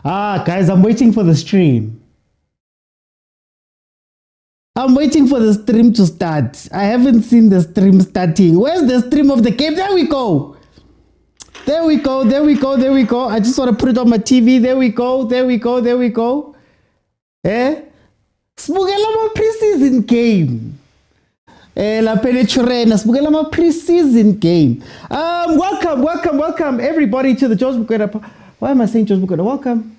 Guys, I'm waiting for the stream. I'm waiting for the stream to start. I haven't seen the stream starting. Where's the stream of the game? There we go. There we go. There we go. There we go. I just want to put it on my TV. There we go. There we go. There we go. Eh? Sibukela ma preseason game. La penetrena. Sibukela ma preseason game. Welcome everybody to the George Mokwena. Why am I saying George Mokwena? Welcome.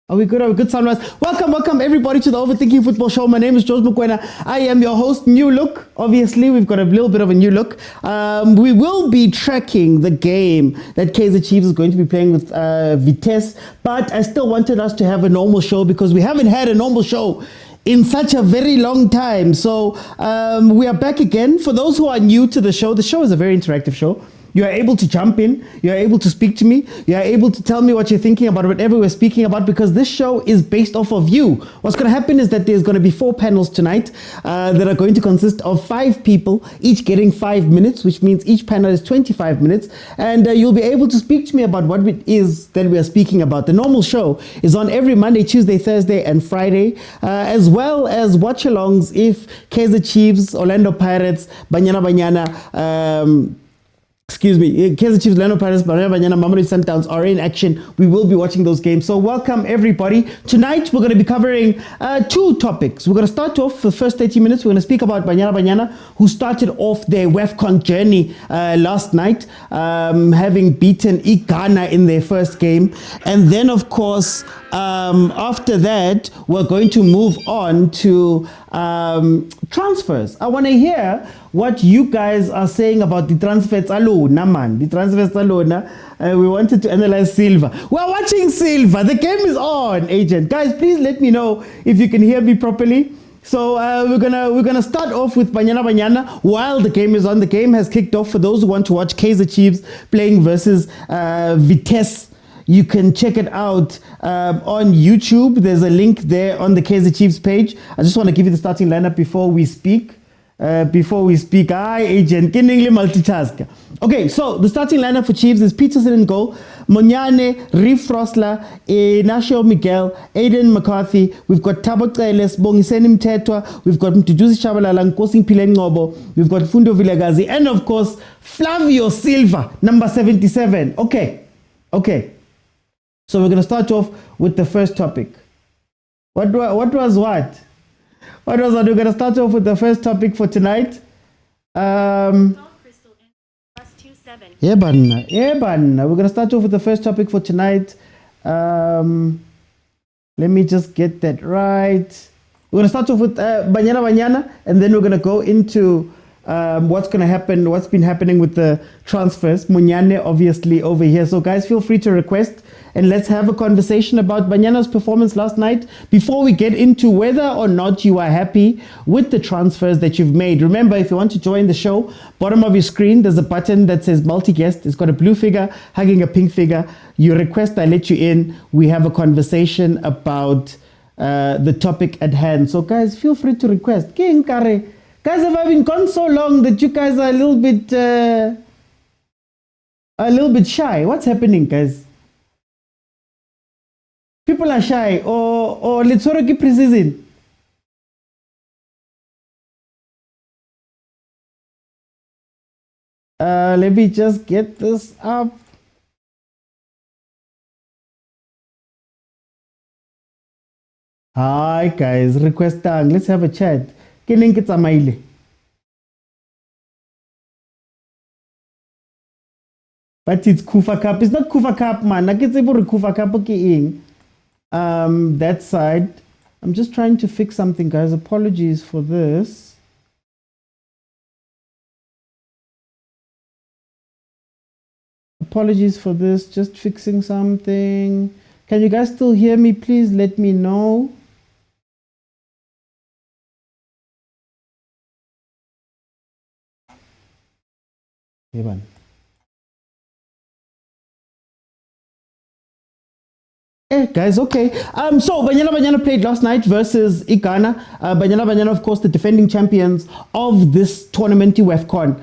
Are we good? Are we good, Sunrise? Welcome everybody to the Overthinking Football Show. My name is George Mokwena. I am your host. New look. Obviously, we've got a little bit of a new look. We will be tracking the game that Kaizer Chiefs is going to be playing with Vitesse. But I still wanted us to have a normal show because we haven't had a normal show in such a very long time. So we are back again. For those who are new to the show is a very interactive show. You are able to jump in, you are able to speak to me, you are able to tell me what you're thinking about whatever we're speaking about, because this show is based off of you. What's going to happen is that there's going to be 4 panels tonight that are going to consist of 5 people, each getting 5 minutes, which means each panel is 25 minutes, and you'll be able to speak to me about what it is that we are speaking about. The normal show is on every Monday, Tuesday, Thursday, and Friday, as well as watch-alongs if Kaizer Chiefs, Orlando Pirates, Banyana Banyana, Kaizer Chiefs, Orlando Pirates, Banyana Banyana, mamelodi Sundowns are in action. We will be watching those games. So welcome everybody. Tonight we're going to be covering 2 topics. We're going to start off for the first 30 minutes. We're going to speak about Banyana Banyana, who started off their WAFCON journey last night, having beaten Ghana in their first game. And then of course, after that, we're going to move on to transfers. I want to hear what you guys are saying about the transfers alone, man. The transfers alone. We wanted to analyze Silva. We're watching Silva. The game is on, agent. Guys, please let me know if you can hear me properly. So we're gonna start off with Banyana Banyana while the game is on. The game has kicked off. For those who want to watch Kaizer Chiefs playing versus Vitesse, you can check it out on YouTube. There's a link there on the Kaizer Chiefs page. I just want to give you the starting lineup before we speak. Hi, agent. Multitask. Okay, so the starting lineup for Chiefs is Peterson in goal, Monyane, Reef Frosler, Ignacio Miguel, Aiden McCarthy. We've got Thabo Celes, Bongiseni Mthethwa. We've got Mduduzi Shabalala, Nkosi Mpile Ngobo. We've got Fundo Vilakazi, and of course Flavio Silva, number 77. Okay. So we're going to start off with the first topic. What was what? We're going to start off with the first topic for tonight. Yeah, We're going to start off with the first topic for tonight. Let me just get that right. We're going to start off with Banyana Banyana, and then we're going to go into what's going to happen, what's been happening with the transfers. Munyane obviously over here. So guys, feel free to request and let's have a conversation about Banyana's performance last night before we get into whether or not you are happy with the transfers that you've made. Remember, if you want to join the show, bottom of your screen, there's a button that says multi-guest. It's got a blue figure hugging a pink figure. You request, I let you in. We have a conversation about the topic at hand. So guys, feel free to request. Guys, have I been gone so long that you guys are a little bit shy? What's happening, guys? People are shy, or let's sort of keep preseason. Let me just get this up. Hi guys, request tag. Let's have a chat. But it's Kufa Cup. It's not Kufa Cup, man. Kufa Cup. That side. I'm just trying to fix something, guys. Apologies for this. Just fixing something. Can you guys still hear me? Please let me know. Evan. Hey guys, okay. So Banyana Banyana played last night versus Ghana. Banyana Banyana, of course, the defending champions of this tournament, WAFCON.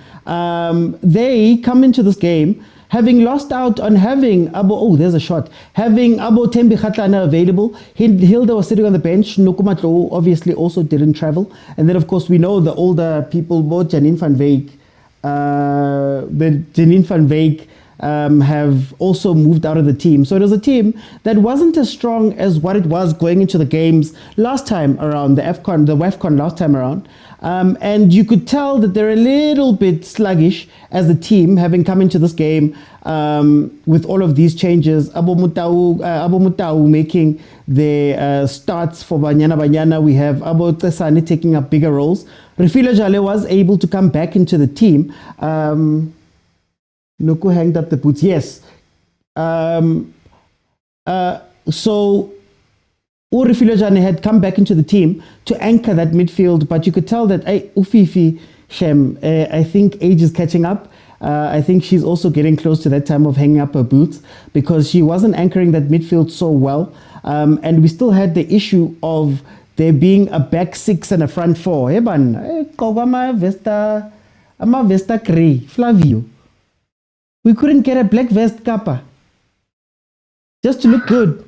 They come into this game having lost out on having there's a shot, having Abo Tembi Khatlana available. Hilda was sitting on the bench. Nukumatlo obviously also didn't travel. And then, of course, we know the older people, both Janine van Wyk, have also moved out of the team. So it was a team that wasn't as strong as what it was going into the games last time around, the WAFCON last time around. And you could tell that they're a little bit sluggish as a team, having come into this game with all of these changes. Abo Motaung making the starts for Banyana Banyana. We have Abo Tesane taking up bigger roles. Refilo Jale was able to come back into the team. Nuku hanged up the boots. Yes. So Urifilo Jane had come back into the team to anchor that midfield, but you could tell that Ufifi Shem, I think age is catching up. I think she's also getting close to that time of hanging up her boots because she wasn't anchoring that midfield so well. And we still had the issue of there being a back six and a front four. Vesta Grey, Flavio. We couldn't get a black vest kappa just to look good.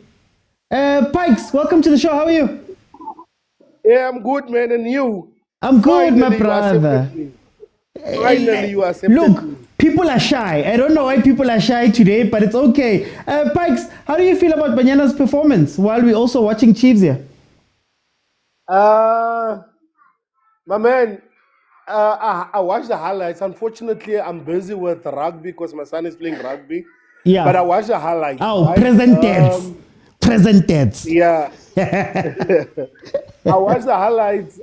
Pikes, welcome to the show. How are you? Yeah, I'm good, man. And you? I'm good, Finally, my brother. Finally, you accepted Look, me. people are shy. I don't know why people are shy today, but it's okay. Pikes, how do you feel about Banyana's performance while we're also watching Chiefs here? My man, I watched the highlights. Unfortunately, I'm busy with rugby because my son is playing rugby. Yeah. But I watched the highlights. Oh, right? Present. Yeah. I watched the highlights.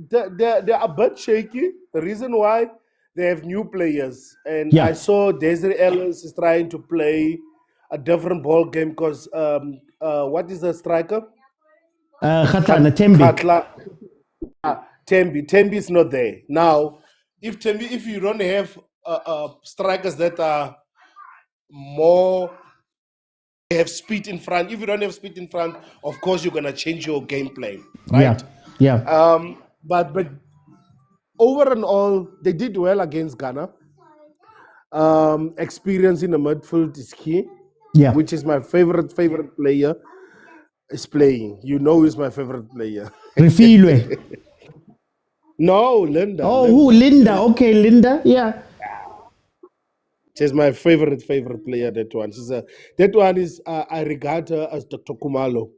They're a bit shaky. The reason why they have new players. And Yeah. I saw Desiree Ellis is trying to play a different ball game because what is the striker? Khatlana, Tembi. Tembi is not there. Now, if you don't have strikers that are more have speed in front, if you don't have speed in front, of course you're gonna change your game plan, right? Yeah. But over and all, they did well against Ghana. Experience in the midfield is key. Yeah. Which is my favorite player is playing. You know who's my favorite player. Refilwe. No, Linda. Oh, who? Linda. Okay, Linda. Yeah. She's my favorite player. That one. That one is. I regard her as Dr. Kumalo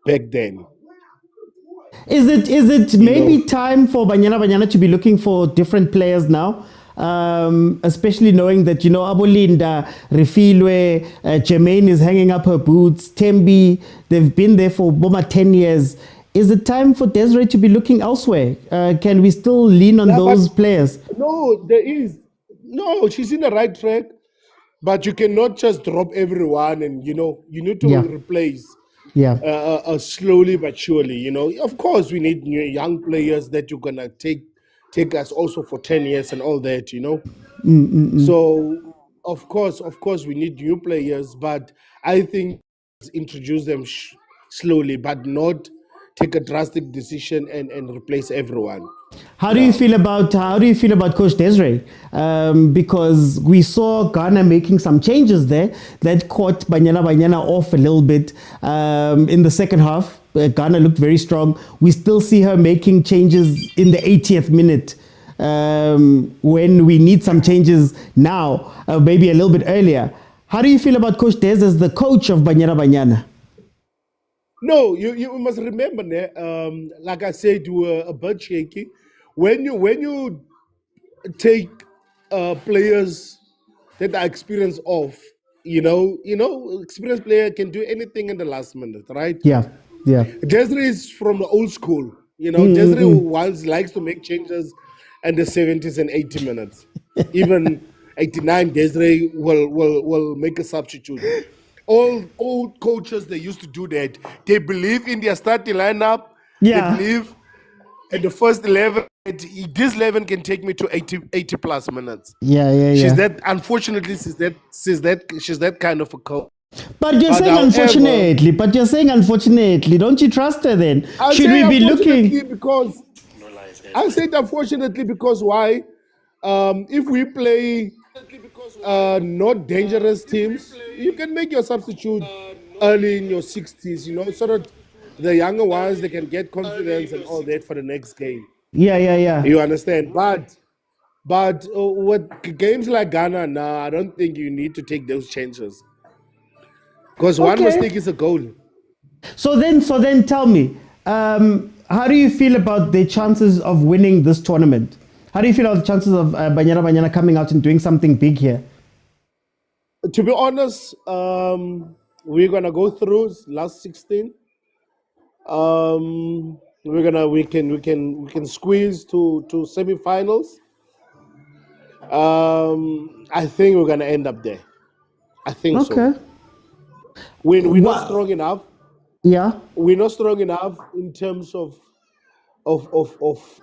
back then. Is it maybe time for Banyana Banyana to be looking for different players now? Especially knowing that, Abolinda, Refilwe, Jermaine is hanging up her boots, Tembi, they've been there for over 10 years. Is it time for Desiree to be looking elsewhere? Can we still lean on those players? No, there is. No, she's in the right track, but you cannot just drop everyone and, you need to replace slowly but surely, Of course, we need new young players that you're going to take us also for 10 years and all that, So, of course, we need new players, but I think introduce them slowly, but not take a drastic decision and replace everyone. How do you feel about Coach Desiree? Because we saw Ghana making some changes there that caught Banyana Banyana off a little bit in the second half. Ghana looked very strong. We still see her making changes in the 80th minute when we need some changes now, maybe a little bit earlier. How do you feel about Coach Des as the coach of Banyana Banyana? No, you must remember, like I said, you were a bit shaky. When you take players that are experienced off, experienced player can do anything in the last minute, right? Yeah. Desiree is from the old school. Desiree once likes to make changes in the 70s and 80 minutes. Even 89, Desiree will make a substitute. All old coaches, they used to do that. They believe in their starting lineup. Yeah. They believe in the first 11. This 11 can take me to 80 plus minutes. Yeah. She's that. Unfortunately, she's that kind of a coach. But you're saying unfortunately. Don't you trust her then? Should we be looking? I said unfortunately because why? If we play not dangerous teams. You can make your substitute early in your 60s, so that the younger ones, they can get confidence and all that for the next game. Yeah. You understand? But with games like Ghana now, I don't think you need to take those chances. Because one mistake is a goal. So then tell me, how do you feel about the chances of winning this tournament? How do you feel about the chances of Banyana Banyana coming out and doing something big here? To be honest, we're gonna go through last 16. We can squeeze to semifinals. I think we're gonna end up there. I think so. We're not strong enough. Yeah. We're not strong enough in terms of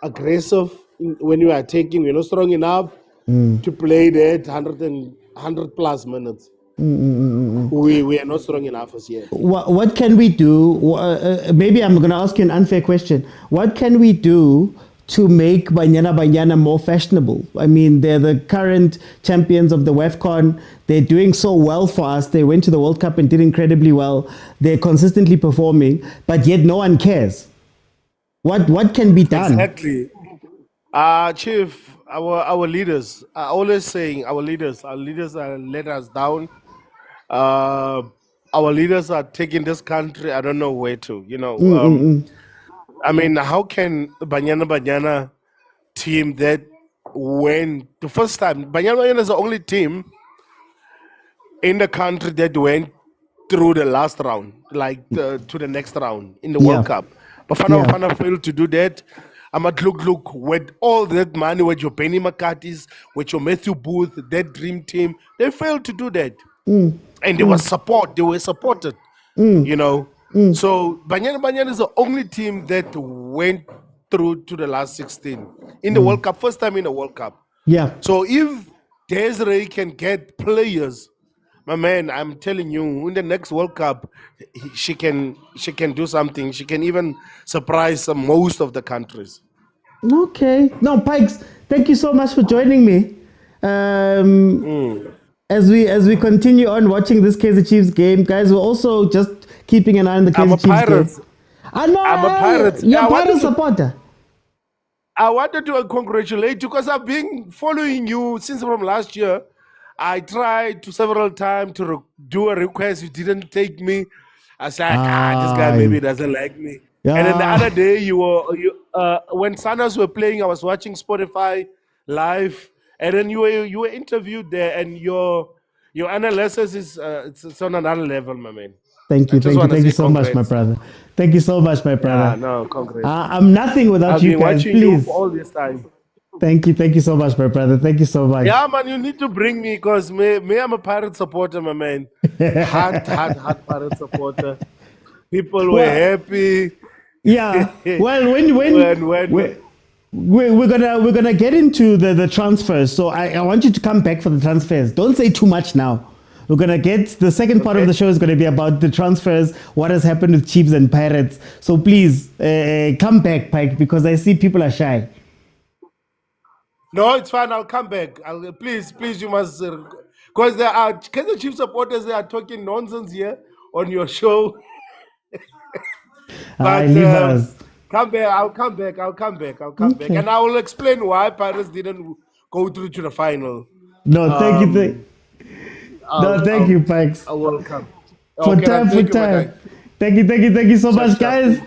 aggressive when you are taking. We're not strong enough to play that 100 plus minutes. We are not strong enough as yet. What can we do? Maybe I'm going to ask you an unfair question. What can we do to make Banyana Banyana more fashionable? I mean, they're the current champions of the WAFCON. They're doing so well for us. They went to the World Cup and did incredibly well. They're consistently performing, but yet no one cares. What can be done? Exactly. Chief, our leaders are always saying our leaders are let us down. Our leaders are taking this country, I don't know where to, I mean, how can Banyana Banyana team that went the first time? Banyana Banyana is the only team in the country that went through the last round, like to the next round in the World Cup. Bafana failed to do that. I'm at look with all that money, with your Benny McCarthy's, with your Matthew Booth, that dream team, they failed to do that. And there was support, they were supported, So Banyana Banyana is the only team that went through to the last 16 in the World Cup, first time in the World Cup. Yeah. So if Desiree can get players, my man, I'm telling you, in the next World Cup, she can do something. She can even surprise most of the countries. Okay. No, Pikes, thank you so much for joining me. As we continue on watching this Kaizer Chiefs game, guys, we're also just keeping an eye on the Kaizer Chiefs game. I know. I'm a Pirate. You're a Pirate supporter. I wanted to congratulate you because I've been following you since from last year. I tried to several times to do a request. You didn't take me. I was like, this guy maybe doesn't like me. Yeah. And then the other day, when Sundowns were playing, I was watching Spotify live, and then you were interviewed there, and your analysis is it's on another level, my man. Thank you so much, my brother. Thank you so much, my brother. No, congrats. I'm nothing without you guys. I've been watching you for all this time. Thank you so much, my brother. Thank you so much. Yeah, man, you need to bring me because me, I'm a Pirate supporter, my man. Hard Pirate supporter. People were happy. Yeah. Well, we're gonna get into the transfers. So I want you to come back for the transfers. Don't say too much now. We're gonna get the second part of the show is gonna be about the transfers, what has happened with Chiefs and Pirates. So please come back, Pike, because I see people are shy. No, it's fine. I'll come back. Please, you must, because there are Kaizer Chiefs supporters. They are talking nonsense here on your show. But come back. I'll come back, and I will explain why Pirates didn't go through to the final. No, thank you. Thank you, Pikes. I will come. For time. Thank you so much, guys.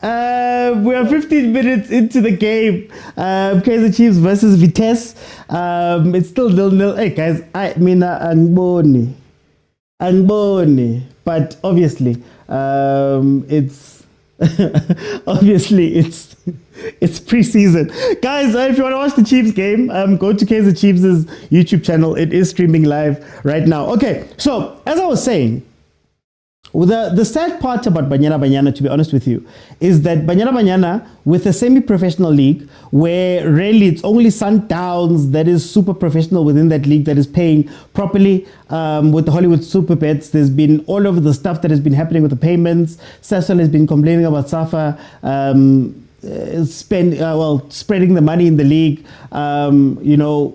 We are 15 minutes into the game. Kaizer Chiefs versus Vitesse. It's still 0-0. Hey guys, I mean Angboni. But obviously, it's it's preseason. Guys, if you want to watch the Chiefs game, go to Kaizer Chiefs' YouTube channel. It is streaming live right now. Okay, so as I was saying, the sad part about Banyana Banyana, to be honest with you, is that Banyana Banyana, with a semi-professional league, where really it's only Sundowns that is super professional within that league that is paying properly, with the Hollywood Super Bets, there's been all over the stuff that has been happening with the payments. Sasol has been complaining about SAFA. spreading the money in the league.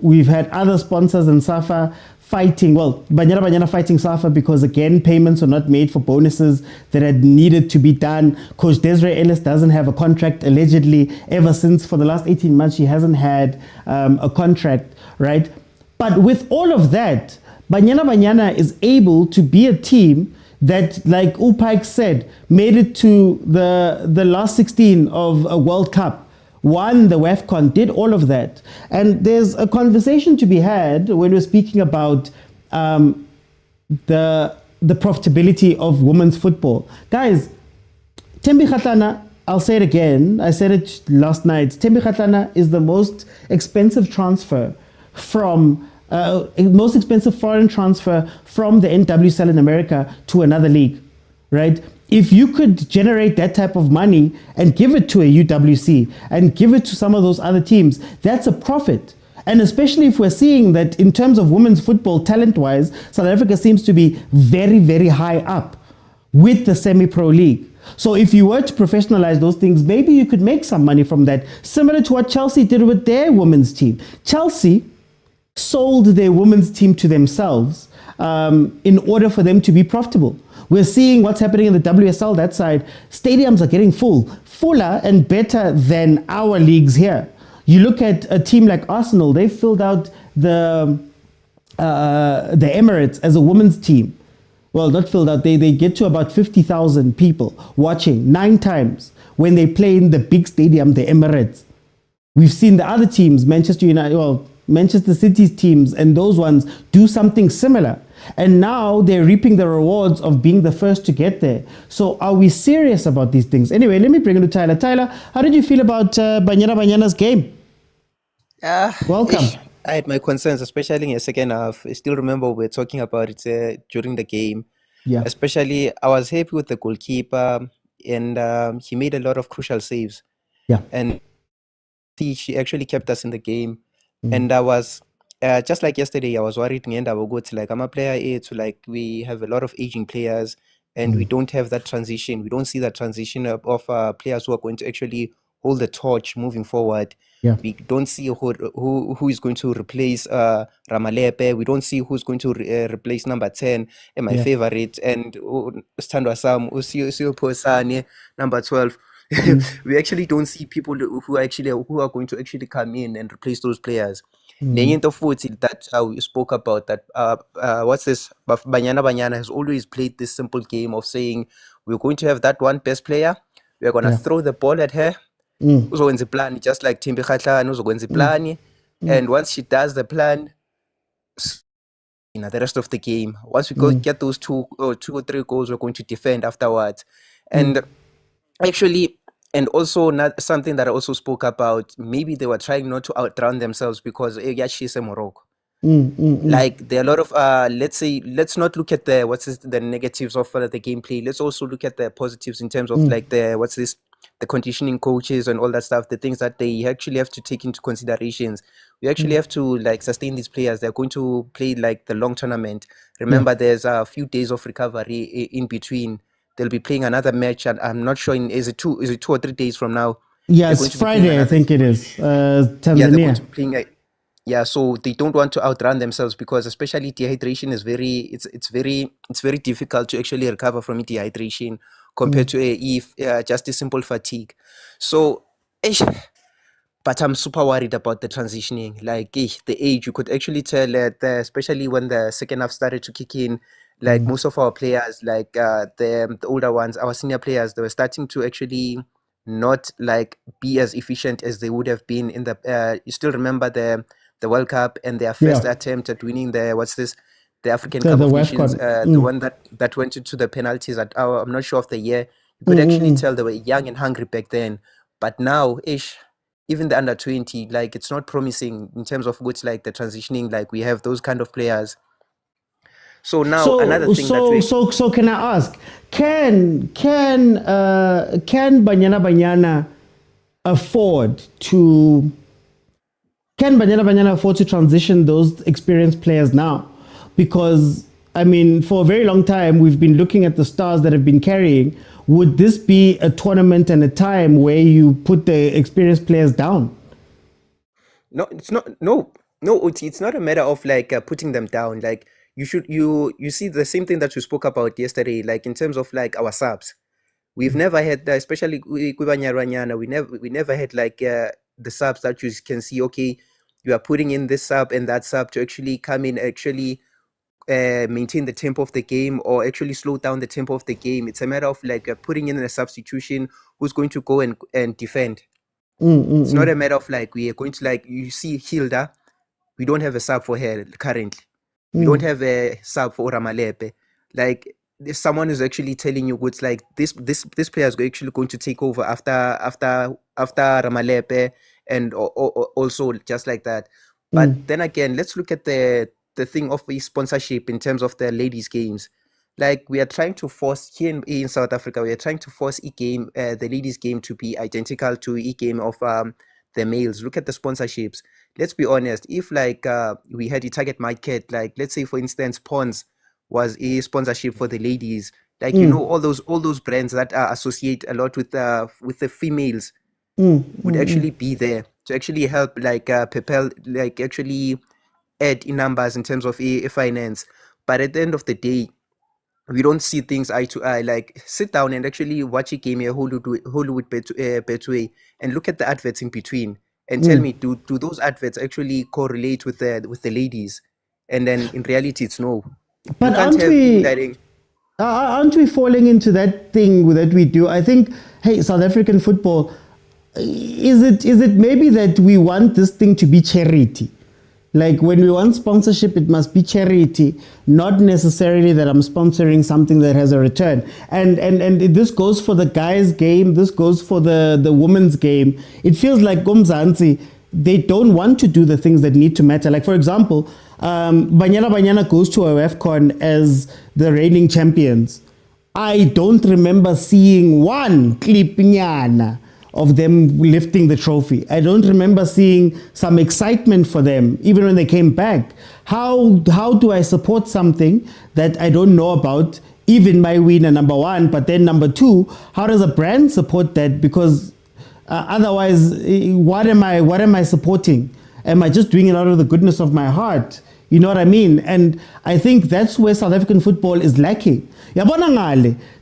We've had other sponsors and SAFA fighting. Well, Banyana Banyana fighting SAFA because again payments are not made for bonuses that had needed to be done. Coach Desiree Ellis doesn't have a contract allegedly ever since. For the last 18 months she hasn't had a contract, right? But with all of that, Banyana Banyana is able to be a team that, like Upike said, made it to the last 16 of a World Cup, won the WAFCON, did all of that. And there's a conversation to be had when we're speaking about the profitability of women's football. Guys, Thembi Kgatlana, I'll say it again, I said it last night, Thembi Kgatlana is the most expensive transfer from most expensive foreign transfer from the NWSL in America to another league, right? If you could generate that type of money and give it to a UWC and give it to some of those other teams, that's a profit. And especially if we're seeing that in terms of women's football, talent-wise, South Africa seems to be very, very high up with the semi-pro league. So if you were to professionalize those things, maybe you could make some money from that, similar to what Chelsea did with their women's team. Chelsea sold their women's team to themselves in order for them to be profitable. We're seeing what's happening in the WSL, that side. Stadiums are getting fuller and better than our leagues here. You look at a team like Arsenal, they filled out the Emirates as a women's team. Well, not filled out, they get to about 50,000 people watching 9 times when they play in the big stadium, the Emirates. We've seen the other teams, Manchester United, Manchester City's teams and those ones do something similar. And now they're reaping the rewards of being the first to get there. So are we serious about these things? Anyway, let me bring it to Tyler. Tyler, how did you feel about Banyana Banyana's game? Welcome. I had my concerns, especially in the second half. I still remember we were talking about it during the game. Yeah. Especially, I was happy with the goalkeeper, and he made a lot of crucial saves. Yeah. And she actually kept us in the game. And I was just like yesterday, I was worried and I will go to I'm a player A to we have a lot of aging players and we don't have that transition. We don't see that transition of players who are going to actually hold the torch moving forward. Yeah. We don't see who is going to replace Ramalepe. We don't see who's going to replace number 10 and my favorite and Standwa Sam, Usio Posane, number 12. We actually don't see people who are going to actually come in and replace those players. That we spoke about that what's this? Banyana Banyana has always played this simple game of saying we're going to have that one best player. We're gonna throw the ball at her. Plan, just like Thembi Kgatlana, plan. And once she does the plan, the rest of the game. Once we get those two or 3 goals, we're going to defend afterwards. And actually, and also not something that I also spoke about, maybe they were trying not to outrun themselves because she's a Morocco. There are a lot of let's not look at the negatives of the gameplay. Let's also look at the positives in terms of the conditioning coaches and all that stuff, the things that they actually have to take into considerations. We actually have to sustain these players. They're going to play the long tournament. Remember, there's a few days of recovery in between. They'll be playing another match, and I'm not sure. Is it 2 or 3 days from now? Yes, Friday, I think it is. Tanzania. Yeah, they're going to be playing. So they don't want to outrun themselves because, especially dehydration, is it's very difficult to actually recover from dehydration compared to just a simple fatigue. So, but I'm super worried about the transitioning. The age, you could actually tell that, especially when the second half started to kick in. Most of our players, the older ones, our senior players, they were starting to actually not be as efficient as they would have been in the. You still remember the World Cup and their first attempt at winning the African Cup of Nations, the one that went into the penalties at I'm not sure of the year. You could actually tell they were young and hungry back then. But now, even the under 20, it's not promising in terms of which the transitioning. We have those kind of players. So now another thing so can I ask, can Banyana Banyana afford to transition those experienced players now? Because I mean, for a very long time, we've been looking at the stars that have been carrying. Would this be a tournament and a time where you put the experienced players down? No, it's not. No, it's not a matter of like putting them down. Like you see the same thing that we spoke about yesterday. Like in terms of like our subs, we've never had, especially with Banyana Banyana, we never had like the subs that you can see. Okay, you are putting in this sub and that sub to actually come in, actually maintain the tempo of the game or actually slow down the tempo of the game. It's a matter of like putting in a substitution who's going to go and defend. It's not a matter of like we are going to, like, you see Hilda, we don't have a sub for her currently. We don't have a sub for Ramalepe. Like there's someone who's actually telling you what's like this player is actually going to take over after Ramalepe, and also just like that. But then again, let's look at the thing of the sponsorship in terms of the ladies' games. Like we are trying to force here in South Africa, we are trying to force the ladies' game to be identical to game of the males. Look at the sponsorships. Let's be honest. If like we had a target market, like let's say for instance, Pons was a sponsorship for the ladies. Like you know, all those brands that associate a lot with the females would actually be there to actually help like propel, like actually add in numbers in terms of a finance. But at the end of the day, we don't see things eye to eye. Like sit down and actually watch a game here, Hollywood Betway, and look at the adverts in between and tell me, do those adverts actually correlate with the ladies? And then in reality, it's no. But aren't we falling into that thing that we do? I think, hey, South African football, is it maybe that we want this thing to be charity? Like when we want sponsorship, it must be charity, not necessarily that I'm sponsoring something that has a return. And this goes for the guys' game, this goes for the women's game. It feels like Gomzansi, they don't want to do the things that need to matter. Like for example, Banyana Banyana goes to a AFCON as the reigning champions. I don't remember seeing one clip of them lifting the trophy. I don't remember seeing some excitement for them, even when they came back. How do I support something that I don't know about, even my winner, number one, but then number two, how does a brand support that? Because otherwise, what am I supporting? Am I just doing it out of the goodness of my heart? You know what I mean? And I think that's where South African football is lacking.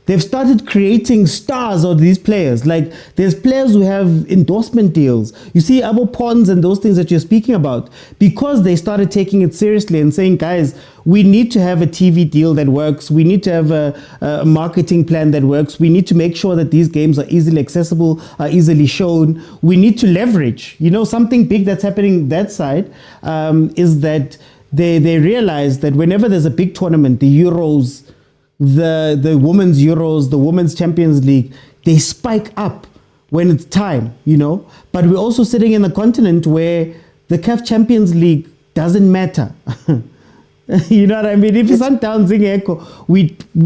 They've started creating stars of these players. Like there's players who have endorsement deals. You see Abo Pons and those things that you're speaking about, because they started taking it seriously and saying, guys, we need to have a TV deal that works. We need to have a marketing plan that works. We need to make sure that these games are easily accessible, are easily shown. We need to leverage. You know, something big that's happening that side is that they realize that whenever there's a big tournament, the Euros, the women's Euros, the women's Champions League, they spike up when it's time, you know. But we're also sitting in a continent where the CAF Champions League doesn't matter. You know what I mean? If it's Sundowns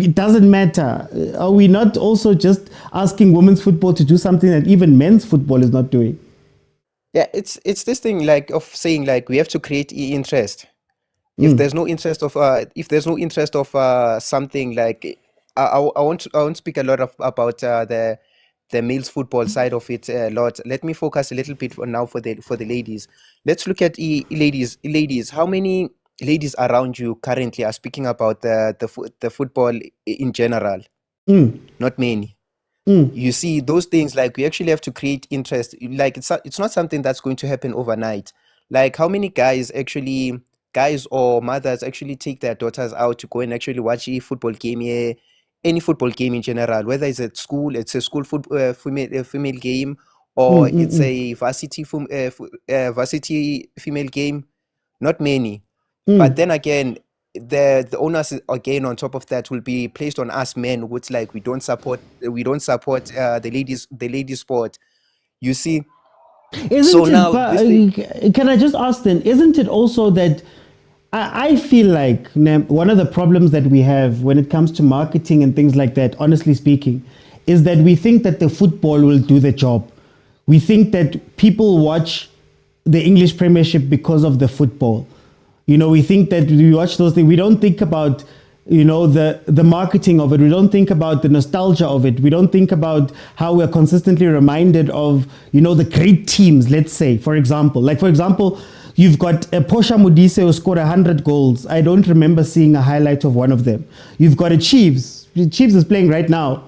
it doesn't matter. Are we not also just asking women's football to do something that even men's football is not doing? Yeah, it's this thing like of saying like we have to create interest. If there's no interest of something, like I won't speak a lot about the males football side of it a lot. Let me focus a little bit now for the ladies. Let's look at ladies. How many ladies around you currently are speaking about the football in general? Not many. You see those things, like we actually have to create interest. Like it's not something that's going to happen overnight. Like how many guys or mothers actually take their daughters out to go and actually watch a football game here, any football game in general, whether it's at school, it's a school female game, or it's a varsity female game. Not many. But then again, the onus again on top of that will be placed on us men, which like we don't support the ladies sport. You see. Can I just ask then, isn't it also that I feel like one of the problems that we have when it comes to marketing and things like that, honestly speaking, is that we think that the football will do the job. We think that people watch the English Premiership because of the football. You know, we think that we watch those things. We don't think about the marketing of it. We don't think about the nostalgia of it. We don't think about how we're consistently reminded of, the great teams, let's say, for example. You've got a Posha Modise who scored 100 goals. I don't remember seeing a highlight of one of them. You've got a Chiefs. The Chiefs is playing right now.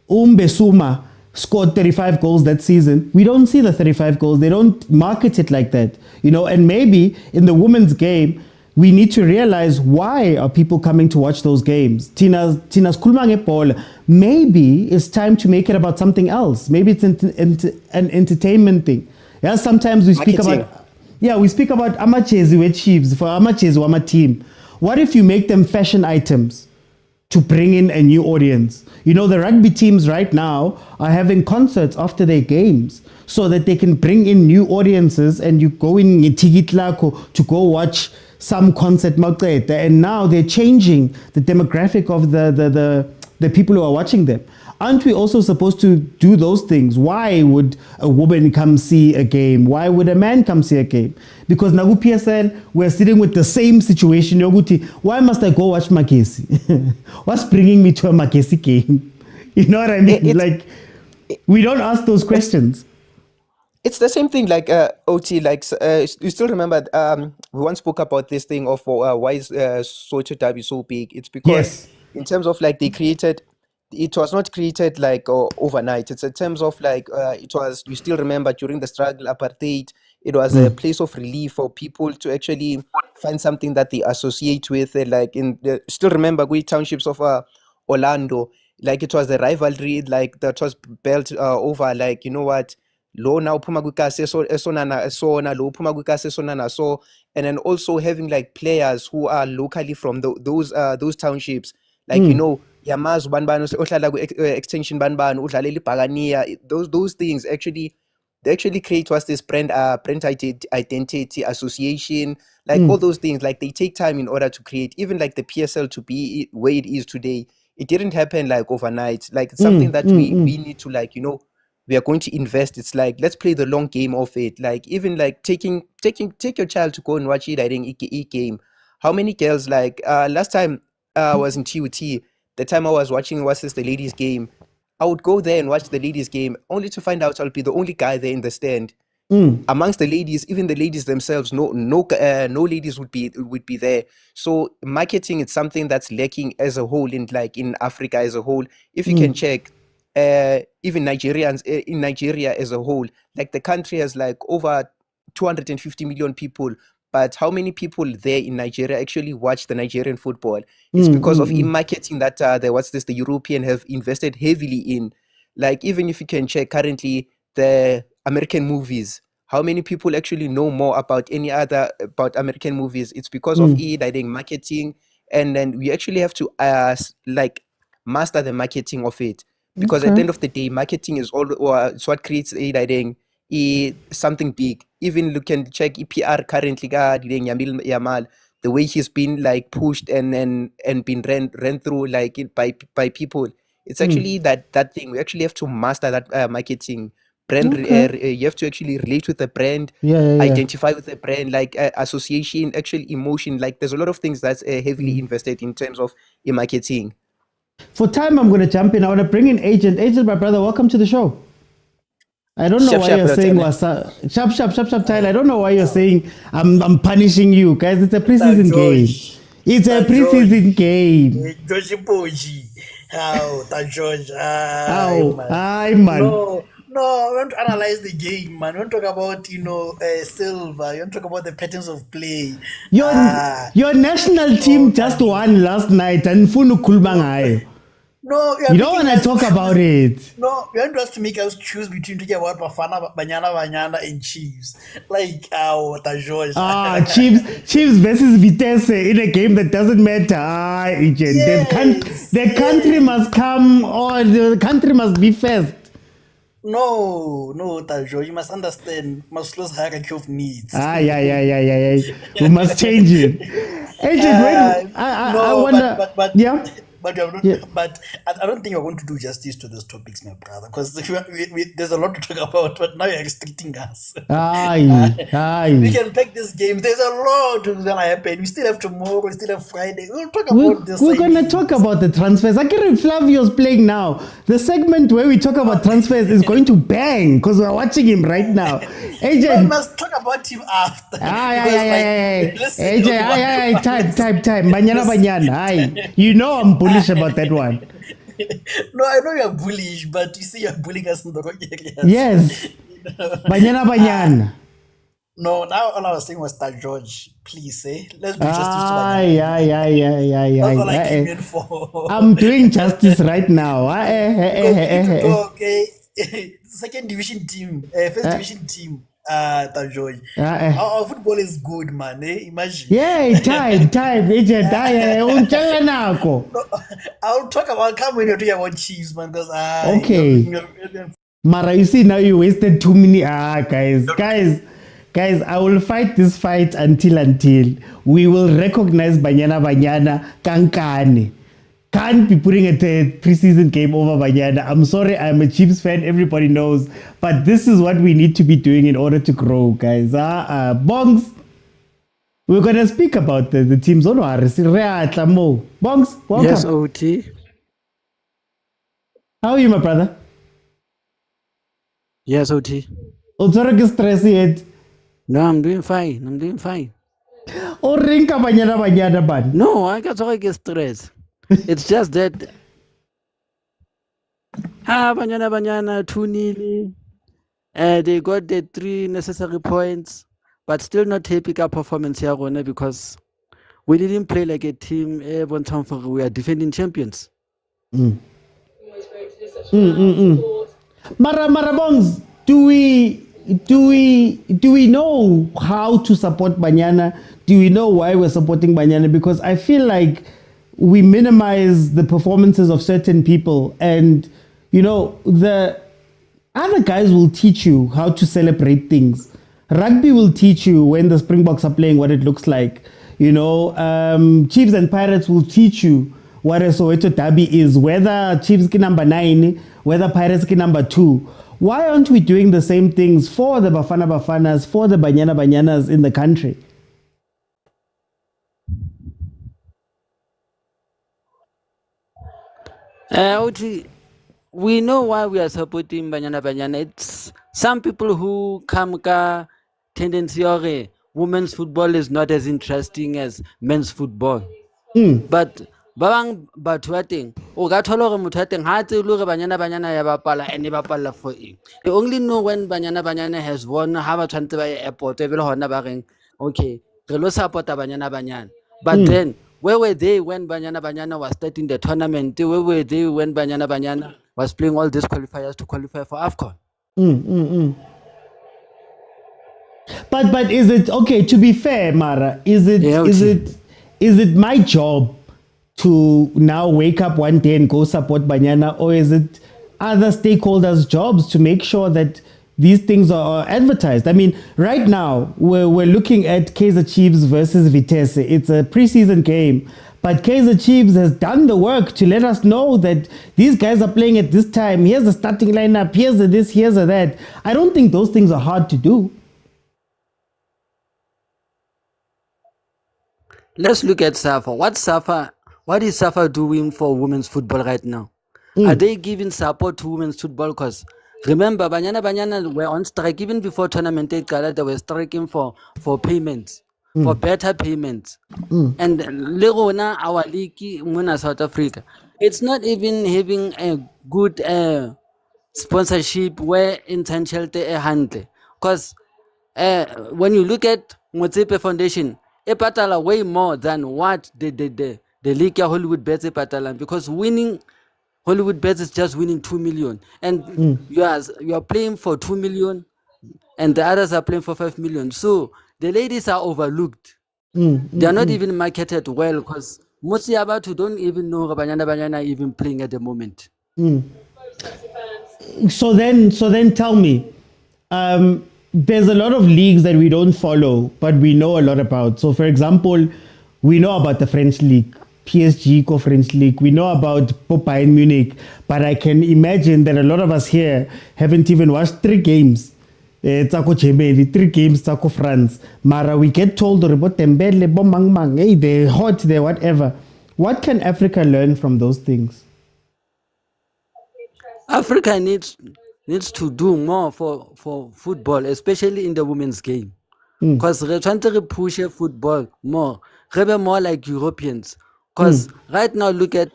Suma scored 35 goals that season. We don't see the 35 goals. They don't market it like that. And maybe in the women's game, we need to realize, why are people coming to watch those games? Tina's kulmange Paul. Maybe it's time to make it about something else. Maybe it's an entertainment thing. Yeah, sometimes we speak about amachezi with Chiefs, for amachezi wama team. What if you make them fashion items to bring in a new audience? The rugby teams right now are having concerts after their games so that they can bring in new audiences, and you go in Tigitlako to go watch some concert, and now they're changing the demographic of the people who are watching them. Aren't we also supposed to do those things? Why would a woman come see a game? Why would a man come see a game? Because Nagu PSL, we're sitting with the same situation. Why must I go watch Makesi? What's bringing me to a Makesi game? You know what I mean? We don't ask those questions. It's the same thing, OT, you still remember, we once spoke about this thing of why is Soweto Derby so big. It's because in terms of it was not created overnight. It's in terms of it was, you still remember, during the struggle, apartheid, it was a place of relief for people to actually find something that they associate with. Still remember great townships of Orlando, it was the rivalry that was built over, you know what, lo now so, and then also having players who are locally from those townships, Yamaz banban extension banban udlalela ibhakaniya. Those things actually create what's this brand identity association, all those things, they take time in order to create, even the PSL to be where it is today. It didn't happen overnight. It's something that we need to we are going to invest. It's let's play the long game of it. Even take your child to go and watch it game. How many girls last time I was in TUT, the time I was watching the ladies game, I would go there and watch the ladies game only to find out I'll be the only guy there in the stand. Amongst the ladies, even the ladies themselves, no ladies would be there. So marketing is something that's lacking as a whole in Africa as a whole. If you can check, even Nigerians in Nigeria as a whole, the country has over 250 million people. But how many people there in Nigeria actually watch the Nigerian football? It's because of marketing that the European have invested heavily in. Even if you can check currently the American movies, how many people actually know more about American movies? It's because of marketing, and then we actually have to master the marketing of it, because at the end of the day, marketing is it's what creates something big. Even you can check EPR currently, Yamal, the way he's been pushed and been ran through by people. It's actually that thing. We actually have to master that marketing brand. You have to actually relate with the brand, identify with the brand, association, actual emotion. There's a lot of things that's heavily invested in terms of marketing. For time, I'm going to jump in. I want to bring in Agent. Agent, my brother, welcome to the show. I don't know why you're saying sharp, Tyler. I don't know why you're saying I'm punishing you, guys. It's a preseason game. It's a preseason game. George. Hi, man. No, we want to analyze the game, man. We want to talk about, silver. We want to talk about the patterns of play. Your national team just won last night, and Funu Kulbangai. No, you don't want to talk about it. No, we want us to make us choose between talking about Bafana, Banyana, and Chiefs. Chiefs versus Vitesse in a game that doesn't matter. Agent. Yes. The country must come, or the country must be first. No, Tajo, you must understand Maslow's hierarchy of needs. Yeah. We must change it. Agent, I wonder. but you're not, Yeah. but I don't think you're going to do justice to these topics, my brother, because there's a lot to talk about, but now you're restricting us. Aye, We aye. can pick this game. There's a lot that's gonna happen. We still have tomorrow. We still have Friday. We'll talk about this. We're gonna talk about the transfers. I can Flavio's playing now. The segment where we talk about transfers is going to bang because we're watching him right now. We Agent. must talk about him after. Aye. Listen, AJ, aye. Time. Banyana. Aye. You know I'm bullish about that one. No, I know you're bullish, but you see, you're bullying us in the wrong areas. Yes. Banyana. No, now all I was saying was that George, please say, let's do justice to Aye. That's all I came in for. I'm doing justice right now. Because we need to talk, okay? Second division team, first division team, that George. Our football is good, man. Imagine. Yeah, time. Agent, untshela nako. No, I'll talk about come when you're talking about Chiefs, man. Because Okay. Mara, you see now you wasted 2 minutes. Guys, I will fight this fight until we will recognize Banyana Kankane. Can't be putting a preseason game over Banyana. I'm sorry, I'm a Chiefs fan, everybody knows, but this is what we need to be doing in order to grow, guys. Bongs, we're gonna speak about the teams. Bongs, welcome. Yes, OT. How are you, my brother? Yes, OT. Utsareke stress yet? No, I'm doing fine. O rinka Banyana ban. No, I got to get stress. It's just that Banyana 2-0. They got the 3 necessary points, but still not happy with performance here because we didn't play like a team. One time for we are defending champions. Marabongs, do we know how to support Banyana? Do we know why we're supporting Banyana? Because I feel like we minimize the performances of certain people, and the other guys will teach you how to celebrate things. Rugby will teach you when the Springboks are playing what it looks like. Chiefs and Pirates will teach you what a Soweto derby is, whether Chiefs ki number 9, whether Pirates ki number 2. Why aren't we doing the same things for the Bafanas, for the Banyanas in the country? OT, we know why we are supporting Banyana. It's some people who come ka tendency or women's football is not as interesting as men's football. But babang batho ba teng o ka thola gore motho a teng ha tse le gore Banyana ya bapala and e bapala for eng. They only know when Banyana has won ha ba tshwantse ba ye airport e be le hona ba reng okay re lo supporta Banyana. But then where were they when Banyana was starting the tournament? Where were they when Banyana was playing all these qualifiers to qualify for AFCON? But is it okay, to be fair, Mara? Is it my job to now wake up one day and go support Banyana, or is it other stakeholders' jobs to make sure that these things are advertised? I mean, right now we're looking at Kaizer Chiefs versus Vitesse. It's a preseason game, but Kaizer Chiefs has done the work to let us know that these guys are playing at this time. Here's the starting lineup. Here's the this. Here's the that. I don't think those things are hard to do. Let's look at SAFA. What is SAFA doing for women's football right now? Are they giving support to women's football? Because remember, Banyana were on strike even before tournament. They were striking for payments, for better payments. And Lerona, our league, in South Africa, it's not even having a good sponsorship where intentional handle. Because when you look at Motsepe Foundation, it patala way more than what the league Hollywood Bets patala, because winning Hollywood Bets is just winning 2 million, and you are playing for 2 million, and the others are playing for 5 million. So the ladies are overlooked. They are not even marketed well, because most Yabatu don't even know Banyana even playing at the moment. So then tell me, there's a lot of leagues that we don't follow, but we know a lot about. So for example, we know about the French league. PSG Conference League. We know about Bayern Munich, but I can imagine that a lot of us here haven't even watched 3 games. Tsako Germany, 3 games, Tsako France. Mara, we get told about Tembele, Bomang, hey, they're hot, they're whatever. What can Africa learn from those things? Africa needs to do more for football, especially in the women's game. Because we're trying to push football more. We're more like Europeans. Because right now, look at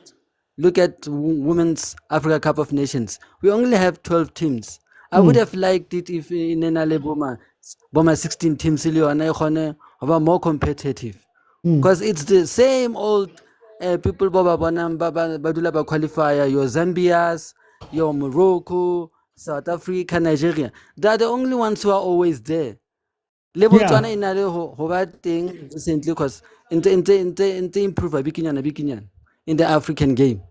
Women's Africa Cup of Nations. We only have 12 teams. I would have liked it if in an Boma 16 teams were more competitive. Because it's the same old people badula ba qualifier, your Zambias, your Morocco, South Africa, Nigeria. They are the only ones who are always there. Level Botswana ina le ho ba teng recently because inte improve bikinyana in the African game.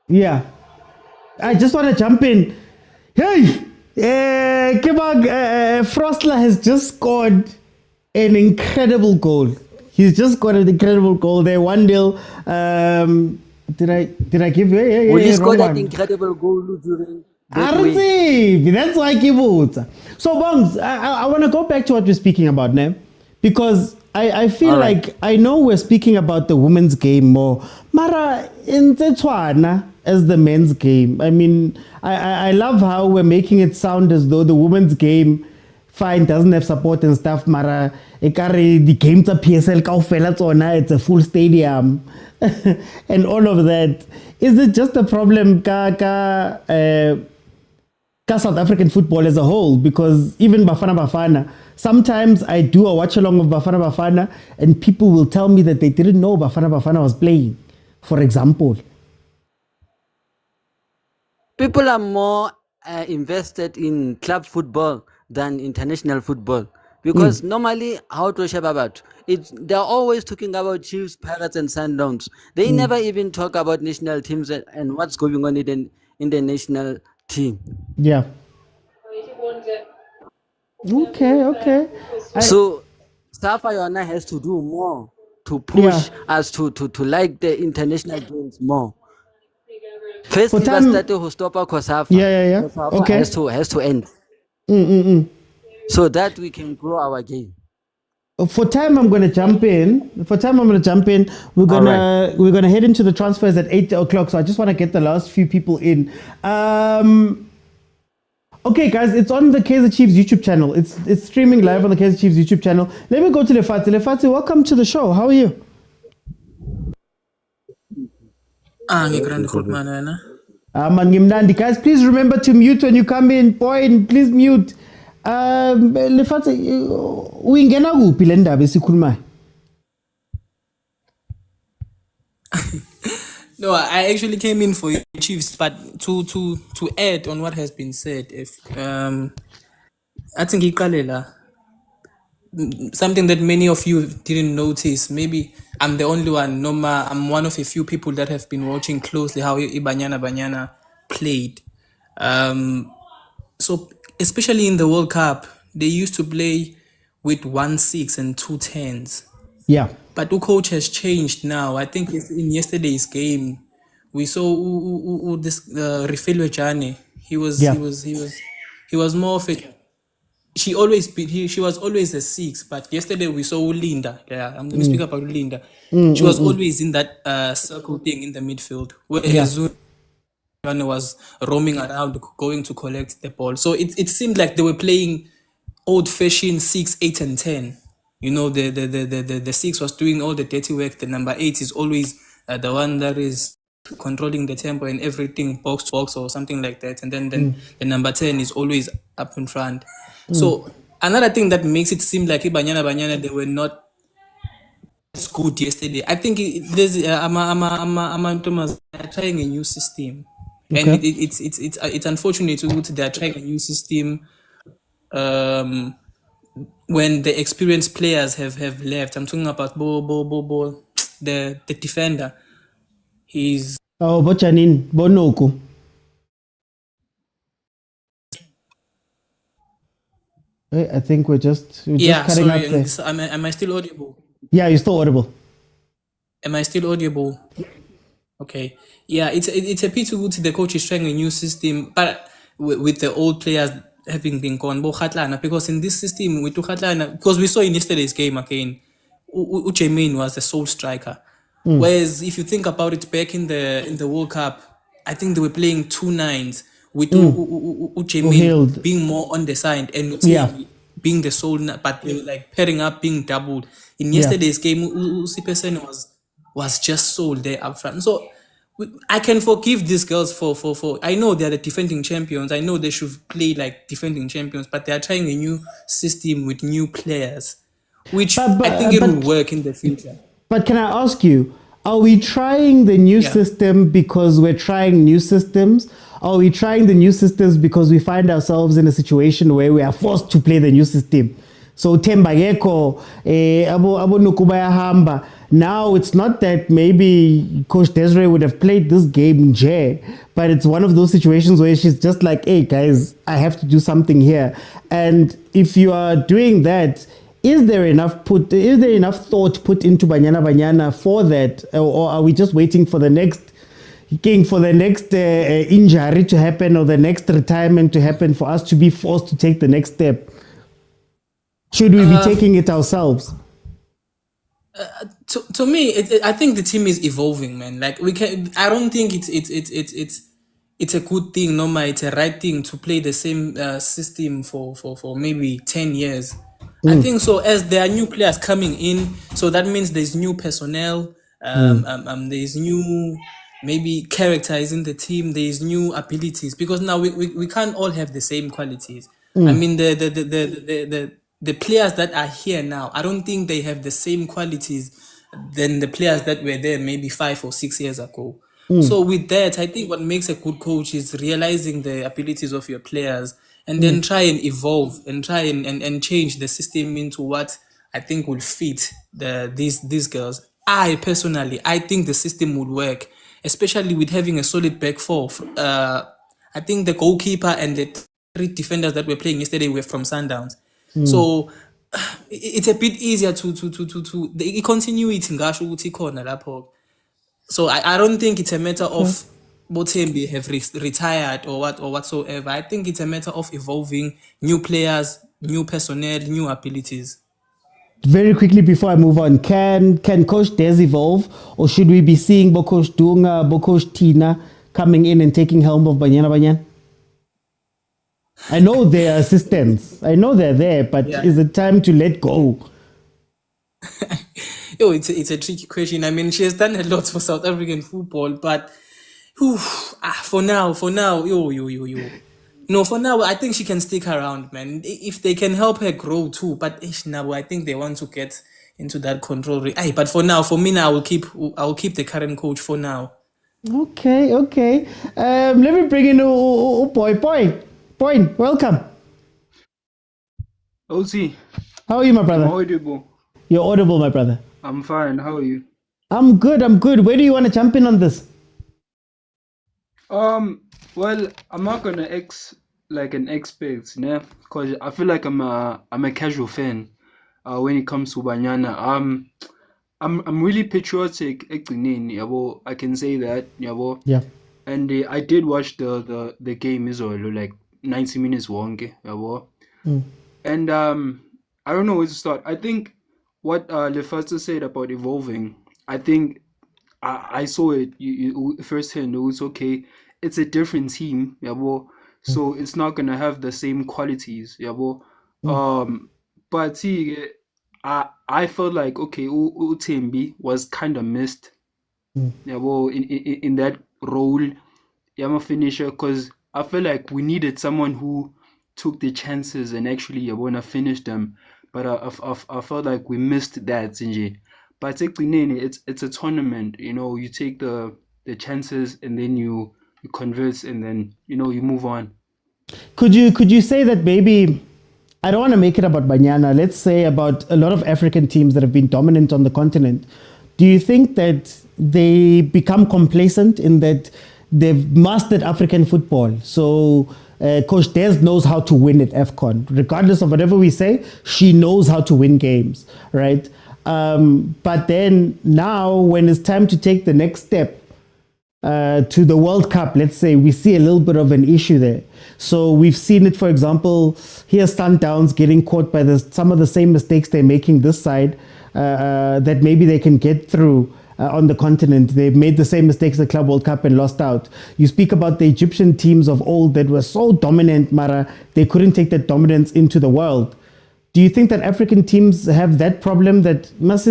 Yeah. I just want to jump in. Hey, Frostler has just scored an incredible goal. He's just got an incredible goal there. 1-0. Did I give you? Yeah. He scored that incredible goal during. That's why I give it. So, Bongs, I want to go back to what we're speaking about now, because I feel like I know we're speaking about the women's game more. Mara in Tswana as the men's game. I mean, I love how we're making it sound as though the women's game fine doesn't have support and stuff. Mara ekare the games are PSL kaofela tsona, it's a full stadium and all of that. Is it just a problem South African football as a whole? Because even Bafana, sometimes I do a watch along of Bafana and people will tell me that they didn't know Bafana was playing, for example. People are more invested in club football than international football, because normally how to share about it, they're always talking about Chiefs, Pirates and Sundowns. They never even talk about national teams and what's going on in the national team. Yeah. Okay. So Safa Yona has to do more to push us to like the international games more. First, we start to stop our Kosafa. Yeah. Okay. Has to end. So that we can grow our game. For time, I'm going to jump in. We're gonna head into the transfers at 8 o'clock. So I just want to get the last few people in. Okay, guys, it's on the Kaizer Chiefs YouTube channel. It's streaming live on the Kaizer Chiefs YouTube channel. Let me go to Lefati. Lefati, welcome to the show. How are you? Guys, please remember to mute when you come in. Point, please mute. Lefati, uyingena kuphi le ndaba esikhulumayo? No, I actually came in for Chiefs, but to add on what has been said, if I think Ikalela, something that many of you didn't notice, maybe I'm the only one, Noma, I'm one of a few people that have been watching closely how Banyana Banyana played. So especially in the World Cup, they used to play with 1-6 and 2-10s. Yeah. But the coach has changed now. I think in yesterday's game, we saw this Refilwe Jane. He was more of a. She was always a 6, but yesterday we saw Linda. Yeah, I'm going to speak about Linda. She was always in that circle thing in the midfield where Jane was roaming around, going to collect the ball. So it seemed like they were playing old-fashioned 6, 8, and 10. You know, the 6 was doing all the dirty work. The number 8 is always the one that is controlling the tempo and everything, box to box or something like that. And then the number 10 is always up in front. So another thing that makes it seem like Banyana Banyana, they were not as good yesterday. I think there's Thomas trying a new system, and it's unfortunate that they are trying a new system. When the experienced players have left. I'm talking about Bo, the defender. He's Bochanin, Bonoko. I think we're just cutting up there. Am I still audible? Yeah, you're still audible. Am I still audible? Okay. Yeah, it's a pity to the coach is trying a new system, but with the old players having been gone, because in this system with Khatlana, because we saw in yesterday's game again, Jermaine was the sole striker. Whereas if you think about it, back in the World Cup, I think they were playing 2-9s with Jermaine being more on the side and being the sole, but they were like pairing up, being doubled. In yesterday's game, Sipesen was just sold there up front. So I can forgive these girls for I know they're the defending champions. I know they should play like defending champions, but they are trying a new system with new players, which I think it will work in the future. But can I ask you, are we trying the new system because we're trying new systems? Are we trying the new systems because we find ourselves in a situation where we are forced to play the new system? So Tembageko, Abo Nukubaya Hamba. Now it's not that maybe Coach Desiree would have played this game in J, but it's one of those situations where she's just like, hey guys, I have to do something here. And if you are doing that, is there enough thought put into Banyana Banyana for that, or are we just waiting for the next injury to happen or the next retirement to happen for us to be forced to take the next step? Should we be taking it ourselves? To me, I think the team is evolving, man. Like I don't think it's a good thing. No, it's a right thing to play the same system for maybe 10 years. I think so. As there are new players coming in, so that means there's new personnel. There's new maybe characters in the team. There's new abilities because now we can't all have the same qualities. I mean the players that are here now, I don't think they have the same qualities than the players that were there maybe 5 or 6 years ago. So with that, I think what makes a good coach is realizing the abilities of your players and then try and evolve and try and change the system into what I think will fit these girls. I personally think the system would work, especially with having a solid back four. I think the goalkeeper and the 3 defenders that were playing yesterday were from Sundowns. So it's a bit easier to the continuity ngasho ukuthi khona lapho. So I don't think it's a matter of Motembi have retired or whatsoever. I think it's a matter of evolving new players, new personnel, new abilities. Very quickly before I move on, can Coach Des evolve, or should we be seeing Coach Dunga, Coach Tina coming in and taking helm of Banyana Banyana? I know they're assistants. I know they're there, but is it time to let go? It's a tricky question. I mean, she has done a lot for South African football, but for now, No, for now, I think she can stick around, man. If they can help her grow too, but now I think they want to get into that control. But for now, for me now, I will keep the current coach for now. Okay. Let me bring in Point, welcome. OC. How are you, my brother? I'm audible. You're audible, my brother. I'm fine. How are you? I'm good. Where do you want to jump in on this? Well, I'm not gonna like an expert, because I feel like I'm a casual fan. When it comes to Banyana, I'm really patriotic. I can say that, Yeah. And I did watch the game as well, like 90 minutes long, and I don't know where to start. I think what Lefatsa said about evolving, I think I saw it firsthand. It was okay. It's a different team, so it's not gonna have the same qualities, but see, I felt like okay, Utembi was kind of missed, in that role, finisher, because I feel like we needed someone who took the chances and actually finished them, but I felt like we missed that, Sinji. But it's a tournament, you take the chances and then you converse and then you move on. Could you say that maybe, I don't want to make it about Banyana, let's say about a lot of African teams that have been dominant on the continent. Do you think that they become complacent in that they've mastered African football? So Coach Des knows how to win at AFCON. Regardless of whatever we say, she knows how to win games, right? But then now when it's time to take the next step to the World Cup, let's say, we see a little bit of an issue there. So we've seen it, for example, here Sundowns getting caught by some of the same mistakes they're making this side, that maybe they can get through on the continent. They've made the same mistakes at Club World Cup and lost out. You speak about the Egyptian teams of old that were so dominant, Mara, they couldn't take that dominance into the world. Do you think that African teams have that problem, that once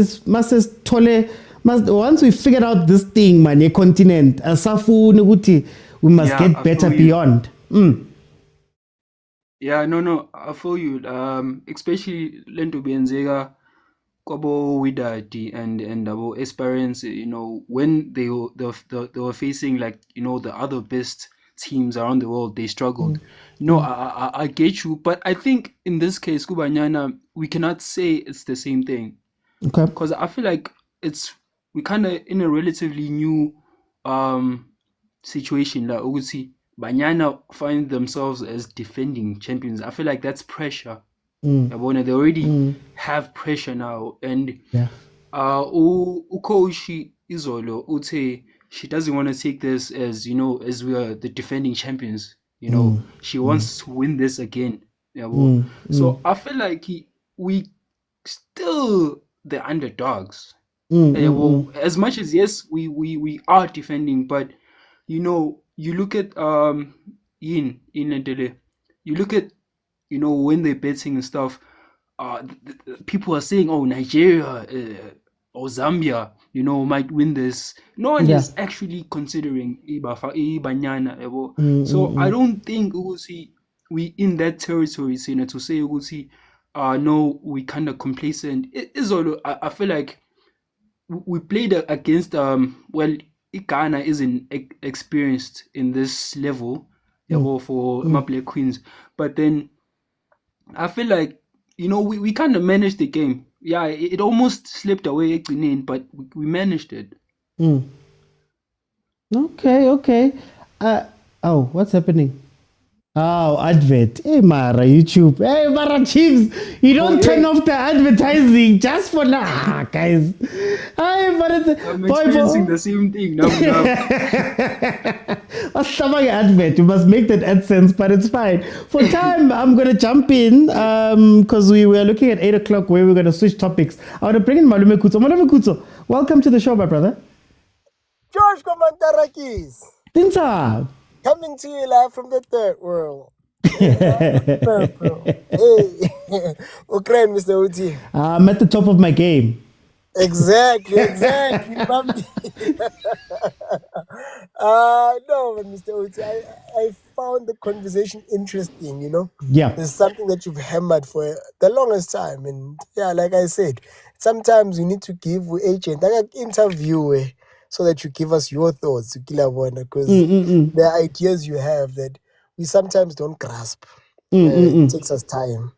we figured out this thing, man, a continent, we must get better beyond? Yeah, no, I feel you. Especially Lento Benzega, Kobo Widati and our experience, when they were facing the other best teams around the world, they struggled. I get you, but I think in this case, Kubanyana, we cannot say it's the same thing. Okay. Because I feel like we kind of in a relatively new situation. Like obviously, Banyana find themselves as defending champions. I feel like that's pressure. They already have pressure now, and Ukoishi Izolo Ute, she doesn't want to take this as as we are the defending champions. She wants to win this again. So I feel like we still the underdogs. As much as yes, we are defending, but you look at in Ndele, you look at when they're betting and stuff, people are saying, oh, Nigeria or Zambia, might win this. No one is actually considering Banyana. So I don't think we in that territory, to say no, we kind of complacent. It is all. I feel like we played against Ghana isn't experienced in this level for my Black Queens, but then I feel like we kind of managed the game. Yeah, it almost slipped away, but we managed it. Okay. What's happening? Oh, advert. Hey, Mara, YouTube. Hey, Mara Chiefs. You don't turn off the advertising just for now, guys. Hey, Mara. I'm experiencing the same thing. Advert. You must make that AdSense, but it's fine. For time, I'm going to jump in because we were looking at 8 o'clock where we're going to switch topics. I want to bring in Malume Kutso. Malume Kutso, welcome to the show, my brother. George Komantarakis. Tinsa. Coming to you live from the third world. Hey, Ukraine, Mr. Uti. I'm at the top of my game. Exactly. No, but Mr. Uti, I found the conversation interesting, Yeah. It's something that you've hammered for the longest time. And yeah, like I said, sometimes you need to give agent like an interview so that you give us your thoughts, because the ideas you have that we sometimes don't grasp. It takes us time.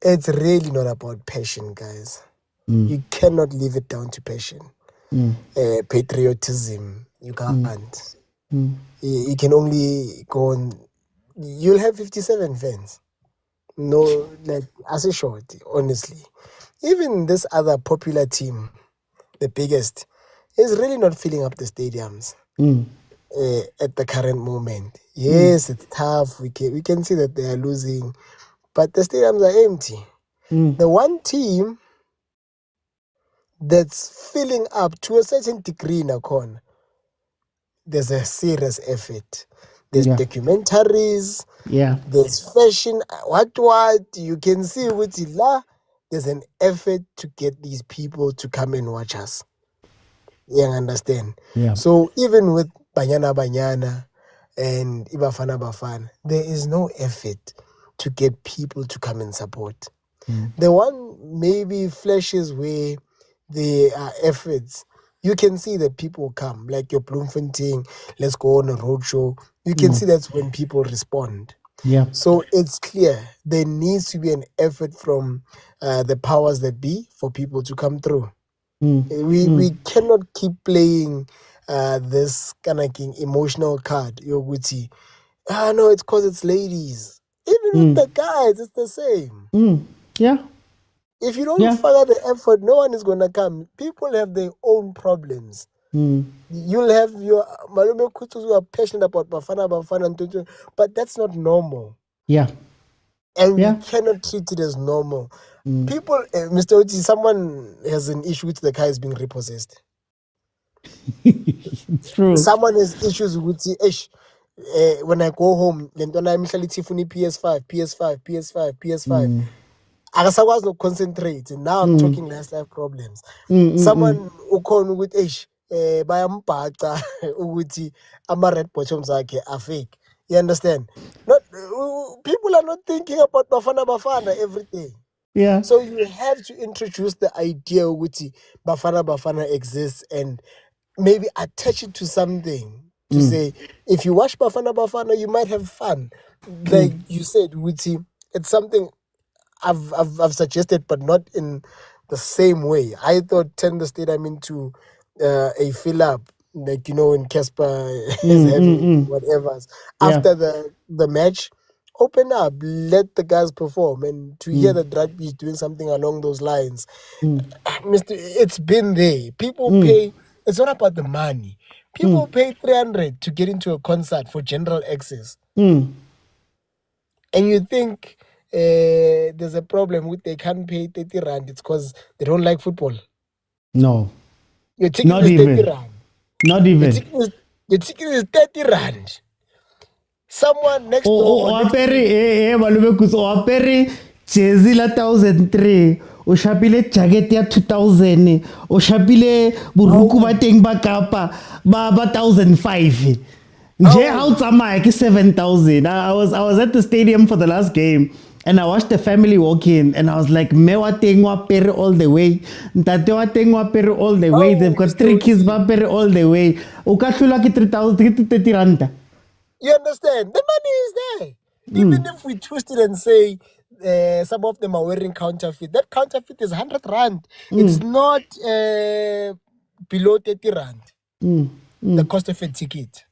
It's really not about passion, guys. You cannot leave it down to passion. Patriotism, you can't. You can only go on. You'll have 57 fans. No, like as a short, honestly. Even this other popular team, the biggest, is really not filling up the stadiums at the current moment. Yes, it's tough. We can see that they are losing, but the stadiums are empty. The one team that's filling up to a certain degree, Nakon, there's a serious effort. There's documentaries. Yeah. There's fashion. What you can see with Ila. There's an effort to get these people to come and watch us. You understand? Yeah. So even with Banyana Banyana and Bafana, there is no effort to get people to come and support. The one maybe flashes where there are efforts. You can see that people come, like your Bloemfontein, let's go on a roadshow. You can see that's when people respond. Yeah. So it's clear there needs to be an effort from the powers that be for people to come through. We cannot keep playing this kind of emotional card. Yoguti, no, it's because it's ladies. Even with the guys, it's the same. Yeah. If you don't fire the effort, no one is gonna come. People have their own problems. You'll have your Malume Kutus who are passionate about Bafana, and but that's not normal. Yeah. And we cannot treat it as normal. People, Mr. Oti, someone has an issue with the car is being repossessed. It's true. Someone has issues with the when I go home, then I'm Tiffany PS5. I was not concentrate. And now I'm talking last life problems. Someone who called with bayampata ukuthi ama red bottoms akhe are fake. You understand? Not people are not thinking about Bafana every day. Yeah. So you have to introduce the idea ukuthi Bafana exists and maybe attach it to something to say if you watch Bafana, you might have fun. Like you said, Wuti, it's something I've suggested, but not in the same way. I thought turn the stadium into a fill up, like when Casper is having whatever. After the match, open up, let the guys perform, and to hear the rugby is doing something along those lines. Mister, it's been there. People pay. It's not about the money. People pay 300 to get into a concert for general access. And you think there's a problem with they can't pay 30 rand, it's because they don't like football. No. Your ticket Not is even. 30 rand. Not even. Your ticket is 30 rand. Someone next door. Opere jersey la 1,003. O shapile jacket ya 2,000. O shapile buruku ba teng ba kapa ba 1,005. Nje how tsamaya ke 7,000. I was at the stadium for the last game and I watched the family walk in and I was like, me wa teng wa pere all the way. Ntate wa teng wa pere all the way. They've got 3 kids ba pere all the way. O ka hlula ke 3,000 ke 30 rand. You understand? The money is there. Even if we twist it and say some of them are wearing counterfeit, that counterfeit is 100 rand. It's not below 30 rand. The cost of a ticket.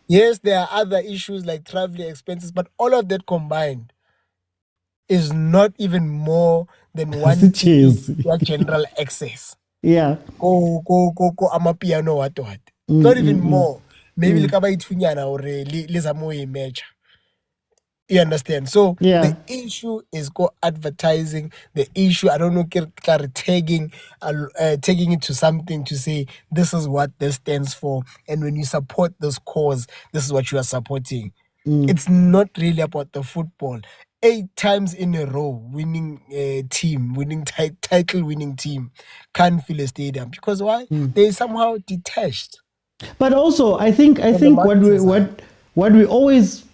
Yes, there are other issues like traveling expenses, but all of that combined is not even more than one ticket general access. Yeah. Go, ama piano what. Not even more. Maybe like about ithunyana or lezamo match. You understand? So the issue is advertising. The issue, I don't know, tagging it to something to say this is what this stands for, and when you support this cause, this is what you are supporting. It's not really about the football. 8 times in a row, winning title winning team can't fill a stadium because why? They somehow detached. But also, I think what we always,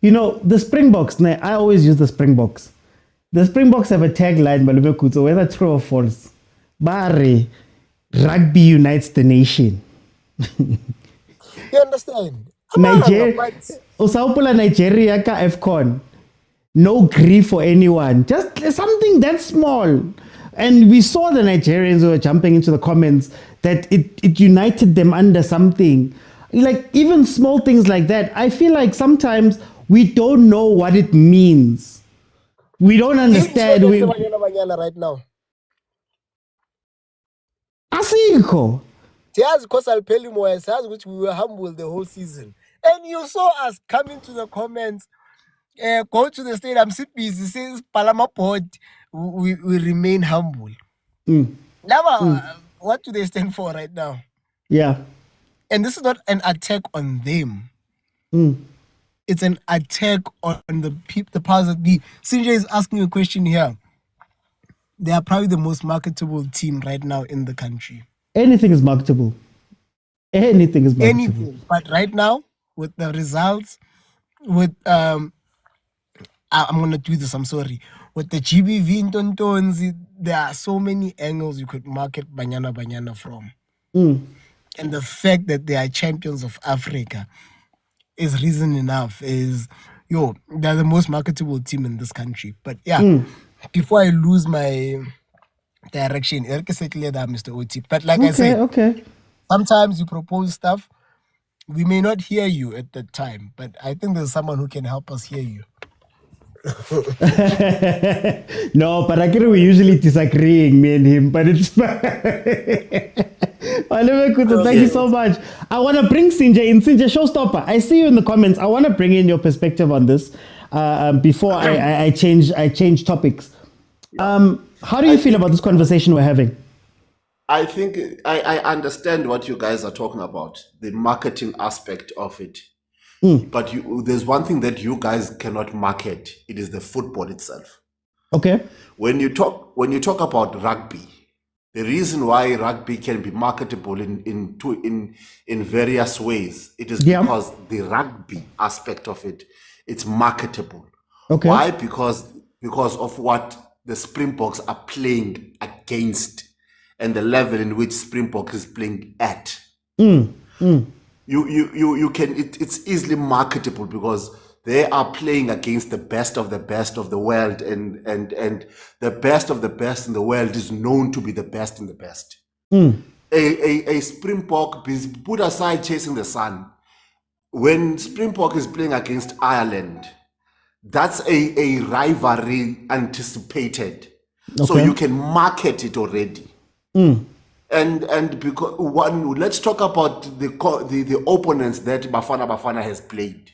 the Springboks. I always use the Springboks. The Springboks have a tagline, whether true or false. Bare, rugby unites the nation. You understand? Nigeria ka AFCON. No grief for anyone. Just something that small. And we saw the Nigerians who were jumping into the comments that it united them under something. Like even small things like that. I feel like sometimes we don't know what it means. We don't understand. Banyana right now. Asikho. Because I'll tell you more, which we were humble the whole season. And you saw us coming to the comments, go to the stadium, sit busy, since Palama Pod, we remain humble. Now, what do they stand for right now? Yeah. And this is not an attack on them. It's an attack on the powers that be. CJ is asking a question here. They are probably the most marketable team right now in the country. Anything is marketable. Anything is marketable. Anything. But right now, with the results, with I'm gonna do this, I'm sorry. With the GBV in Tontons, there are so many angles you could market Banyana Banyana from. And the fact that they are champions of Africa is reason enough. They're the most marketable team in this country. But before I lose my direction, Mr. Oti. But like I said, sometimes you propose stuff, we may not hear you at that time, but I think there's someone who can help us hear you. No, but we usually disagreeing, me and him, but it's fine. Thank you so much. I want to bring Sinja in. Sinja, showstopper. I see you in the comments. I want to bring in your perspective on this before I change topics. How do you feel about this conversation we're having? I think I understand what you guys are talking about, the marketing aspect of it. But there's one thing that you guys cannot market. It is the football itself. Okay. When you talk about rugby, the reason why rugby can be marketable in various ways, it is because the rugby aspect of it, it's marketable. Okay. Why? Because of what the Springboks are playing against and the level in which Springbok is playing at. You can it's easily marketable because they are playing against the best of the world, and the best of the best in the world is known to be the best in the best. A Springbok, put aside chasing the sun, when Springbok is playing against Ireland, that's a rivalry anticipated. Okay. So you can market it already. And because let's talk about the opponents that Bafana has played.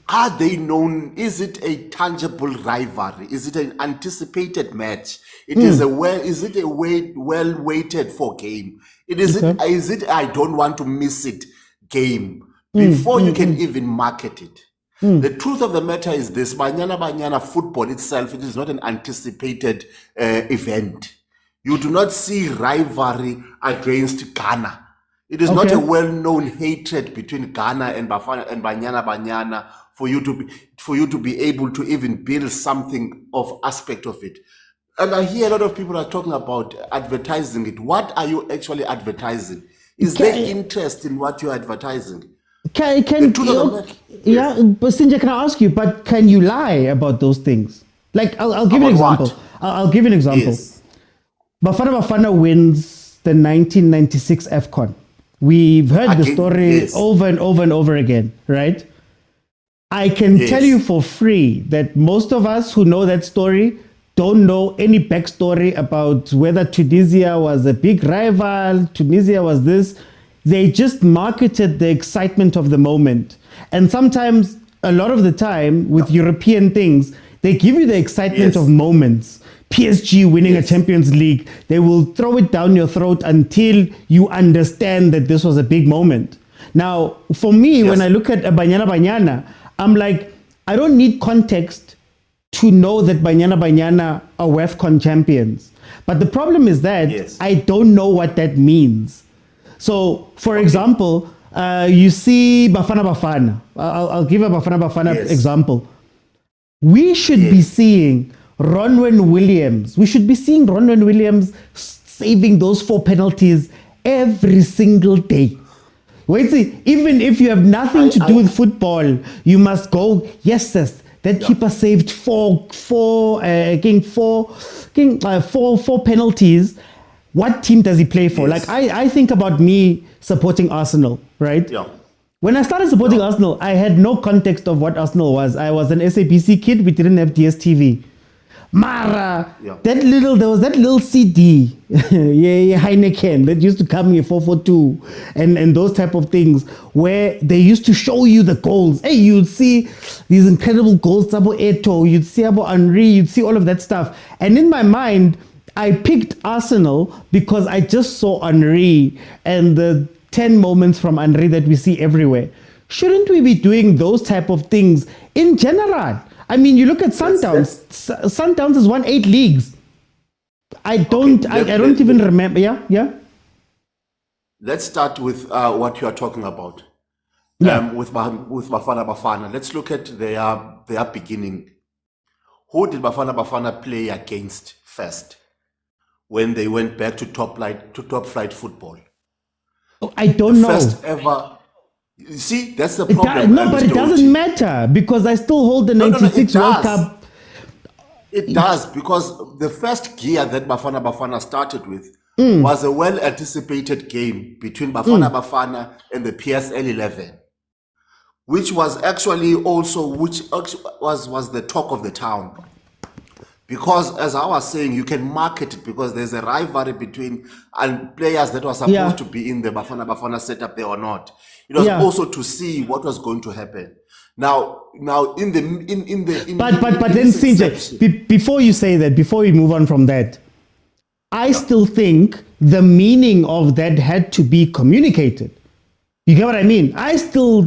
Are they known? Is it a tangible rivalry? Is it an anticipated match? Is it a well waited for game? Is it I don't want to miss it game before you can even market it? The truth of the matter is this: Banyana Banyana football itself, it is not an anticipated event. You do not see rivalry against Ghana. It is not a well-known hatred between Ghana and Bafana and Banyana Banyana for you to be able to even build something of aspect of it. And I hear a lot of people are talking about advertising it. What are you actually advertising? Is there interest in what you're advertising? But Sinja, can I ask you? But can you lie about those things? Like, I'll give you an example. I'll give you an example. Yes. Bafana wins the 1996 AFCON. We've heard the story over and over and over again, right? I can tell you for free that most of us who know that story don't know any backstory about whether Tunisia was a big rival, Tunisia was this. They just marketed the excitement of the moment. And sometimes, a lot of the time, with European things, they give you the excitement of moments. PSG winning a Champions League, they will throw it down your throat until you understand that this was a big moment. Now, for me, when I look at Banyana Banyana, I'm like, I don't need context to know that Banyana Banyana are WAFCON champions. But the problem is that I don't know what that means. So, for example, you see Bafana Bafana. I'll give a Bafana Bafana example. We should be seeing Ronwen Williams. We should be seeing Ronwen Williams saving those 4 penalties every single day. Wait, see, even if you have nothing to do with football, you must go, yes, that keeper saved four penalties. What team does he play for? Like, I think about me supporting Arsenal, right? Yeah. When I started supporting Arsenal, I had no context of what Arsenal was. I was an SABC kid. We didn't have DSTV. Mara, there was that little CD, Heineken, that used to come in 442 and those type of things where they used to show you the goals. Hey, you'd see these incredible goals, Sabo Eto, you'd see Abo Henry, you'd see all of that stuff. And in my mind, I picked Arsenal because I just saw Henry and the 10 moments from Henry that we see everywhere. Shouldn't we be doing those type of things in general? I mean, you look at Sundowns. Sundowns has won 8 leagues. I don't even remember. Yeah. Let's start with what you are talking about. With Bafana Bafana. Let's look at their beginning. Who did Bafana play against first when they went back to top flight football? Oh, I don't know. First ever. You see, that's the problem. But it doesn't matter because I still hold the 96 World Cup. It does, because the first gear that Bafana started with was a well-anticipated game between Bafana and the PSL 11. which was actually also, was the talk of the town. Because as I was saying, you can market it because there's a rivalry between players that were supposed to be in the Bafana setup there or not. It was also to see what was going to happen. Now but then CJ, before you say that, before we move on from that, I still think the meaning of that had to be communicated. You get what I mean? I still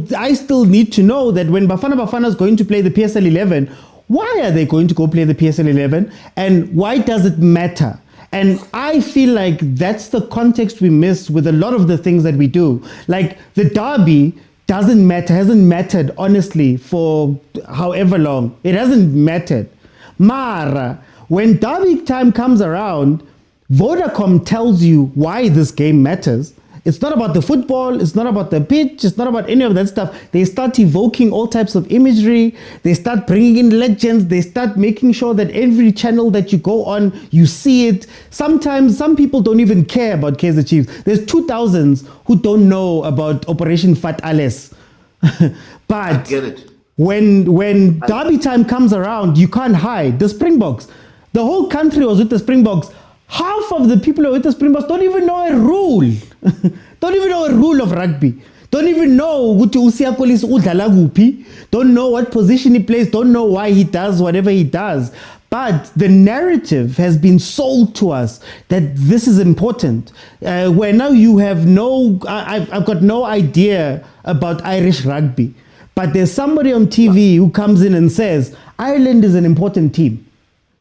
need to know that when Bafana is going to play the PSL 11, why are they going to go play the PSL 11 and why does it matter? And I feel like that's the context we miss with a lot of the things that we do. Like the derby doesn't matter, hasn't mattered honestly for however long. It hasn't mattered. Mara, when derby time comes around, Vodacom tells you why this game matters. It's not about the football, it's not about the pitch, it's not about any of that stuff. They start evoking all types of imagery, they start bringing in legends, they start making sure that every channel that you go on, you see it. Sometimes some people don't even care about Kaizer Chiefs. There's 2000s who don't know about Operation Fat Ales. But I get it. When derby time comes around, you can't hide. The Springboks, the whole country was with the Springboks. Half of the people who are with the Springboks don't even know a rule. Don't even know a rule of rugby. Don't even know don't know what position he plays, don't know why he does whatever he does. But the narrative has been sold to us that this is important. Where now you have I've got no idea about Irish rugby. But there's somebody on TV who comes in and says, Ireland is an important team.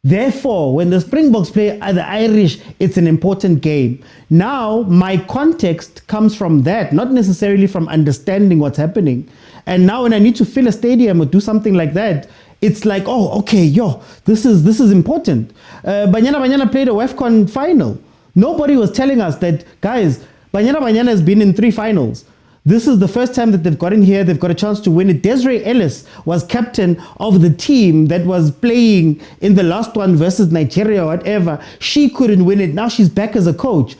Therefore, when the Springboks play the Irish, it's an important game. Now, my context comes from that, not necessarily from understanding what's happening. And now when I need to fill a stadium or do something like that, it's like, oh, okay, this is important. Banyana Banyana played a WAFCON final. Nobody was telling us that, guys, Banyana Banyana has been in 3 finals. This is the first time that they've gotten here. They've got a chance to win it. Desiree Ellis was captain of the team that was playing in the last one versus Nigeria or whatever. She couldn't win it. Now she's back as a coach.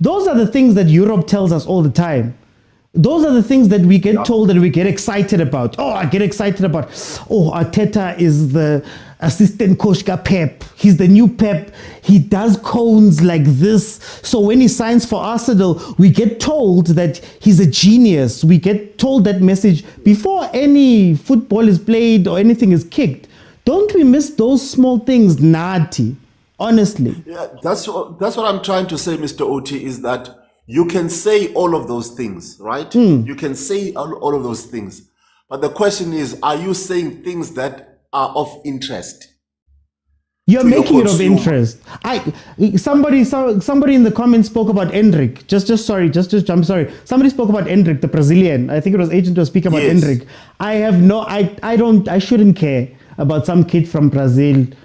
Those are the things that Europe tells us all the time. Those are the things that we get told and we get excited about. Oh, I get excited about, Arteta is the assistant coach Pep. He's the new Pep. He does cones like this. So when he signs for Arsenal, we get told that he's a genius. We get told that message before any football is played or anything is kicked. Don't we miss those small things, Nati? Honestly. Yeah, that's what I'm trying to say, Mr. OT, is that you can say all of those things, right? You can say all of those things. But the question is, are you saying things that are of interest? You're making it of interest. Somebody in the comments spoke about Endrick. I'm sorry. Somebody spoke about Endrick, the Brazilian. I think it was Agent was speaking about Endrick. I shouldn't care about some kid from Brazil in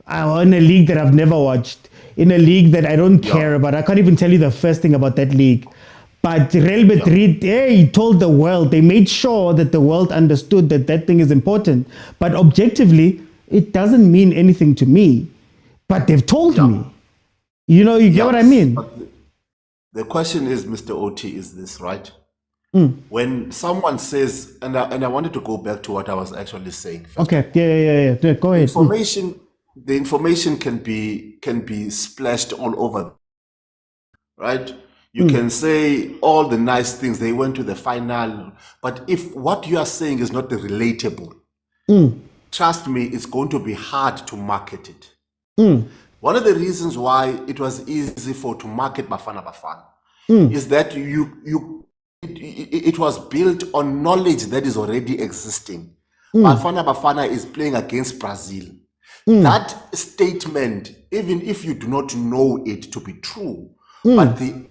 a league that I've never watched. In a league that I don't care about. I can't even tell you the first thing about that league. But Real Madrid, he told the world, they made sure that the world understood that thing is important. But objectively, it doesn't mean anything to me. But they've told me. You get what I mean? But the question is, Mr. OT, is this, right? When someone says, and I wanted to go back to what I was actually saying. Okay, yeah. Go ahead. The information can be splashed all over, right? You can say all the nice things. They went to the final, but if what you are saying is not relatable, trust me, it's going to be hard to market it. One of the reasons why it was easy to market Bafana is that it was built on knowledge that is already existing. Bafana is playing against Brazil. That statement, even if you do not know it to be true, but the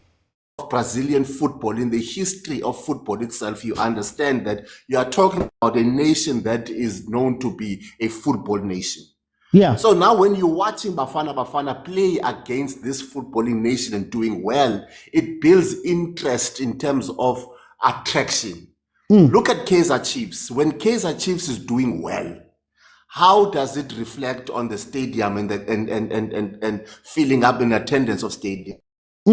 Brazilian football, in the history of football itself, you understand that you are talking about a nation that is known to be a football nation. Yeah. So now when you're watching Bafana play against this footballing nation and doing well, it builds interest in terms of attraction. Look at Kaizer Chiefs. When Kaizer Chiefs is doing well, how does it reflect on the stadium and filling up in attendance of stadium? A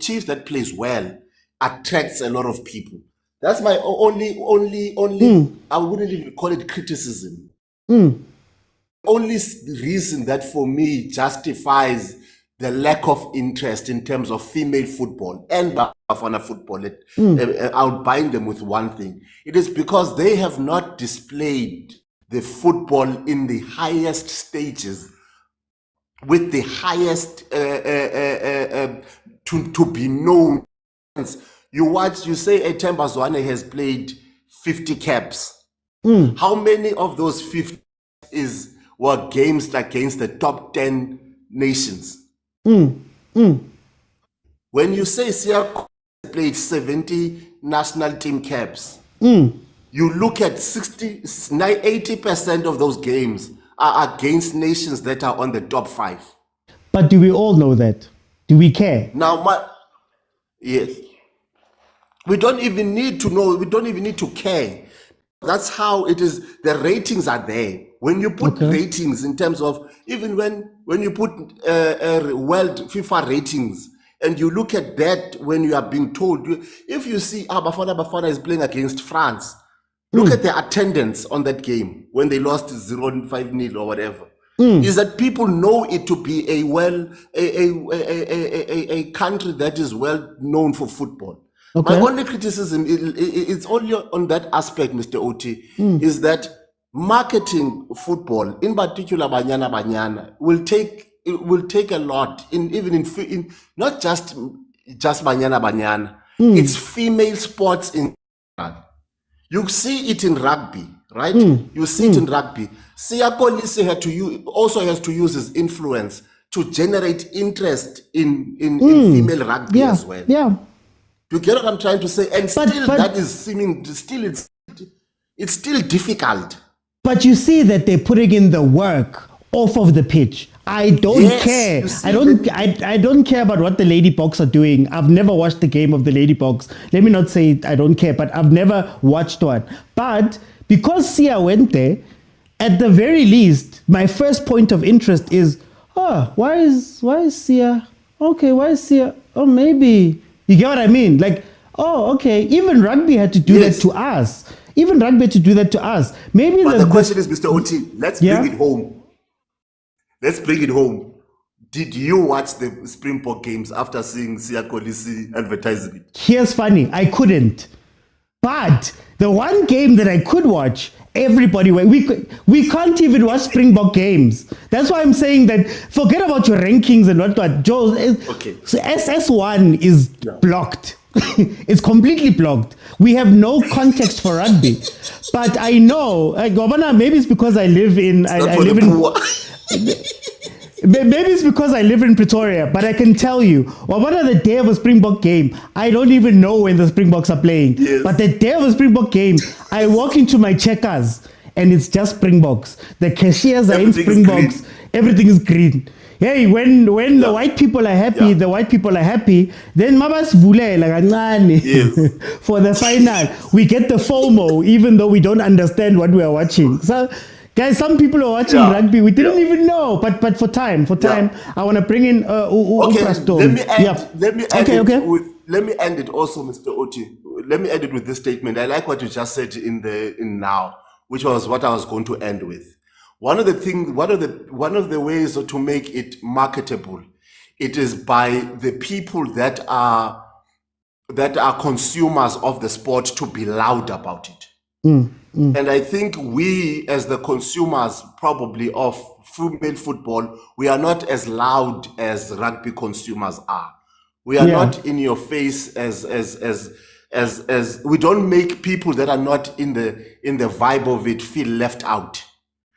Chiefs that plays well attracts a lot of people. That's my only. I wouldn't even call it criticism. Only reason that for me justifies the lack of interest in terms of female football and bafana football. I'll bind them with one thing. It is because they have not displayed the football in the highest stages, with the highest to be known. You say Themba Zwane has played 50 caps. How many of those 50 were games against the top 10 nations? When you say Sia played 70 national team caps, you look at 80% of those games are against nations that are on the top 5. But do we all know that? Do we care? Now, yes. We don't even need to know. We don't even need to care. That's how it is. The ratings are there. When you put ratings in terms of, even when you put world FIFA ratings, and you look at that when you are being told, if you see Bafana is playing against France, look at the attendance on that game when they lost 0-5-0 or whatever. Is that people know it to be a country that is well known for football. My only criticism, it's only on that aspect, Mr. Oti, is that marketing football, in particular Banyana Banyana, will take a lot in not just Banyana Banyana. It's female sports in. You see it in rugby, right? You see it in rugby. Siya Kolisi also has to use his influence to generate interest in female rugby as well. Yeah. You get what I'm trying to say? And that is seeming, it's still difficult. But you see that they're putting in the work off of the pitch. I don't care. I don't care about what the Lady Box are doing. I've never watched the game of the Lady Box. Let me not say I don't care, but I've never watched one. But because Sia went there, at the very least, my first point of interest is, why is Sia? Okay, why is Sia? Oh, maybe. You get what I mean? Like, okay. Even rugby had to do that to us. Maybe but the question is, Mr. Oti, let's bring it home. Let's bring it home. Did you watch the Springbok games after seeing Sia Kolisi advertising it? Here's funny, I couldn't. But the one game that I could watch, everybody went. We can't even watch Springbok games. That's why I'm saying that forget about your rankings and what. Joe, so SS1 is blocked. It's completely blocked. We have no context for rugby. But I know, Governor, maybe it's because I live in. Maybe it's because I live in Pretoria, but I can tell you, one of the day of a Springbok game, I don't even know when the Springboks are playing. Yes. But the day of a Springbok game, I walk into my checkers and it's just Springboks. The cashiers are in Springboks. Everything is green. Hey, when the white people are happy, then mabas vule for the final. We get the FOMO, even though we don't understand what we are watching. So. Guys, some people are watching rugby. We didn't even know, but for time, I want to bring in let me end it also, Mr. Oti. Let me end it with this statement. I like what you just said in now, which was what I was going to end with. One of the ways to make it marketable, it is by the people that are consumers of the sport to be loud about it. And I think we, as the consumers probably of female football, we are not as loud as rugby consumers are. We are not in your face as we don't make people that are not in the vibe of it feel left out.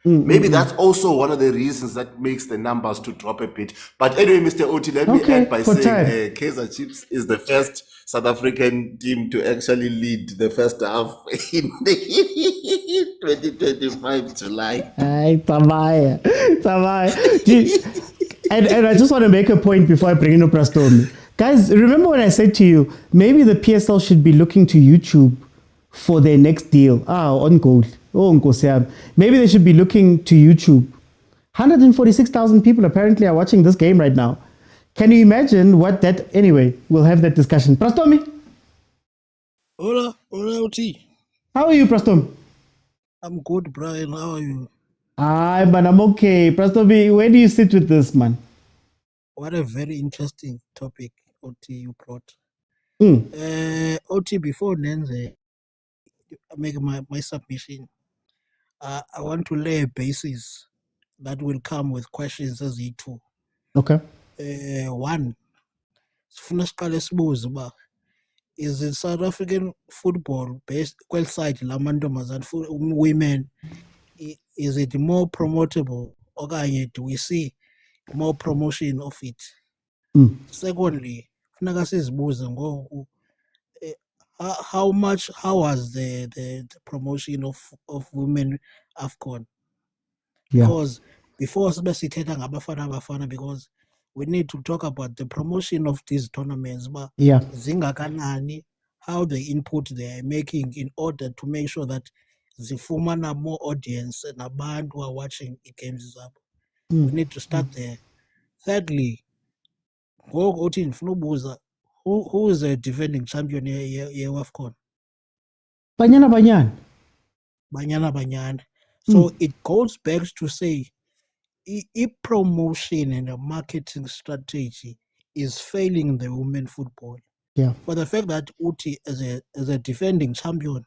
Maybe that's also one of the reasons that makes the numbers to drop a bit. But anyway, Mr. Oti, let me end by saying Kaizer Chiefs is the first South African team to actually lead the first half in 2025 July. And I just want to make a point before I bring in Uprastomi. Guys, remember when I said to you, maybe the PSL should be looking to YouTube for their next deal. On goal. Maybe they should be looking to YouTube. 146,000 people apparently are watching this game right now. Can you imagine what that... Anyway, we'll have that discussion. Prastomi? Hola, OT. How are you, Preston? I'm good, Brian. How are you? But I'm okay. Preston, where do you sit with this, man? What a very interesting topic, OT, you brought. Mm. OT, before Nenze, I make my submission. I want to lay a basis that will come with questions as E2. Okay. One, sifuna siqale sibuze uba is it South African football based kweli side lamantombazane women, is it more promotable okanye do we see more promotion of it? Secondly, funeka sizibuze ngoku how was the promotion of women AFCON? Because before sibe sithetha ngabafana because we need to talk about the promotion of these tournaments, but zingakanani, how the input they are making in order to make sure that zifumana more audience and abantu who are watching the games up. We need to start there. Thirdly, who is the defending champion AFCON? Banyana Banyana. So it goes back to say promotion and a marketing strategy is failing the women football. Yeah. For the fact that Uti as a defending champion,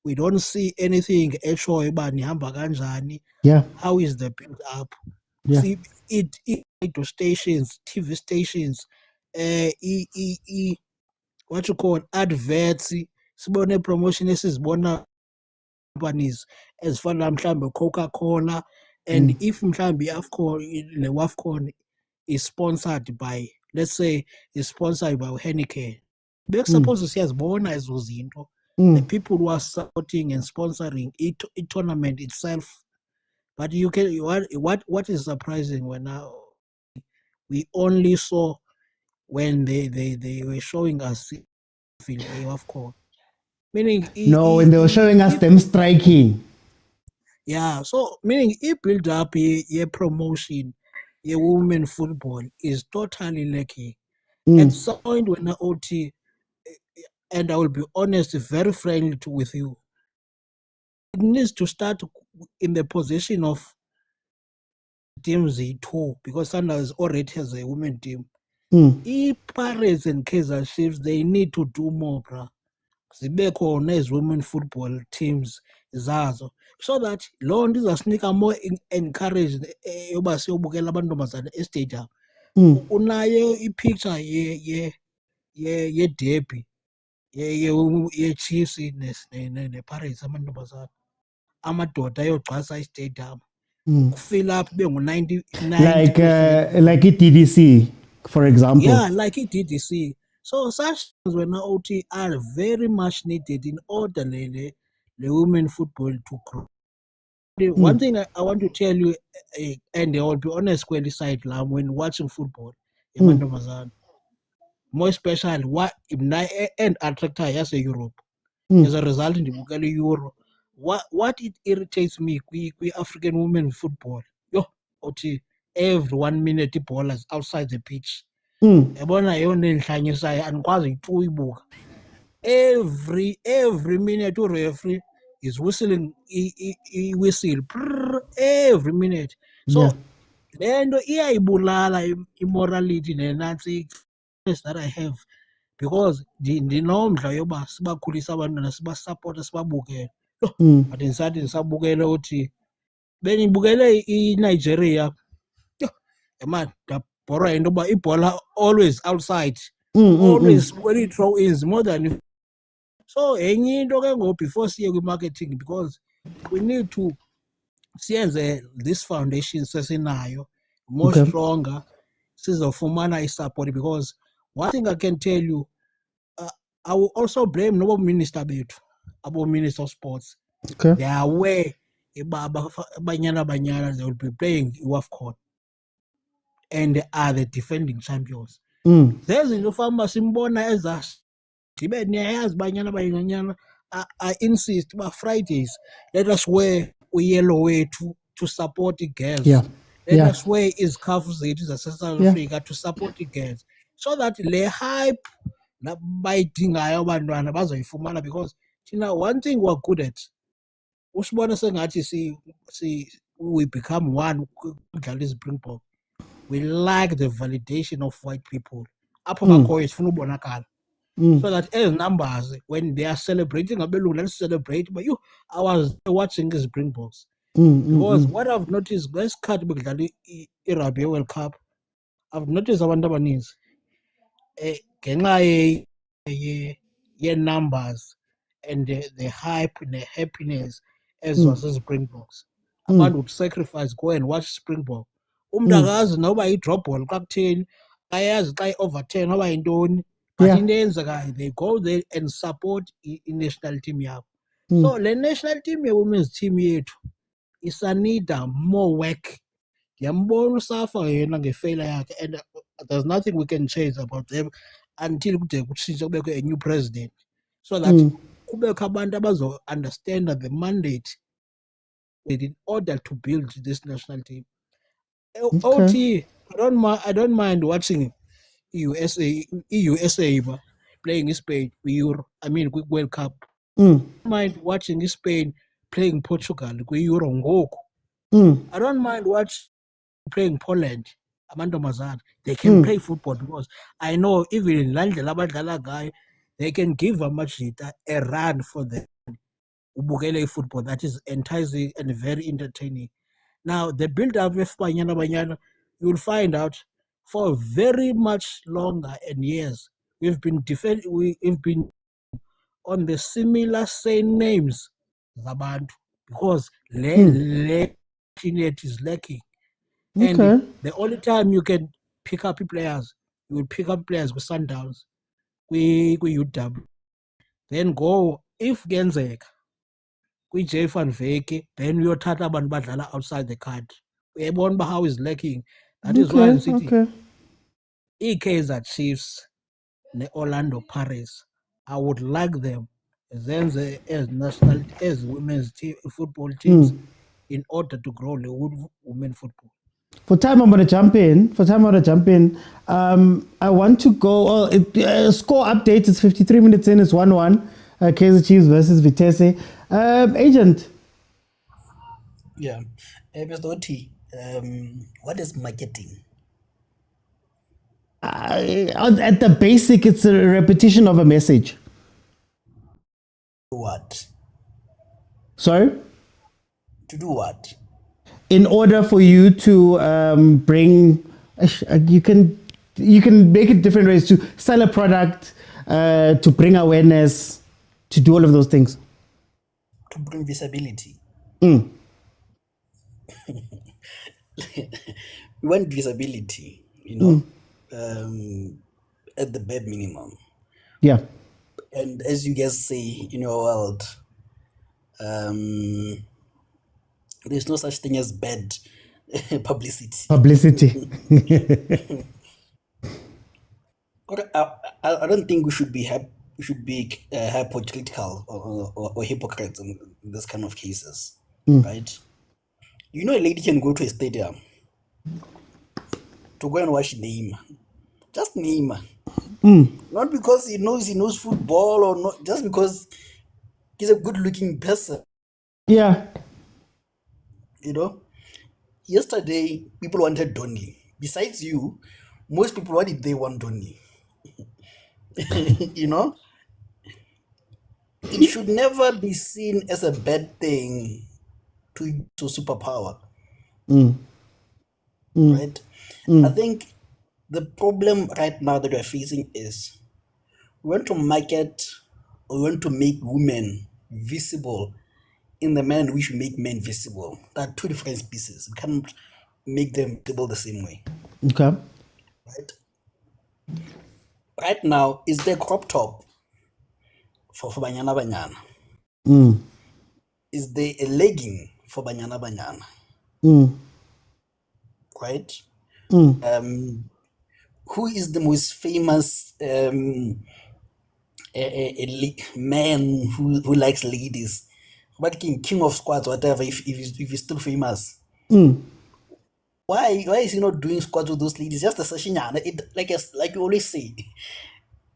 we don't see anything actually about kanjani. Yeah. How is the build up? Yeah. See it to stations, TV stations, what you call adverts, sibone promotion esizibona companies ezifana mhlambe Coca-Cola, and if mhlambe le AFCON is sponsored by, let's say is sponsored by Heineken, supposed to siyazibona ezo zinto, the people who are supporting and sponsoring it tournament itself. But you can what is surprising when now we only saw when they were showing us AFCON. Meaning when they were showing us them striking. Yeah, so meaning build up a promotion, a women football is totally lacking. At some point when I OT, and I will be honest, very friendly with you, it needs to start in the position of teams too, because Sundowns already has a women team. Pirates and Kaizer Chiefs, they need to do more, bruh. Zibe khona as women football teams zazo, so that loo nto izasinika more encourage yoba siyobukela amantombazane estadium. Unayo ipicture ye-derby ye-Chiefs ne-Pirates amantombazane, amadoda ayogcwasa istadium, fill up bengu-90%. Like iDDC, for example. Yeah, like iDDC. So such things when OT are very much needed in order the women football to grow. One thing I want to tell you, and I will be honest, when watching football, more especially what and attractor as a Europe. As a result in the Euro, what it irritates me, we African women football. Yo, OT, every 1 minute the ball is outside the pitch. Every minute referee is whistling whistle every minute. So lento iyayibulala immorality nenansi that I have, because ndinomdla yoba sibakhulisa abantwana, sibasupporta, sibabukele. But ndisathi ndisabukele uthi benibukele iNigeria, man, ndabhorwa into yoba ibhola always outside, always when it throw is more than. So enye into ke ngoku before siye kwi-marketing, because we need to siyenze this foundation sesinayo more stronger, sizofumana i-support. Because one thing I can tell you, I will also blame nobo minister bethu, abo minister of sports. They are aware Banyana they will be playing AFCON and they are the defending champions. There's no farmer simbona as us. Banyana. I insist about Fridays, let us wear yellow way to support the girls. Let us wear is CAF South Africa to support the girls, so that the hype bayidingayo abantwana bazoyifumana because thina one thing we're good at usibona sengathi we become one kudlala iSpringbok. We like the validation of white people apho ngakhoyo sifuna ubonakala so that as numbers when they are celebrating abelungu let's celebrate but I was watching these Springboks because what I've noticed ngesikhathi bekudlala i-Rugby World Cup I've noticed abantu abaninzi ngenxa ye-numbers and the hype and the happiness as was Springboks. Abantu would sacrifice go and watch Springbok. Umntu akazi noba i-drop ball xa kutheni ayazi xa i-overturn noba yintoni but into eyenzekayo they go there and support i-national team yabo. So le national team ye-women's team yethu isanida more work. Ndiyambona uSafa yena ngefailure yakhe and there's nothing we can change about them until kude kutshintshe kubekho a new president so that kubekho abantu abazo-understand the mandate in order to build this national team. OT, I don't mind watching USA playing in Spain, World Cup. I don't mind watching Spain playing Portugal, Euro ngoku. I don't mind watching playing Poland. They can play football because I know even in London, they can give a run for the ubukele football that is enticing and very entertaining. Now the build-up with Banyana Banyana, you will find out for very much longer and years we've been on the similar same names Zabantu because le is lacking. And the only time you can pick up players, you will pick up players with Sundowns, with UW. Then go if Genzek, with J Van Veke, then you're Tata Badala outside the country. Everyone how is lacking. That is why City. Kaizer Chiefs, the Orlando Pirates. I would like them as national as women's football teams in order to grow the women football. For time, I'm going to jump in. I want to go. Score update is 53 minutes in. It's 1-1. Kaizer Chiefs versus Vitesse. Agent. Yeah. Mr. Oti, what is marketing? At the basic, it's a repetition of a message. What? Sorry? To do what? In order for you to bring, you can make it different ways to sell a product, to bring awareness, to do all of those things. To bring visibility. We want visibility, at the bare minimum. Yeah. And as you guys say in your world, there's no such thing as bad publicity. I don't think we should be hypocritical or hypocrites in this kind of cases, right? A lady can go to a stadium to go and watch Neymar. Just Neymar. Not because he knows football or not, just because he's a good-looking person. Yeah. Yesterday, people wanted Donny. Besides you, most people, what did they want Donny? It should never be seen as a bad thing to superpower. Right? I think the problem right now that we're facing is we want to market or we want to make women visible in the manner we should make men visible. There are two different species. We cannot make them visible the same way. Okay. Right? Right now, is there crop top for Banyana Banyana? Is there a legging for Banyana Banyana? Right? Who is the most famous man who likes ladies? What king of squads, whatever, if he's still famous? Why is he not doing squads with those ladies? Just a session, like you always say.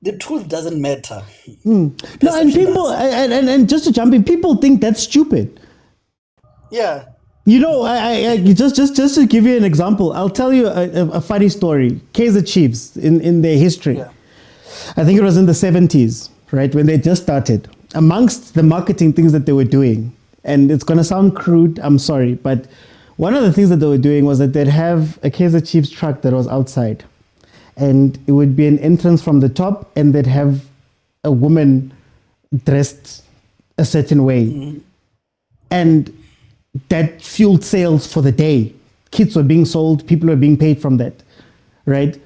The truth doesn't matter. No, and people, and just to jump in, people think that's stupid. Yeah. You know, I just to give you an example, I'll tell you a funny story. Kaizer Chiefs in their history. Yeah. I think it was in the 70s, right, when they just started. Amongst the marketing things that they were doing, and it's going to sound crude, I'm sorry, but one of the things that they were doing was that they'd have a Kaizer Chiefs truck that was outside. And it would be an entrance from the top, and they'd have a woman dressed a certain way. Mm-hmm. And that fueled sales for the day. Kits were being sold, people were being paid from that, right?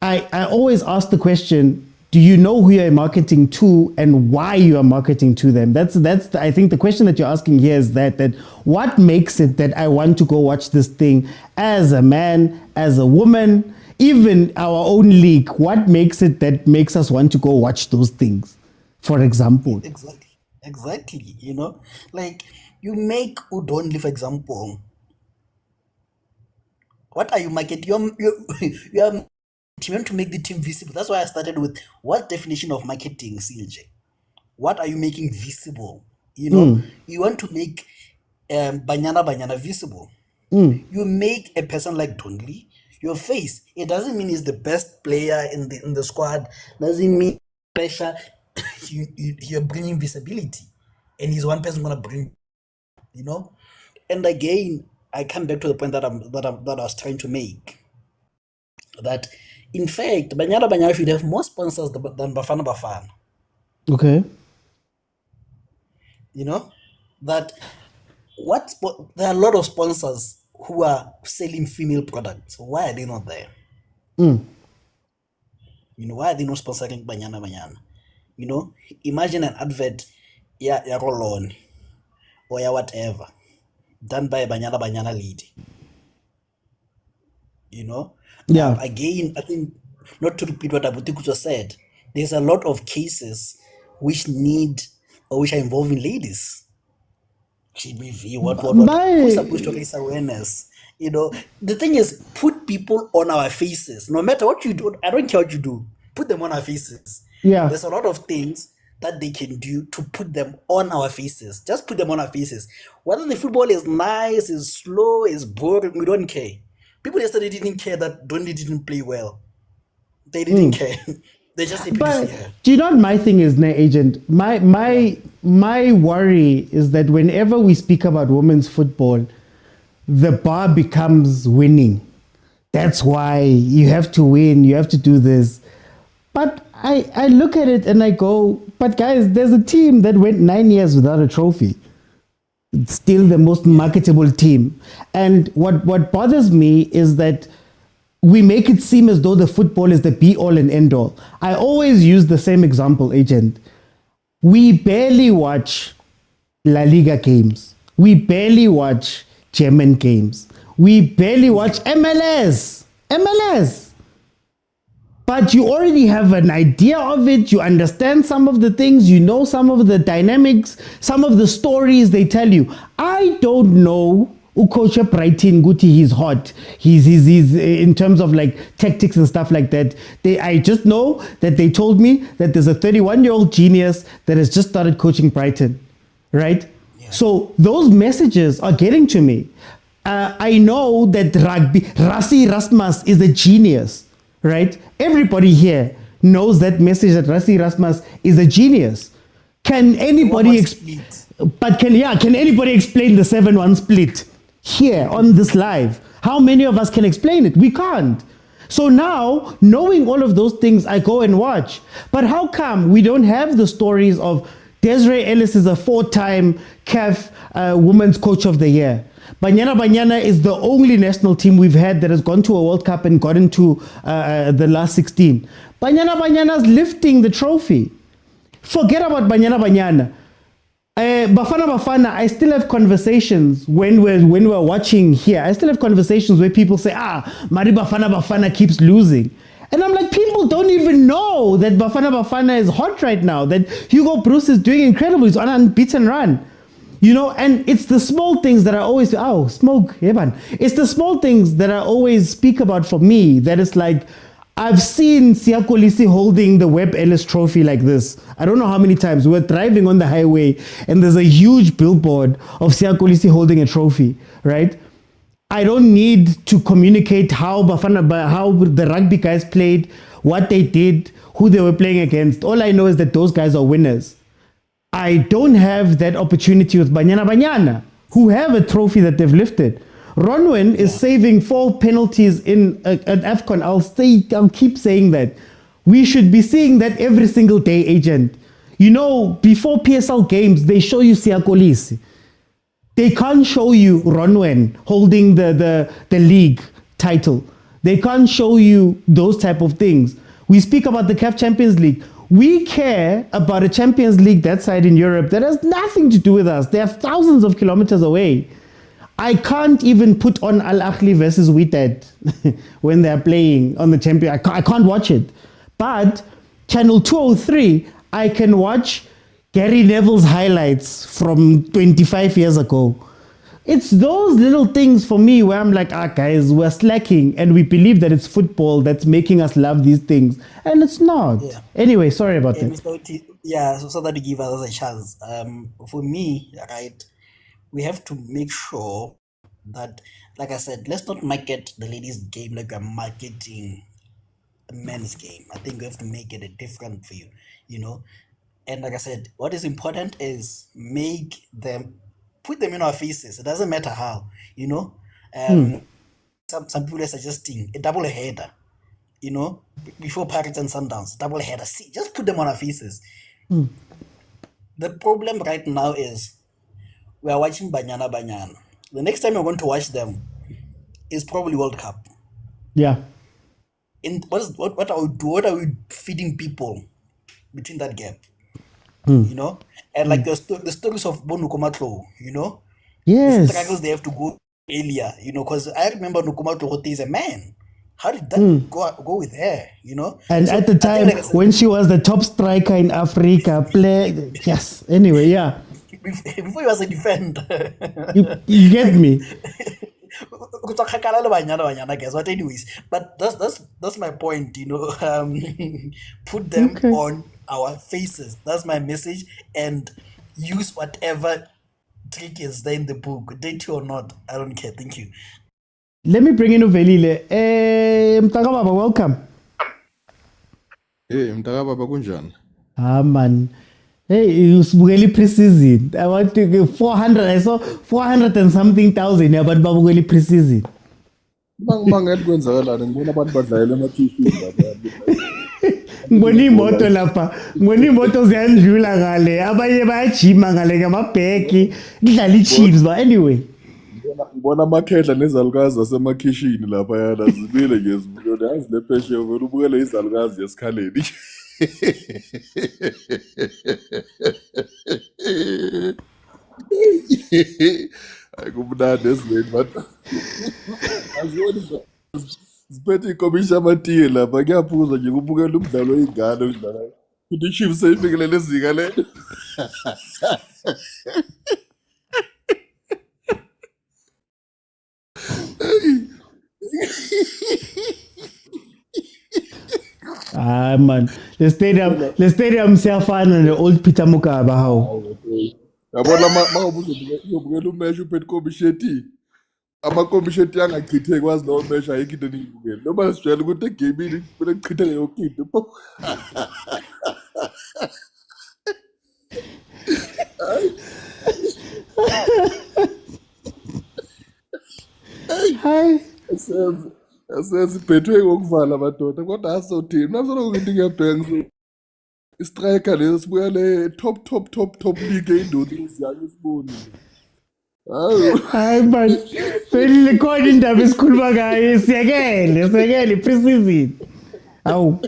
I always ask the question, do you know who you're marketing to and why you are marketing to them? That's I think the question that you're asking here is that what makes it that I want to go watch this thing as a man, as a woman, even our own league? What makes it that makes us want to go watch those things, for example? Exactly. You know, like you make Udonli, for example. What are you marketing? You want to make the team visible. That's why I started with what definition of marketing, CLJ? What are you making visible? You know, you want to make Banyana Banyana visible. You make a person like Donli, your face. It doesn't mean he's the best player in the squad. Doesn't mean pressure. You're bringing visibility, and he's one person gonna bring. You know, and again, I come back to the point that I was trying to make. That in fact, Banyana Banyana should have more sponsors than Bafana Bafana. Okay. You know, that there are a lot of sponsors who are selling female products. Why are they not there? You know, why are they not sponsoring Banyana Banyana? You know, imagine an advert, ya Rolon or ya whatever, done by a Banyana Banyana lady. You know? Yeah. Again, I think, not to repeat what Abutikucho said, there's a lot of cases which are involving ladies. GBV, what? Who's supposed to raise awareness? You know, the thing is, put people on our faces. No matter what you do, I don't care what you do, put them on our faces. Yeah. There's a lot of things that they can do to put them on our faces. Just put them on our faces. Whether the football is nice, is slow, is boring, we don't care. People yesterday didn't care that Donny didn't play well. They didn't care. They just happy to see her. Do you know what my thing is, Agent? My worry is that whenever we speak about women's football, the bar becomes winning. That's why you have to win, you have to do this. But I look at it and I go, but guys, there's a team that went 9 years without a trophy. It's still the most marketable team. And what bothers me is that we make it seem as though the football is the be-all and end-all. I always use the same example, Agent. We barely watch La Liga games. We barely watch German games. We barely watch MLS. But you already have an idea of it. You understand some of the things. You know some of the dynamics, some of the stories they tell you. I don't know Coach Brighton Guti, he's hot. He's in terms of like tactics and stuff like that. I just know that they told me that there's a 31-year-old genius that has just started coaching Brighton, right? Yeah. So those messages are getting to me. I know that Rassie Rasmus is a genius. Right? Everybody here knows that message that Rassie Rasmus is a genius. Can anybody can anybody explain the 7-1 split here on this live? How many of us can explain it? We can't. So now, knowing all of those things, I go and watch. But how come we don't have the stories of Desiree Ellis is a 4-time CAF Women's Coach of the Year? Banyana Banyana is the only national team we've had that has gone to a World Cup and got into the last 16. Banyana Banyana's lifting the trophy. Forget about Banyana Banyana. Bafana Bafana, I still have conversations when we're watching here. I still have conversations where people say, Mari Bafana Bafana keeps losing. And I'm like, people don't even know that Bafana Bafana is hot right now, that Hugo Bruce is doing incredible. He's on an unbeaten run. You know, and it's the small things that I always, smoke, Evan. It's the small things that I always speak about for me, that it's like, I've seen Siyakolisi holding the Webb Ellis trophy like this. I don't know how many times. We're driving on the highway and there's a huge billboard of Siyakolisi holding a trophy, right? I don't need to communicate how the rugby guys played, what they did, who they were playing against. All I know is that those guys are winners. I don't have that opportunity with Banyana Banyana, who have a trophy that they've lifted. Ronwen is saving 4 penalties in an AFCON. I'll keep saying that. We should be seeing that every single day, agent. You know, before PSL games, they show you Siyakolisi. They can't show you Ronwen holding the league title. They can't show you those type of things. We speak about the CAF Champions League. We care about a Champions League that side in Europe that has nothing to do with us. They are thousands of kilometers away. I can't even put on Al Ahly versus Wydad when they're playing on the champion. I can't watch it. But Channel 203, I can watch Gary Neville's highlights from 25 years ago. It's those little things for me where I'm like, guys, we're slacking and we believe that it's football that's making us love these things. And it's not. Yeah. Anyway, sorry about that. So that you give us a chance. For me, right, we have to make sure that, like I said, let's not market the ladies' game like we're marketing a men's game. I think we have to make it a different for you, you know. And like I said, what is important is put them in our faces. It doesn't matter how, you know. Some people are suggesting a double header, you know, before Pirates and Sundowns, double header. See, just put them on our faces. The problem right now is we are watching Banyana Banyana. The next time we're going to watch them is probably World Cup. Yeah. What are we feeding people between that gap? You know, and like the stories of Nukumatlo, you know, yes, the struggles they have to go earlier, you know, because I remember Nukumatlo is a man. How did that go with her, you know? And so at the time when she was the top striker in Africa, yes. Anyway, yeah. Before he was a defender. you get me. But anyways, but that's my point, you know. Put them on our faces. That's my message, and use whatever trick is there in the book, dirty or not. I don't care. Thank you. Let me bring in Uvelile. Mtakababa, welcome. Hey, Mtakababa kunjani? Man. Hey, it was really pre-season. I want to give 400. I saw 400 and something thousand. Yeah, but Babu really pre-season. Bangathi kwenzakalani ngibona abantu badlalela ama-TV ngibona imoto lapha, ngibona imoto ziyandlula ngale, abanye bayajima ngale ngamabheki kudlala i-Chiefs. But anyway, ngibona amakhehla nezalukazi zasemakhishini lapha yana zibile nje zibukele yazi lephesheya vele ubukele izalukazi esikhaleni. Ayikumnandi esileni but aziboni siphethe ikomisha amatiye lapha kuyaphuza nje kubukela umdlalo oyingane odlalayo futhi i-Chiefs seyifikele lezinga lelo. man, the stadium siyafana ne-old Peter Mokaba how. Yabona mawubukela umesha uphethe komisheti amakomisheti angachitheki kwazi lawo mesha ayikho into eniyibukele noma sijwayele ukuthi egamini kumele kuchitheke yonke into. Hayi asiphethwe ngokuvala madoda kodwa asothini nasoloko into ngiyabheka istriker leso sibuya le top league eyindoda siyake sibone. Hayi man, vele khona indaba esikhuluma ngayo, siyekele pre-season. Awu.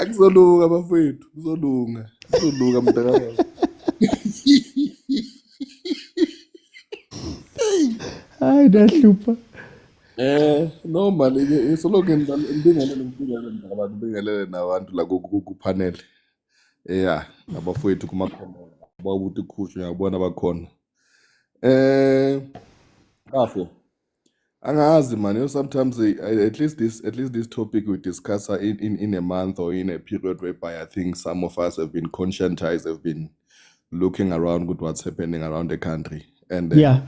Kuzolunga bafethu, kuzolunga mntakababa. Hayi dahlupha. Normally soloko ngibingelele nabantu la ku-panel. Yeah, abafowethu kumakhona bawubuthi khushu ngiyabona bakhona. Kahle. Angazi, man. Sometimes at least this topic we discuss in a month or in a period whereby I think some of us have been conscientized, have been looking around with what's happening around the country, and Yeah.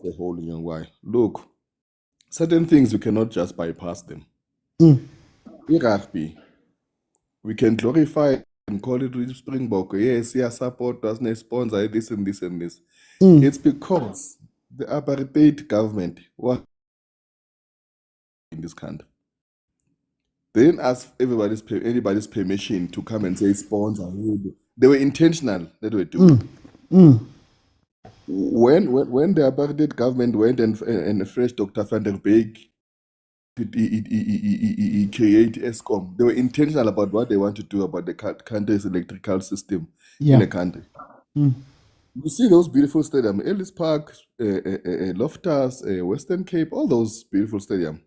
the whole young why. Look, certain things you cannot just bypass them. Rugby, we can glorify and call it Springbok. Yes, yeah, support us, sponsor this and this and this. It's because the apartheid government was in this country. They didn't ask anybody's permission to come and say sponsor. They were intentional that they do. When the apartheid government went and fresh Dr. Van der Beek he create ESCOM, they were intentional about what they want to do about the country's electrical system in the country. You see those beautiful stadiums, Ellis Park, Loftus, Western Cape, all those beautiful stadiums.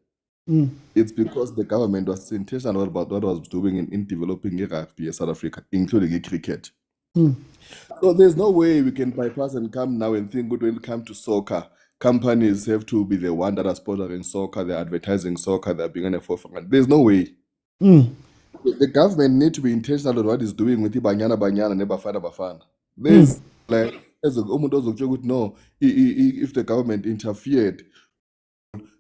It's because the government was intentional about what it was doing in developing rugby in South Africa, including cricket. So there's no way we can bypass and come now and think when it comes to soccer, companies have to be the one that are sponsoring soccer, they're advertising soccer, they're being on the forefront. There's no way. The government need to be intentional on what it's doing with the Banyana Banyana and the bafana. There's like, as a no, if the government interfered,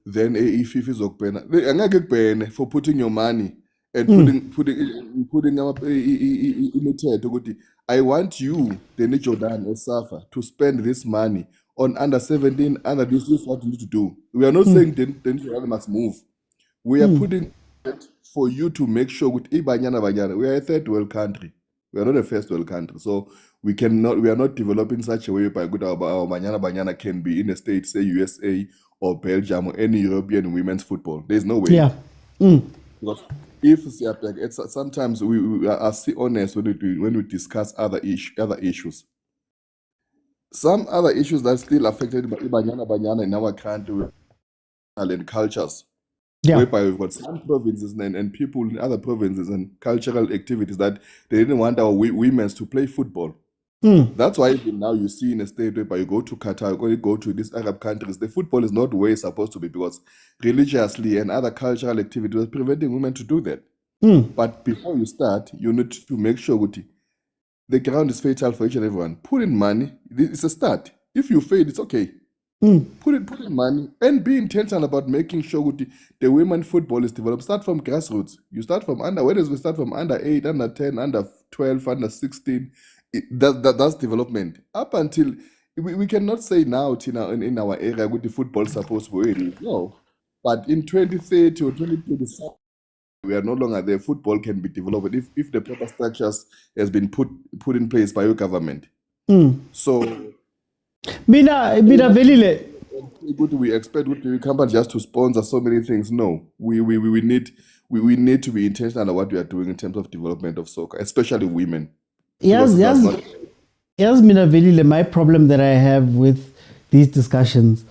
then if is okubhena for putting your money and putting our imithetho. I want you, the Jordaan Milford, to spend this money on under 17, under this is what you need to do. We are not saying then Jordaan must move. We are putting it for you to make sure with Banyana Banyana. We are a third world country. We are not a first world country. So we are not developing such a way by good our Banyana Banyana can be in the States, say USA or Belgium or any European women's football. There's no way. Yeah. Because it's sometimes we are honest when we discuss other issues. Some other issues that are still affected by Banyana Banyana in our country and cultures. Yeah. Whereby we've got some provinces and people in other provinces and cultural activities that they didn't want our women to play football. That's why even now you see in a state whereby you go to Qatar, or you go to these Arab countries, the football is not where it's supposed to be because religiously and other cultural activities are preventing women to do that. But before you start, you need to make sure the ground is fertile for each and everyone. Put in money. It's a start. If you fail, it's okay. Put in money and be intentional about making sure the women football is developed. Start from grassroots. You start from where does we start from under 8, under 10, under 12, under 16. That's development. Up until we cannot say now in our area with the football supposed to be. No. But in 2030 or 2027, we are no longer there. Football can be developed if the proper structures has been put in place by your government. So Mina velile. We expect the company just to sponsor so many things. No, we need to be intentional about what we are doing in terms of development of soccer, especially women. Yes, Mina velile. My problem that I have with these discussions,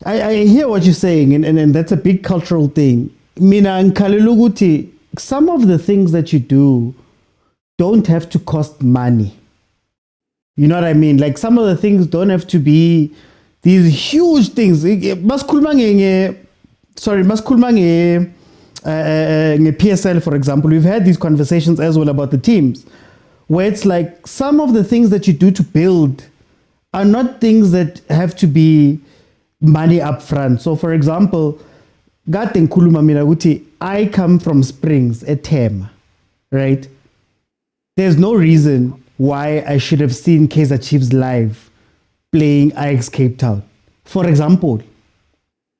I hear what you're saying, and that's a big cultural thing. Mina nkaluluguti. Some of the things that you do don't have to cost money. You know what I mean? Like some of the things don't have to be these huge things. PSL, for example, we've had these conversations as well about the teams, where it's like some of the things that you do to build are not things that have to be money up front. So, for example, I come from Springs, a Tema, right? There's no reason why I should have seen Kaizer Chiefs live playing Ajax Cape Town, for example.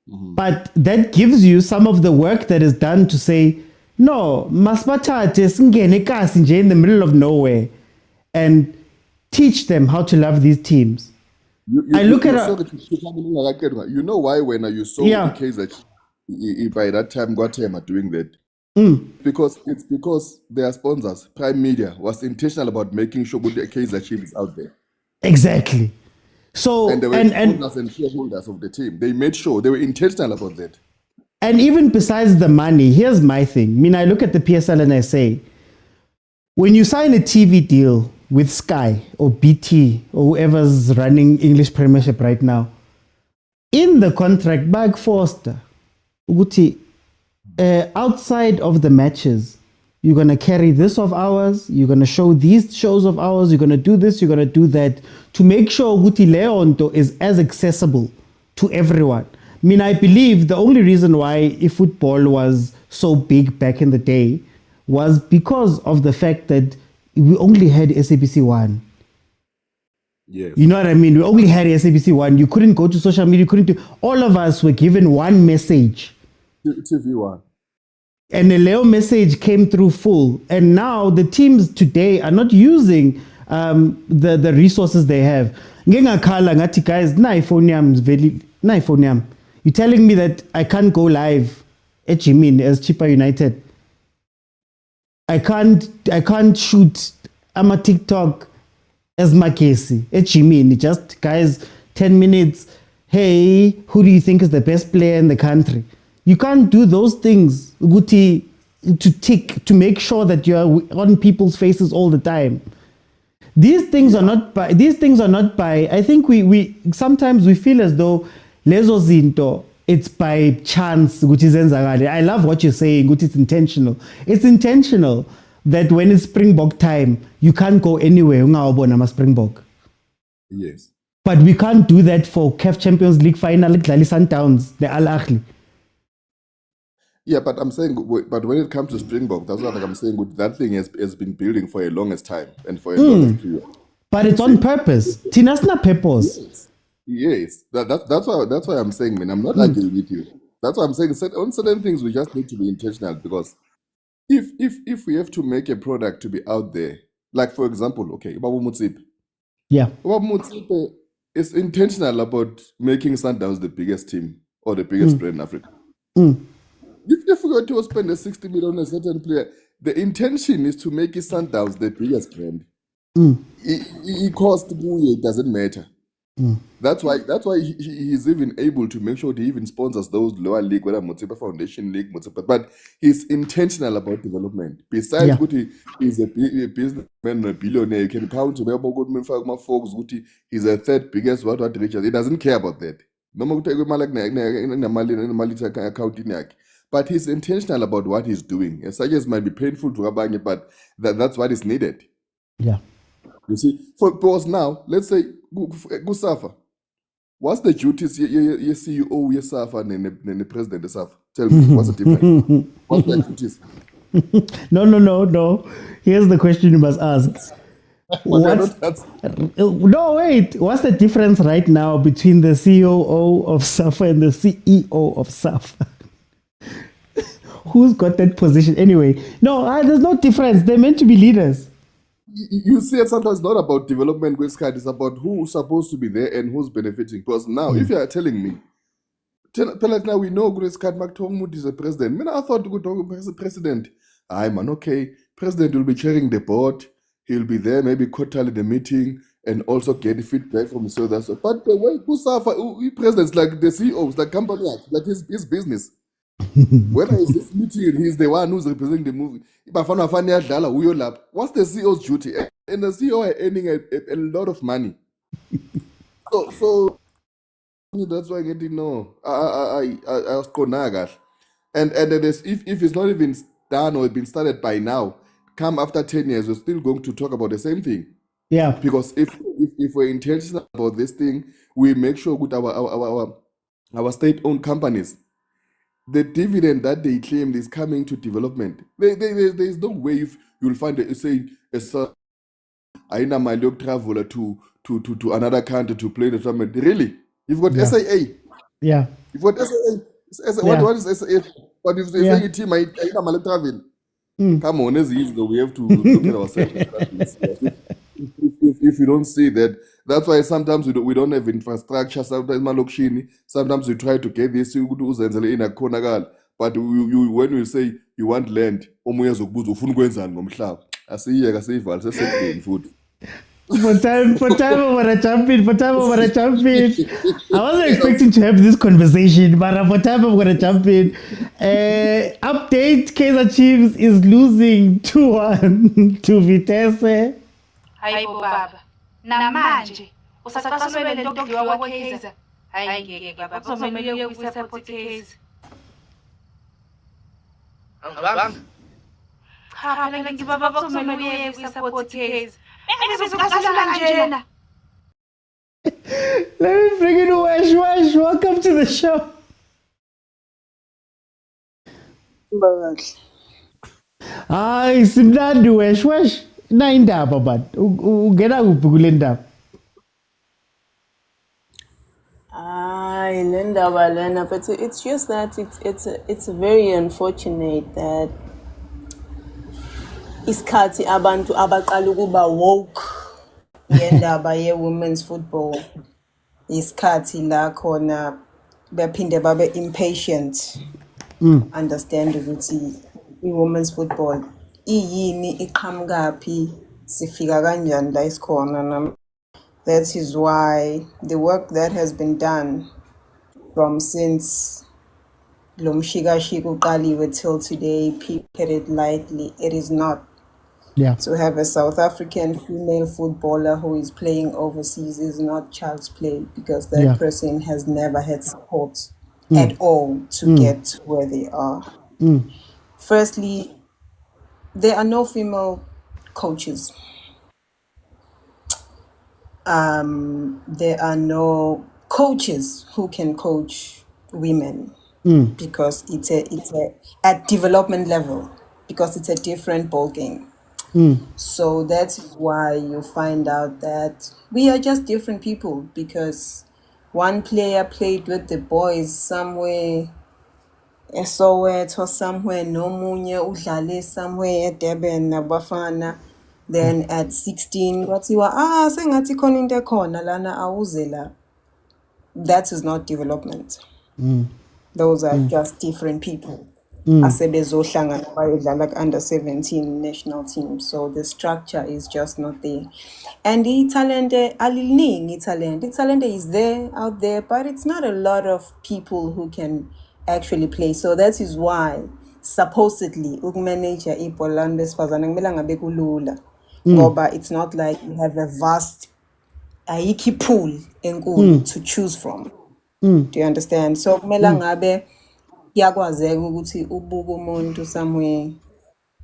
But that gives you some of the work that is done to say, no, masbatate singene kasi nje in the middle of nowhere and teach them how to love these teams. You know why when you saw the Kaizer Chiefs by that time Guatemala doing that? Because their sponsors, Prime Media, was intentional about making sure the Kaizer Chiefs is out there. Exactly. So and they were sponsors and shareholders of the team. They made sure they were intentional about that. And even besides the money, here's my thing. I mean, I look at the PSL and I say, when you sign a TV deal with Sky or BT or whoever's running English Premiership right now, in the contract, back Forster, Uguti, outside of the matches, you're going to carry this of ours, you're going to show these shows of ours, you're going to do this, you're going to do that, to make sure Uguti Leonto is as accessible to everyone. I mean, I believe the only reason why eFootball was so big back in the day was because of the fact that we only had SABC 1. Yes. You know what I mean? We only had SABC 1. You couldn't go to social media. You couldn't do. All of us were given one message. TV1. And the Leo message came through full. And now the teams today are not using the resources they have. Guys, you're telling me that I can't go live at Jimin as Chippa United. I can't shoot. I'm a TikTok as Makesi at Jimin. Just guys, 10 minutes. Hey, who do you think is the best player in the country? You can't do those things, Guti, to make sure that you're on people's faces all the time. These things are not by. I think we sometimes we feel as though lezo zinto, it's by chance, which is enzakale. I love what you're saying, which is intentional. It's intentional that when it's Springbok time, you can't go anywhere. Ungawabona Springbok. Yes. But we can't do that for CAF Champions League final, like Sundowns, the Ahly. Yeah, but I'm saying, but when it comes to Springbok, that's what I'm saying. That thing has been building for a longest time and for a longest period. But it's on purpose. Tinasna purpose. Yes. That's why I'm saying, man, I'm not arguing with you. That's why I'm saying on certain things we just need to be intentional, because if we have to make a product to be out there, like for example, okay, Babu Motsepe. Yeah. Babu Motsepe is intentional about making Sundowns the biggest team or the biggest brand in Africa. If we were to spend the 60 million on a certain player, the intention is to make his Sundowns the biggest brand. It cost Buye, it doesn't matter. That's why he's even able to make sure he even sponsors those lower league, whether Motsepe Foundation League, Motsepe, but he's intentional about development. Besides, he's a businessman, a billionaire. You can count him, folks, he's a third biggest what Richard. He doesn't care about that. But he's intentional about what he's doing. And such as might be painful to Abanye, but that's what is needed. Yeah. You see, because now, let's say, Gusafa. What's the duties your CEO, your SAFA, and the president of SAFA? Tell me, what's the difference? What's the duties? No. Here's the question you must ask. No, wait. What's the difference right now between the COO of SAFA and the CEO of SAFA? Who's got that position? Anyway, no, there's no difference. They're meant to be leaders. You see, it sometimes not about development, it's about who's supposed to be there and who's benefiting. Because now, if you are telling me, now we know Grace Card McTomwood is a president. I thought we talk as a president. Okay, president will be chairing the board. He'll be there, maybe quarterly the meeting, and also get feedback from his others. But the way presidents, like the CEOs, like company, like his business. Whether it's this meeting, he's the one who's representing the movie. What's the CEO's duty? And the CEO are earning a lot of money. So that's why I get to know. I was konaga. And if it's not even done or been started by now, come after 10 years, we're still going to talk about the same thing. Yeah. Because if we're intentional about this thing, we make sure with our state-owned companies, the dividend that they claimed is coming to development. There's no way if you'll find I know my look traveler to another country to play the tournament. Really? You've got SAA. Yeah. You've got SAA. What is SAA? But if they say a team, I know my travel. Come on, as is, we have to look at ourselves. If you don't see that, that's why sometimes we don't have infrastructure. Sometimes we try to get this in a corner. But when we say you want land, I say food. For time over a champion. I wasn't expecting to have this conversation, but for time over a champion. Update: Kaizer Chiefs is losing 2-1 to Vitesse. Hayibo baba. Namanje usaqasulwe lento okudliwa kwaKaizer. Hayi ngeke baba kuzomele uye kwi-support case. Awuzwanga? Cha phela ngithi baba kuzomele uye kwi-support case. Bengizokucasula kanjena. Let me bring in Wesh. Wesh, welcome to the show. Hayi simnandi Wesh. Wesh, nayindaba but ungena kuphi kule ndaba? Lendaba lena, but it's just that it's very unfortunate that isikhathi abantu abaqala ukuba woke ngendaba ye-women's football isikhathi la khona bephinde babe impatient understand ukuthi i-women's football iyini iqhamukaphi sifika kanjani la isikhona. That is why the work that has been done from since Lomshigashiko Kaliwe till today, people take it lightly. It is not. Yeah. To have a South African female footballer who is playing overseas is not child's play, because that person has never had support at all to get where they are. Firstly, there are no female coaches. There are no coaches who can coach women because it's at development level, because it's a different ball game. So that's why you find out that we are just different people, because one player played with the boys somewhere Soweto or somewhere, nomunye udlale somewhere at Durban na bafana. Then at 16, sengathi khona into ekhona lana awuzela. That is not development. Those are just different people. Asebezohlangana bayodlala like under 17 national team. So the structure is just not there. And the talent, the talent is there, out there, but it's not a lot of people who can actually play. So that is why supposedly ukumanager ibhola besifazane kumele ngabe kulula. But it's not like you have a vast pool to choose from. Do you understand? So kumele ngabe yakwazeka ukuthi ubuke umuntu somewhere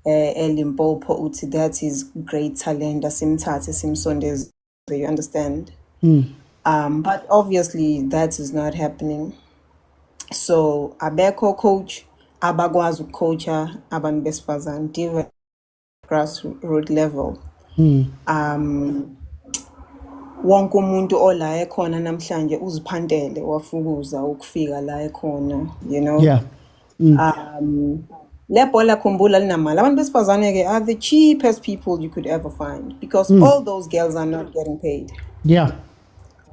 eLimpopo uthi that is great talent, asimthathe simsondeze. You understand? But obviously that is not happening. So abekho coach abakwazi ukucoacha abantu besifazane grassroots level. Wonke umuntu ola ekhona namhlanje uziphandele wafukuza ukufika la ekhona, you know. Le bhola khumbula linamali. Abantu besifazane are the cheapest people you could ever find, because all those girls are not getting paid.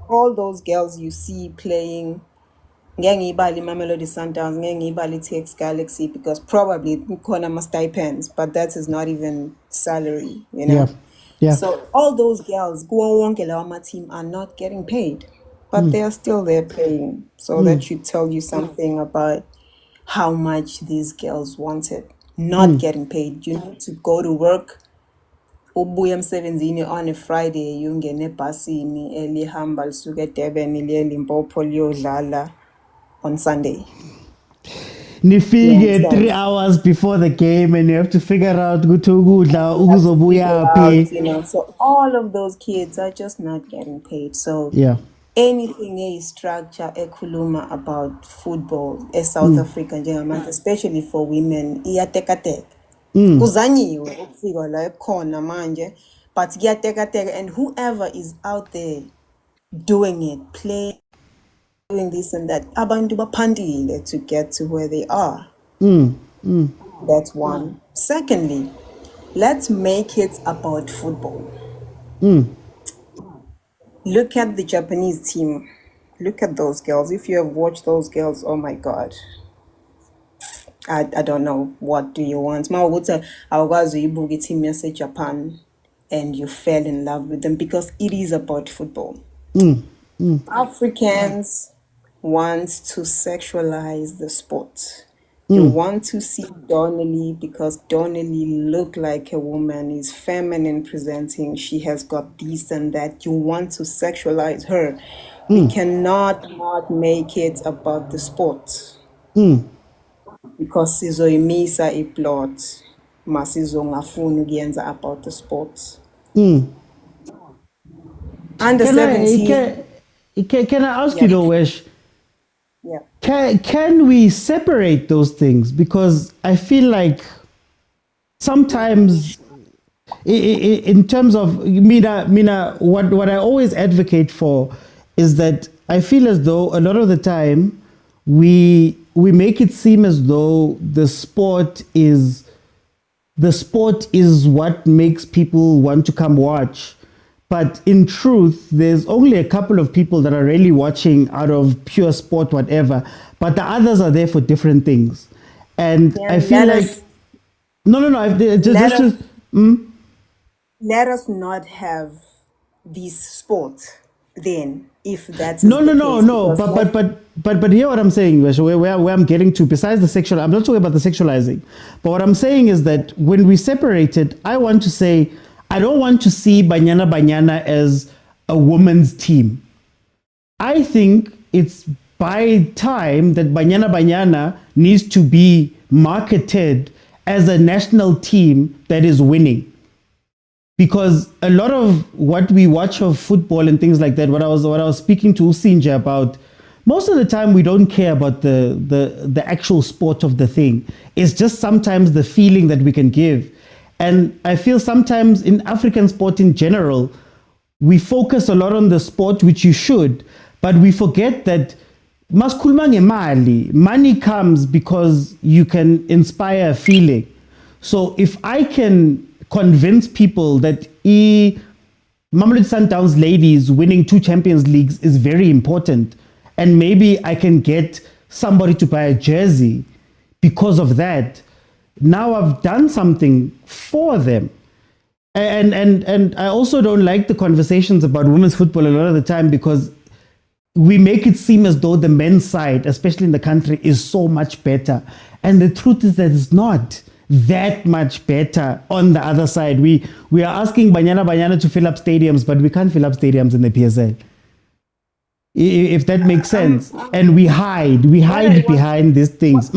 All those girls you see playing, ngengibali mamelodi Sundowns, ngengibali TX Galaxy, because probably khona ma stipends, but that is not even salary, you know. So all those girls, kuwo wonke lawa ma team, are not getting paid, but they are still there playing. So that should tell you something about how much these girls wanted, not getting paid. You need to go to work. Ubuya emsebenzini on a Friday, ungene ebhasini elihamba lisuka eDurban liye eLimpopo liyodlala on Sunday. Nifike 3 hours before the game and you have to figure out ukuthi ukudla ukuzobuyaphi. You know, so all of those kids are just not getting paid. So anything is structure ekhuluma about football South Africa njengamanje, especially for women, iyatekateka. Kuzanyiwe ukufika la ekhona manje, but kuyatekateka, and whoever is out there doing it, playing, doing this and that, abantu baphandile to get to where they are. That's one. Secondly, let's make it about football. Look at the Japanese team. Look at those girls. If you have watched those girls, oh my God. I don't know. What do you want? I would say, team message Japan, and you fell in love with them, because it is about football. Africans want to sexualize the sport. You want to see Donnelly because Donnelly look like a woman, is feminine presenting, she has got this and that. You want to sexualize her. we cannot not make it about the sport. Because sizoyimisa iplot masizongafuni ukuyenza about the sport. Under 17. Can I ask you though, Wesh? Yeah. Can we separate those things? Because I feel like sometimes, in terms of Mina, what I always advocate for is that I feel as though a lot of the time we make it seem as though the sport is what makes people want to come watch. But in truth, there's only a couple of people that are really watching out of pure sport, whatever. But the others are there for different things. And I feel like... Let us not have this sport then, if that's No. But hear what I'm saying, where I'm getting to, besides the sexual, I'm not talking about the sexualizing. But what I'm saying is that when we separate it, I want to say, I don't want to see Banyana Banyana as a women's team. I think it's by time that Banyana Banyana needs to be marketed as a national team that is winning. Because a lot of what we watch of football and things like that, what I was speaking to Usinja about, most of the time we don't care about the actual sport of the thing. It's just sometimes the feeling that we can give. And I feel sometimes in African sport in general, we focus a lot on the sport, which you should, but we forget that money comes because you can inspire a feeling. So if I can convince people that Mamelodi Sundowns ladies winning 2 Champions Leagues is very important, and maybe I can get somebody to buy a jersey because of that, now I've done something for them. And I also don't like the conversations about women's football a lot of the time, because we make it seem as though the men's side, especially in the country, is so much better. And the truth is that it's not that much better on the other side. We are asking Banyana Banyana to fill up stadiums, but we can't fill up stadiums in the PSL. If that makes sense. And we hide behind these things.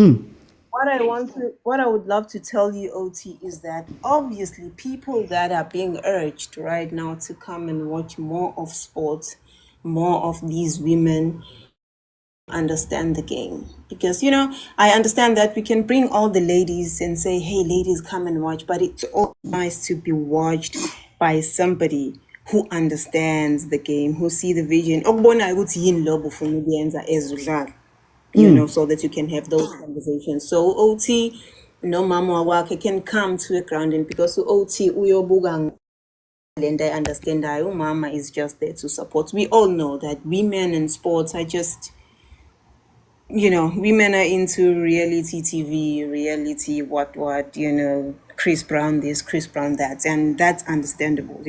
What I would love to tell you, OT, is that obviously people that are being urged right now to come and watch more of sports, more of these women understand the game. Because, I understand that we can bring all the ladies and say, hey, ladies, come and watch. But it's all nice to be watched by somebody who understands the game, who see the vision. So that you can have those conversations. So OT, no mama wake can come to a grounding, because OT uyobugang, and I understand that mama is just there to support. We all know that women in sports are just, women are into reality TV, reality what, Chris Brown this, Chris Brown that, and that's understandable,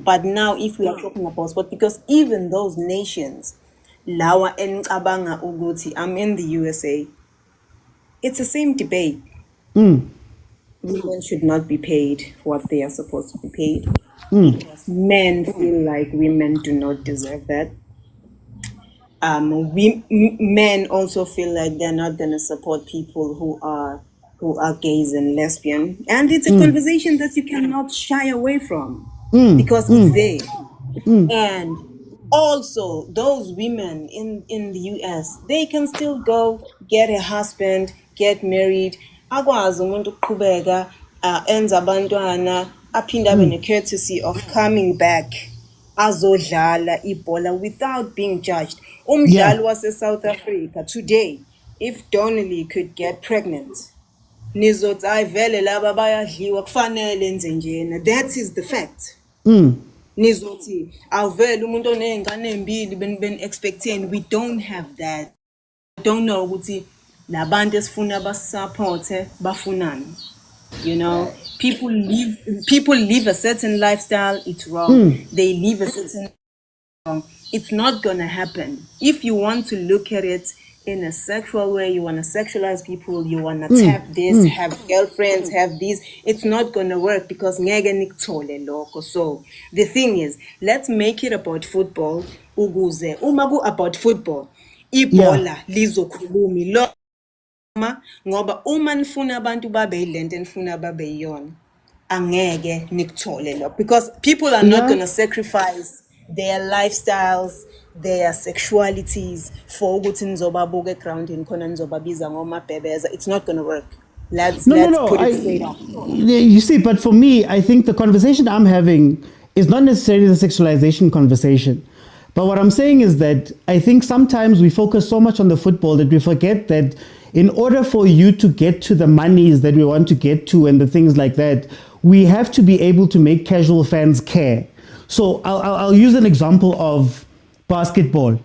But now if we are talking about sport, because even those nations, Lawa and Abanga Uguti, I'm in the USA. It's the same debate. Women should not be paid what they are supposed to be paid. Because men feel like women do not deserve that. Men also feel like they're not going to support people who are gays and lesbian. And it's a conversation that you cannot shy away from, because it's there. And also, those women in the US, they can still go get a husband, get married, akwazi umuntu ukuqhubeka enza abantwana, aphinde abe ne-courtesy of coming back azodlala ibhola without being judged. Umdlali wase-South Africa today, if Donnelly could get pregnant, nizothi ayivele laba bayadliwa kufanele enze njena. That is the fact. Nizothi awuvele umuntu oney'ngane embili ben expecting. We don't have that. I don't know ukuthi labantu esifuna basupporte bafunani. People live a certain lifestyle. It's wrong. They live a certain wrong. It's not gonna happen. If you want to look at it in a sexual way, you want to sexualize people, you want to tap this, have girlfriends, have these, it's not going to work, because ngeke nikuthole lokho. So the thing is, let's make it about football. ukuze uma ku-about football ibhola lizokhulumi loma ngoba uma nifuna abantu babe yilento enifuna babe yiyona angeke nikuthole lo because people are not going to sacrifice their lifestyles, their sexualities for ukuthi nizobabuka egroundini khona nizobabiza ngomabhebeza. It's not going to work. Let's put it straight up. You see, but for me, I think the conversation I'm having is not necessarily the sexualization conversation. But what I'm saying is that I think sometimes we focus so much on the football that we forget that in order for you to get to the monies that we want to get to and the things like that, we have to be able to make casual fans care. So I'll use an example of basketball.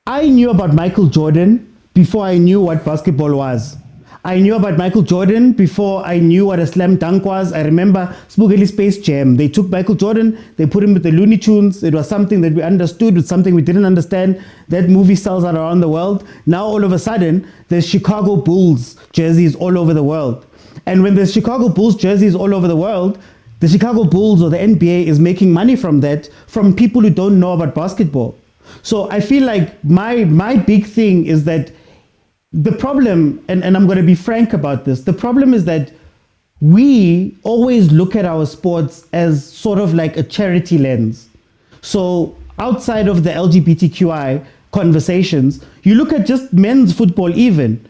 I knew about Michael Jordan before I knew what basketball was. I knew about Michael Jordan before I knew what a slam dunk was. I remember Spooky Space Jam. They took Michael Jordan, they put him with the Looney Tunes. It was something that we understood, it's something we didn't understand. That movie sells out around the world. Now all of a sudden, there's Chicago Bulls jerseys all over the world. And when there's Chicago Bulls jerseys all over the world, the Chicago Bulls or the NBA is making money from that, from people who don't know about basketball. So I feel like my big thing is that the problem, and I'm going to be frank about this, the problem is that we always look at our sports as sort of like a charity lens. So outside of the LGBTQI conversations, you look at just men's football even.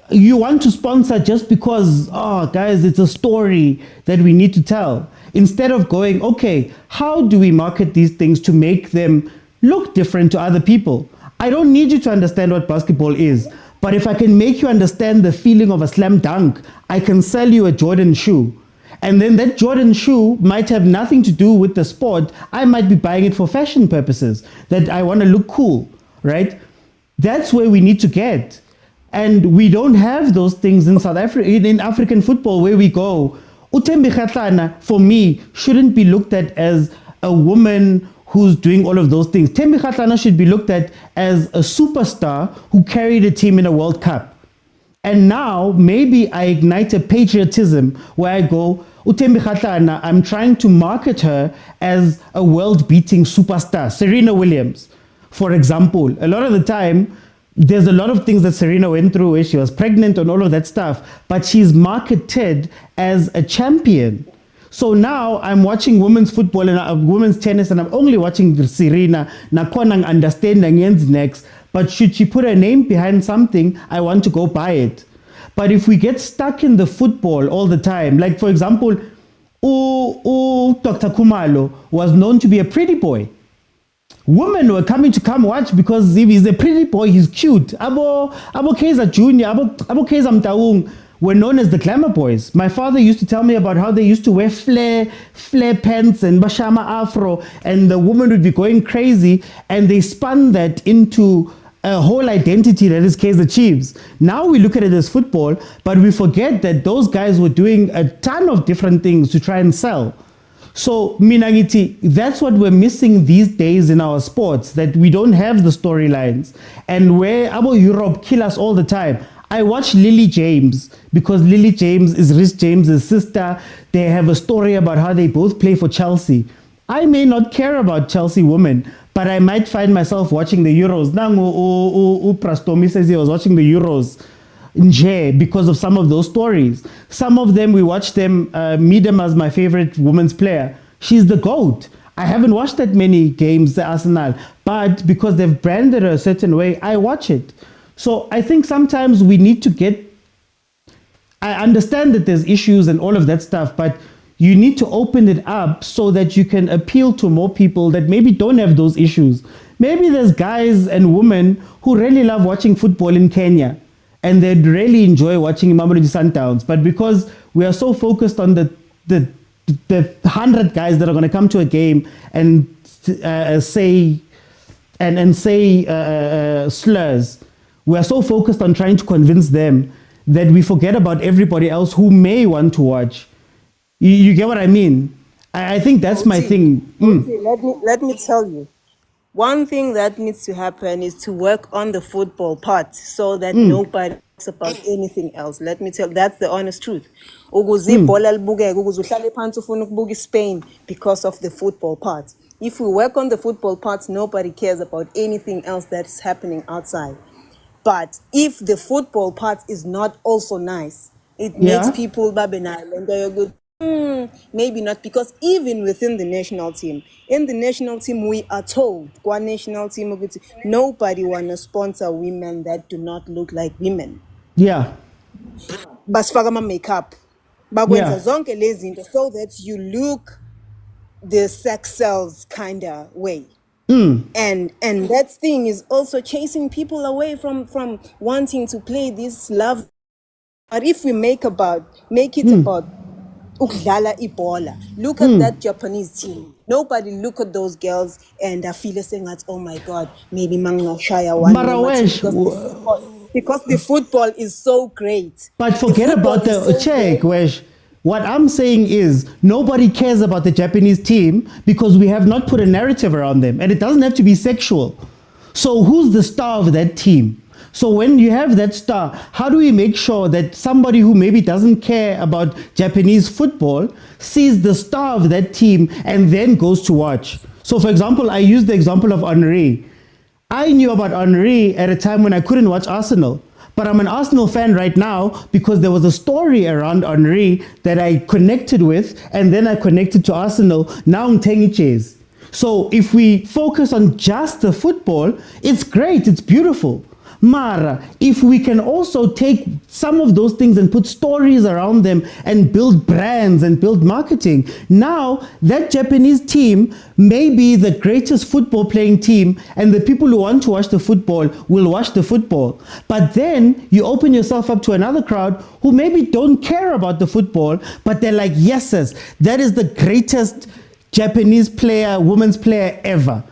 You want to sponsor just because, oh, guys, it's a story that we need to tell. Instead of going, okay, how do we market these things to make them look different to other people? I don't need you to understand what basketball is. But if I can make you understand the feeling of a slam dunk, I can sell you a Jordan shoe. And then that Jordan shoe might have nothing to do with the sport. I might be buying it for fashion purposes, that I want to look cool, right? That's where we need to get. And we don't have those things in South Africa, in African football, where we go. Uthembi Kgatlana, for me, shouldn't be looked at as a woman who's doing all of those things. Thembi Kgatlana should be looked at as a superstar who carried a team in a World Cup. And now maybe I ignite a patriotism where I go, Uthembi Kgatlana, I'm trying to market her as a world-beating superstar. Serena Williams, for example. A lot of the time, there's a lot of things that Serena went through where she was pregnant and all of that stuff, but she's marketed as a champion. So now I'm watching women's football and women's tennis, and I'm only watching Serena. Nakonang understanding next, but should she put her name behind something, I want to go buy it. But if we get stuck in the football all the time, like for example, Dr. Kumalo was known to be a pretty boy. Women were coming to come watch because if he's a pretty boy, he's cute. Abo Kaizer Junior, Abo Kaizer Mtaung were known as the glamour boys. My father used to tell me about how they used to wear flare pants and bashama afro, and the woman would be going crazy, and they spun that into a whole identity that is Kaizer Chiefs. Now we look at it as football, but we forget that those guys were doing a ton of different things to try and sell. So, Minangiti, that's what we're missing these days in our sports, that we don't have the storylines. And where Abo Europe kill us all the time. I watch Lily James because Lily James is Rhys James's sister. They have a story about how they both play for Chelsea. I may not care about Chelsea women, but I might find myself watching the Euros. Nango Prastomi says he was watching the Euros because of some of those stories. Some of them, we watch them, Midem as my favorite women's player. She's the GOAT. I haven't watched that many games, the Arsenal, but because they've branded her a certain way, I watch it. So I think sometimes we need to I understand that there's issues and all of that stuff, but you need to open it up so that you can appeal to more people that maybe don't have those issues. Maybe there's guys and women who really love watching football in Kenya and they'd really enjoy watching Mamelodi Sundowns, but because we are so focused on the 100 guys that are going to come to a game and say slurs, we are so focused on trying to convince them that we forget about everybody else who may want to watch. You get what I mean? I think that's my thing. Let me tell you. One thing that needs to happen is to work on the football part so that nobody talks about anything else. Let me tell you, that's the honest truth. Spain because of the football part. If we work on the football parts, nobody cares about anything else that's happening outside. But if the football part is not also nice, it makes people maybe not, because even within the national team, in the national team, we are told, one national team, nobody want to sponsor women that do not look like women. Yeah. Basifaka makeup. Bakwenza zonke lezi zinto so that you look the sex sells kind of way. And that thing is also chasing people away from wanting to play this love. But if we make it about ukudlala ibola, look at that Japanese team. Nobody look at those girls and I feel saying that, oh my God, maybe Shaya one because the football is so great. But forget about the check, Wesh. What I'm saying is nobody cares about the Japanese team because we have not put a narrative around them, and it doesn't have to be sexual. So who's the star of that team? So when you have that star, how do we make sure that somebody who maybe doesn't care about Japanese football sees the star of that team and then goes to watch? So for example, I used the example of Henry. I knew about Henry at a time when I couldn't watch Arsenal. But I'm an Arsenal fan right now because there was a story around Henry that I connected with, and then I connected to Arsenal. Now I'm taking chase. So if we focus on just the football, it's great, it's beautiful. Mara, if we can also take some of those things and put stories around them and build brands and build marketing, now that Japanese team may be the greatest football playing team, and the people who want to watch the football will watch the football. But then you open yourself up to another crowd who maybe don't care about the football, but they're like, yes, that is the greatest Japanese player, women's player ever.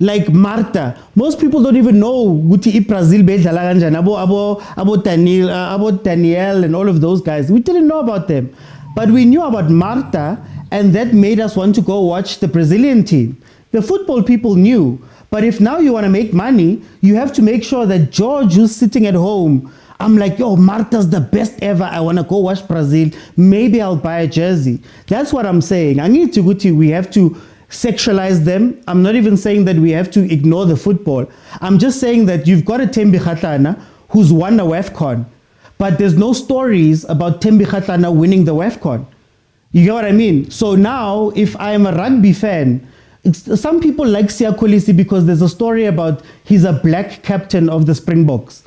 Like Marta. Most people don't even know Guti Brazil, Abo Daniel and all of those guys. We didn't know about them. But we knew about Marta, and that made us want to go watch the Brazilian team. The football people knew. But if now you want to make money, you have to make sure that George, who's sitting at home, I'm like, yo, Marta's the best ever. I want to go watch Brazil. Maybe I'll buy a jersey. That's what I'm saying. I need to Guti. We have to sexualize them. I'm not even saying that we have to ignore the football. I'm just saying that you've got a Tembi Khatana who's won a WAFCON, but there's no stories about Tembi Khatana winning the WAFCON. You get what I mean? So now, if I'm a rugby fan, some people like Siya Kolisi because there's a story about he's a black captain of the Springboks.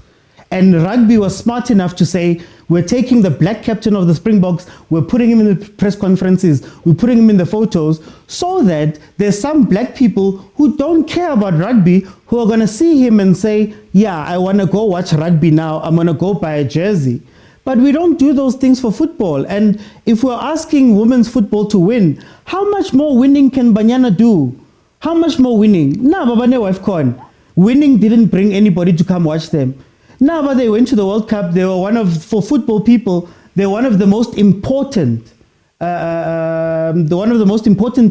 And rugby was smart enough to say, we're taking the black captain of the Springboks, we're putting him in the press conferences, we're putting him in the photos, so that there's some black people who don't care about rugby who are going to see him and say, yeah, I want to go watch rugby now, I'm going to go buy a jersey. But we don't do those things for football. And if we're asking women's football to win, how much more winning can Banyana do? How much more winning? Nah, Babane WAFCON. Winning didn't bring anybody to come watch them. No, but they went to the World Cup. They were for football people, they're one of the most important,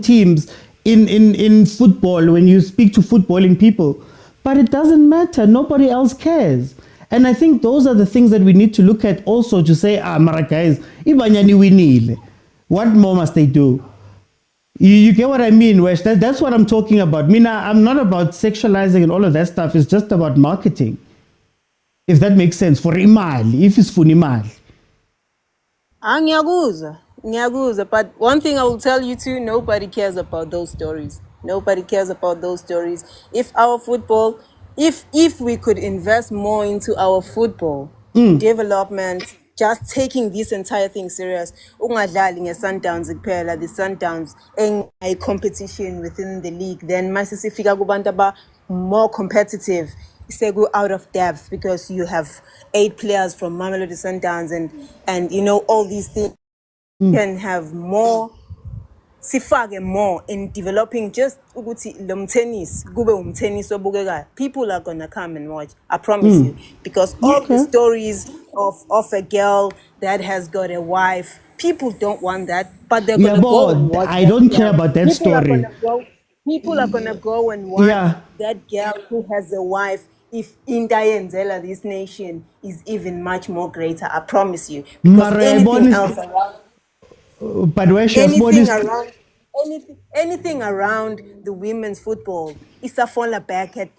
teams in football when you speak to footballing people. But it doesn't matter. Nobody else cares. And I think those are the things that we need to look at also to say, Mara guys, Ibanyani winile. What more must they do? You get what I mean, Wesh? That's what I'm talking about. Mina, I'm not about sexualizing and all of that stuff. It's just about marketing. If that makes sense, for imali, if it's for imali. Ngiyakuza, but one thing I will tell you too, nobody cares about those stories. Nobody cares about those stories. If our football, if we could invest more into our football development, just taking this entire thing serious, ungadlali nge-Sundowns kuphela, the Sundowns a competition within the league, then masisifika kubantu aba more competitive. Say go out of depth because you have 8 players from Mamelodi Sundowns and you know all these things can have more sifage more in developing just ukuthi lo tennis kube tennis obukekayo. People are gonna come and watch, I promise you, because all the stories of a girl that has got a wife, people don't want that, but they're gonna go and watch. I don't care about that story. People are gonna go and watch that girl who has a wife. If India and Zela, this nation is even much more greater, I promise you. Because anything else around, but where anything around, anything around the women's football is a fall back at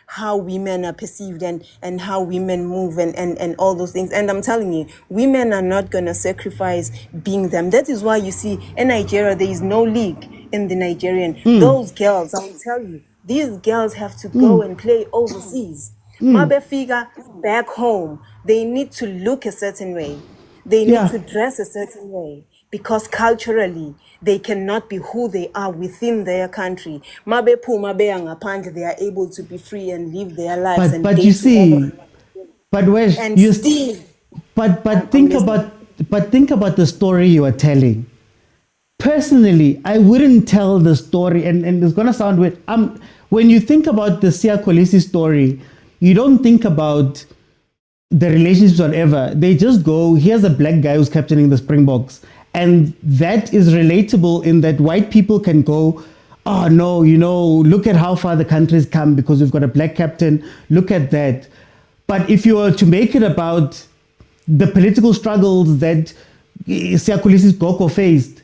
how women are perceived and how women move and all those things. And I'm telling you, women are not going to sacrifice being them. That is why you see in Nigeria, there is no league in the Nigerian. Those girls, I will tell you, these girls have to go and play overseas. Mabe figure back home, they need to look a certain way. They need to dress a certain way because culturally they cannot be who they are within their country. Mabe pu mabe angaphandle, they are able to be free and live their lives and But date you see, whoever. but where And you still, but think about the story you are telling. Personally, I wouldn't tell the story, and it's gonna sound weird. When you think about the Sia Kolisi story, you don't think about the relationships, whatever. They just go, here's a black guy who's captaining the Springboks. And that is relatable in that white people can go, oh no, look at how far the country's come because we've got a black captain. Look at that. But if you were to make it about the political struggles that Sia Kolisi's Goko faced,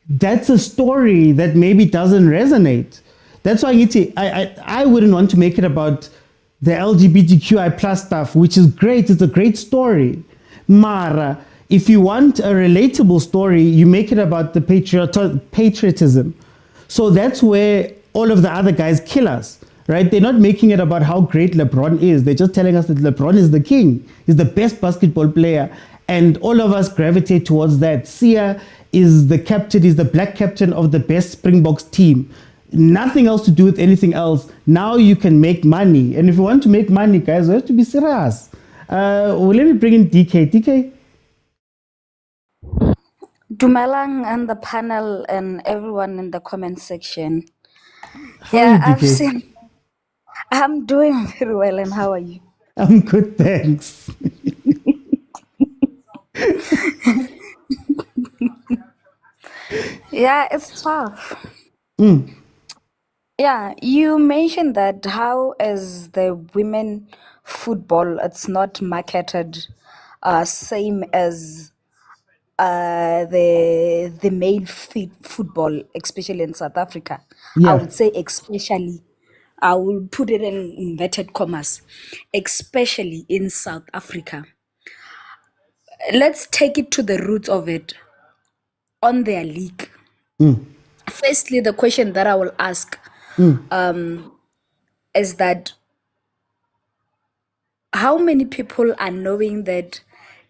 that's a story that maybe doesn't resonate. That's why I wouldn't want to make it about the LGBTQI plus stuff, which is great. It's a great story. Mara, if you want a relatable story, you make it about the patriotism. So that's where all of the other guys kill us, right? They're not making it about how great LeBron is. They're just telling us that LeBron is the king. He's the best basketball player. And all of us gravitate towards that. Sia is the captain, is the black captain of the best Springboks team. Nothing else to do with anything else. Now you can make money. And if you want to make money, guys, you have to be serious. Well, let me bring in DK. DK? Dumelang and the panel and everyone in the comment section. How are you, DK? I'm doing very well, and how are you? I'm good, thanks. Yeah, it's tough. Yeah, you mentioned that how is the women football, it's not marketed same as the male football, especially in South Africa. I would say especially, I will put it in inverted commas, especially in South Africa. Let's take it to the root of it on their league. Firstly, the question that I will ask is that how many people are knowing that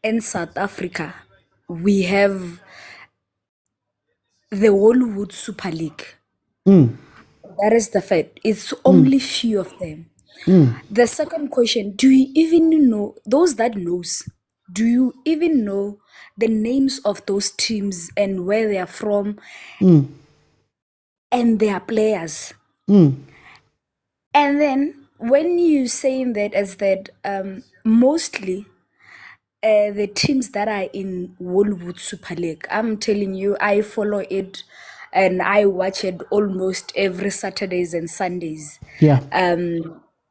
in South Africa we have the Hollywood Super League? That is the fact. It's only few of them. The second question, do you even know, those that knows, do you even know the names of those teams and where they are from and their players? And then when you saying that as that mostly the teams that are in Hollywood Super League, I'm telling you, I follow it and I watch it almost every Saturdays and Sundays. Yeah.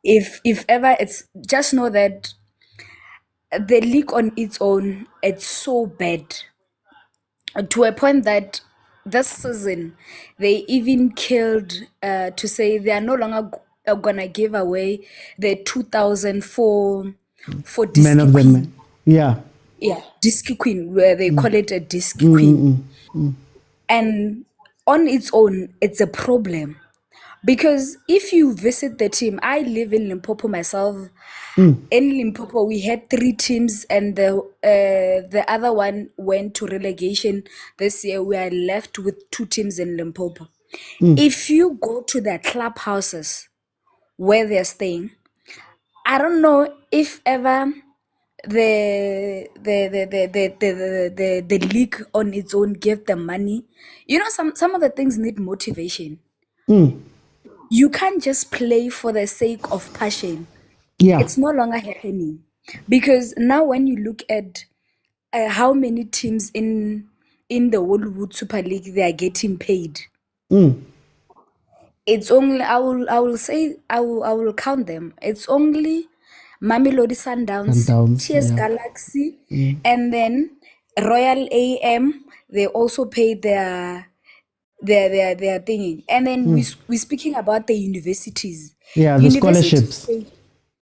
If ever, it's just know that the league on its own, it's so bad to a point that this season they even killed to say they are no longer gonna give away the 2004 for Man of the Queen. man. Yeah. Yeah, Disky Queen, where they call it a Disky Queen. And on its own, it's a problem. Because if you visit the team, I live in Limpopo myself. In Limpopo, we had 3 teams, and the other one went to relegation. This year, we are left with 2 teams in Limpopo. If you go to their clubhouses where they're staying, I don't know if ever the league on its own gave them money. You know, some of the things need motivation. You can't just play for the sake of passion. Yeah. It's no longer happening. Because now when you look at how many teams in the Hollywood Super League they are getting paid, it's only I will count them. It's only Mamelodi Sundowns, TS Galaxy, and then Royal AM. They also pay their their thingy. And then we're speaking about the universities. Yeah, the Universities scholarships. say,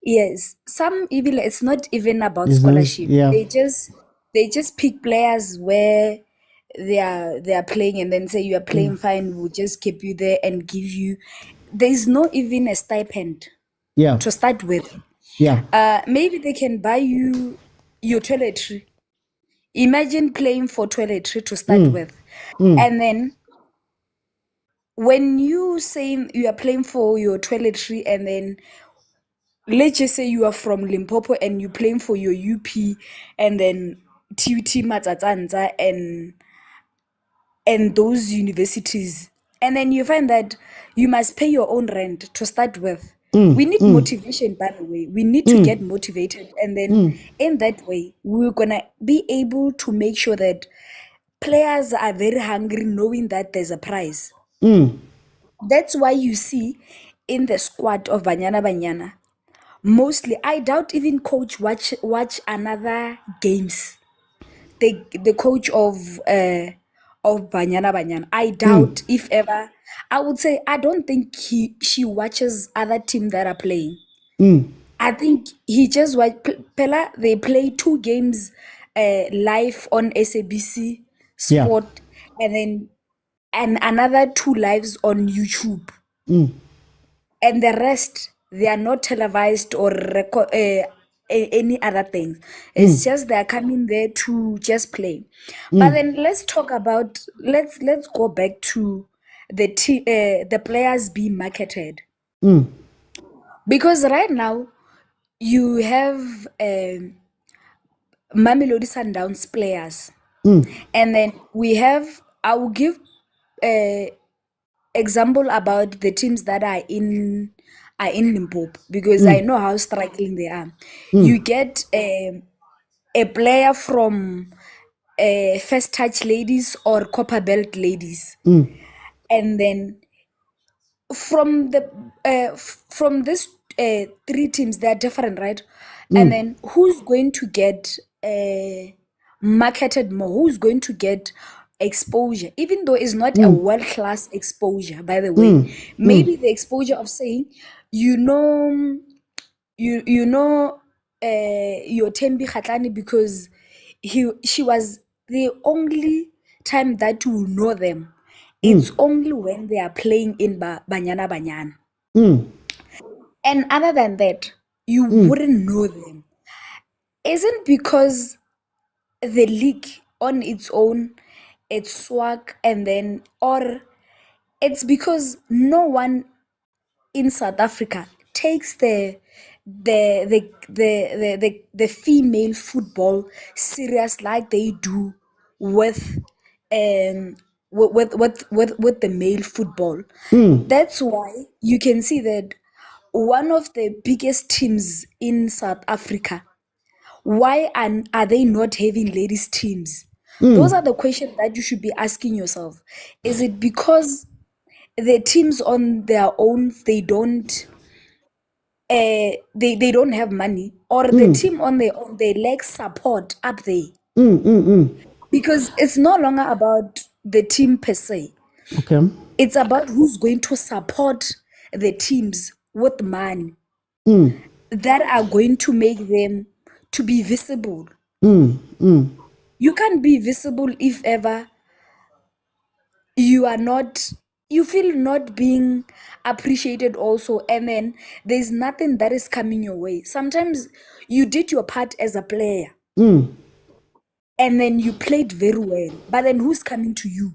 yes, some even it's not even about Is those, scholarship. yeah. They just pick players where they are playing and then say you are playing fine, we'll just keep you there and give you. There's no even a stipend Yeah. to start with. Yeah. Maybe they can buy you your toiletry. Imagine playing for toiletry to start with. And then when you say you are playing for your toiletry and then let's just say you are from Limpopo and you're playing for your UP and then TUT Matsatsanza and those universities. And then you find that you must pay your own rent to start with. We need motivation, by the way. We need to get motivated. And then in that way, we're going to be able to make sure that players are very hungry knowing that there's a prize. That's why you see in the squad of Banyana Banyana, mostly, I doubt even coach watch another games. The coach of Banyana Banyana, I doubt if ever. I would say I don't think she watches other team that are playing. I think he just watch Pella. They play 2 games live on SABC Sport, and then another 2 lives on YouTube. And the rest, they are not televised or any other things. It's just they're coming there to just play. But then let's talk about let's go back to the players being marketed, because right now you have Mamelodi Sundowns players, and then we have. I will give example about the teams that are in Limpopo, because I know how struggling they are. You get a player from First Touch Ladies or Copper Belt Ladies, and then from this 3 teams, they're different, right? And then who's going to get marketed more? Who's going to get exposure, even though it's not a world-class exposure, by the way? Maybe the exposure of saying, you know your Tembi Khatlani, because she was the only time that you will know them. It's only when they are playing in Banyana Banyana. And other than that, you wouldn't know them. Isn't because the league on its own, it's swag, and then, or it's because no one in South Africa takes the female football serious like they do with with the male football. That's why you can see that one of the biggest teams in South Africa, why are they not having ladies teams? Those are the questions that you should be asking yourself. Is it because the teams on their own, they don't they don't have money, or the team on their own, they lack support up there? Because it's no longer about the team per se. Okay. It's about who's going to support the teams with money that are going to make them to be visible. You can't be visible if ever you feel not being appreciated also, and then there's nothing that is coming your way. Sometimes you did your part as a player, and then you played very well, but then who's coming to you?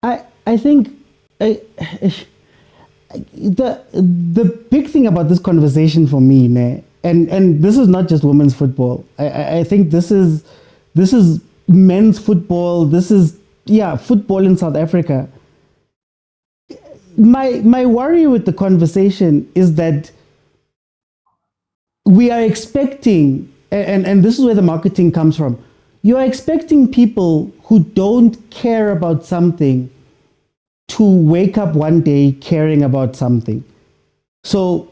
I think the big thing about this conversation for me, and this is not just women's football. I think this is men's football. This is football in South Africa. My worry with the conversation is that we are expecting, and this is where the marketing comes from. You are expecting people who don't care about something to wake up one day caring about something. So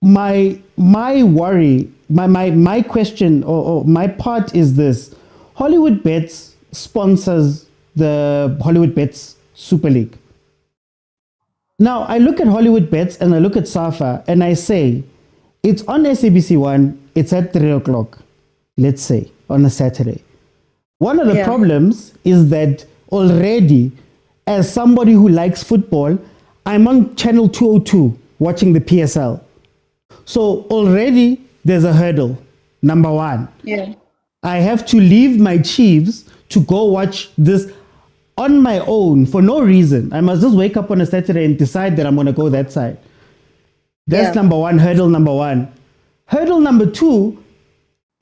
my worry, my question, or my part is this: Hollywood Bets sponsors the Hollywood Bets Super League. Now, I look at Hollywood Bets and I look at SAFA and I say, it's on SABC1, it's at 3 o'clock, let's say, on a Saturday. One of the problems is that already, as somebody who likes football, I'm on channel 202 watching the PSL. So already there's a hurdle, number one. Yeah. I have to leave my Chiefs to go watch this on my own for no reason. I must just wake up on a Saturday and decide that I'm going to go that side. That's number one, hurdle number one. Hurdle number two,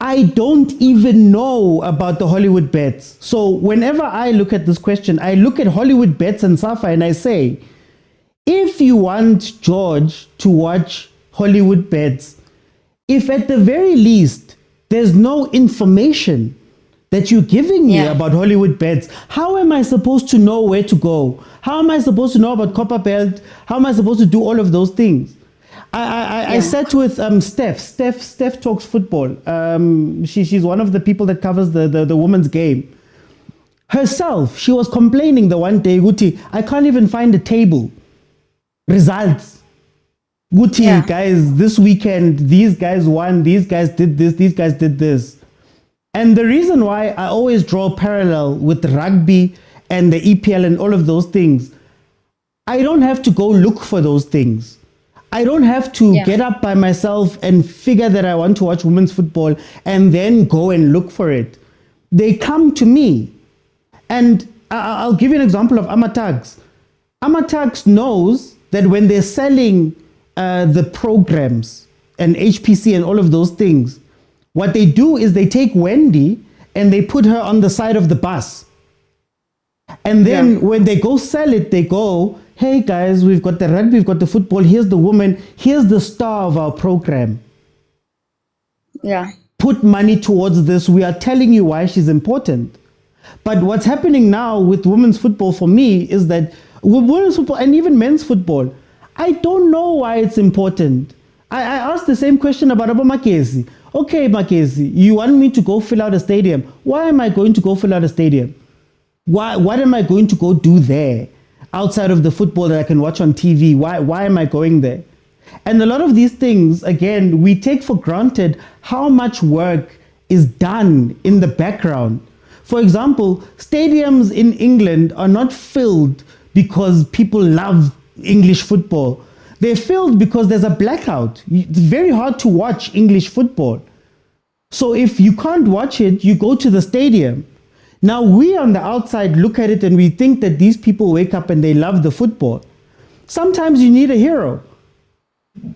I don't even know about the Hollywood Bets. So whenever I look at this question, I look at Hollywood Bets and SAFA and I say, if you want George to watch Hollywood Bets, if at the very least there's no information that you're giving me about Hollywood Bets, how am I supposed to know where to go? How am I supposed to know about Copper Belt? How am I supposed to do all of those things? I sat with Steph. Steph talks football. She's one of the people that covers the women's game. Herself, she was complaining the one day, Guti, I can't even find a table. Results. Guti, guys, this weekend, these guys won, these guys did this, these guys did this. And the reason why I always draw a parallel with rugby and the EPL and all of those things, I don't have to go look for those things. I don't have to get up by myself and figure that I want to watch women's football and then go and look for it. They come to me. And I'll give you an example of Amatags. Amatags knows that when they're selling the programs and HPC and all of those things, what they do is they take Wendy and they put her on the side of the bus. And then when they go sell it, they go, hey guys, we've got the rugby, we've got the football, here's the woman, here's the star of our program. Yeah. Put money towards this. We are telling you why she's important. But what's happening now with women's football for me is that with women's football and even men's football, I don't know why it's important. I asked the same question about Abo Makesi. Okay, Makesi, you want me to go fill out a stadium. Why am I going to go fill out a stadium? What am I going to go do there outside of the football that I can watch on TV? Why am I going there? And a lot of these things, again, we take for granted how much work is done in the background. For example, stadiums in England are not filled because people love English football. They're filled because there's a blackout. It's very hard to watch English football. So if you can't watch it, you go to the stadium. Now we on the outside look at it and we think that these people wake up and they love the football. Sometimes you need a hero.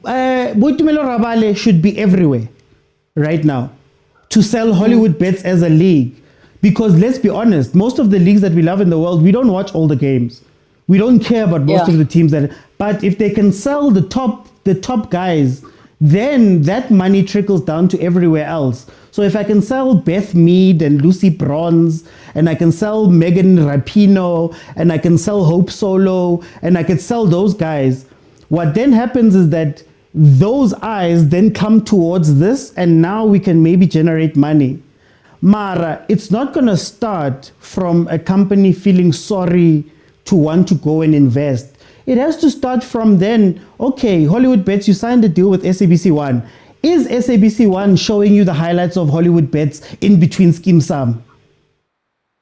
Boitumelo Rabale should be everywhere right now to sell Hollywood Bets as a league. Because let's be honest, most of the leagues that we love in the world, we don't watch all the games. We don't care about most of the teams but if they can sell the top guys, then that money trickles down to everywhere else. So if I can sell Beth Mead and Lucy Bronze, and I can sell Megan Rapinoe, and I can sell Hope Solo, and I can sell those guys, what then happens is that those eyes then come towards this, and now we can maybe generate money. Mara, it's not going to start from a company feeling sorry to want to go and invest. It has to start from then, okay, Hollywood Bets, you signed a deal with SABC1. Is SABC1 showing you the highlights of Hollywood Bets in between Skim Sam?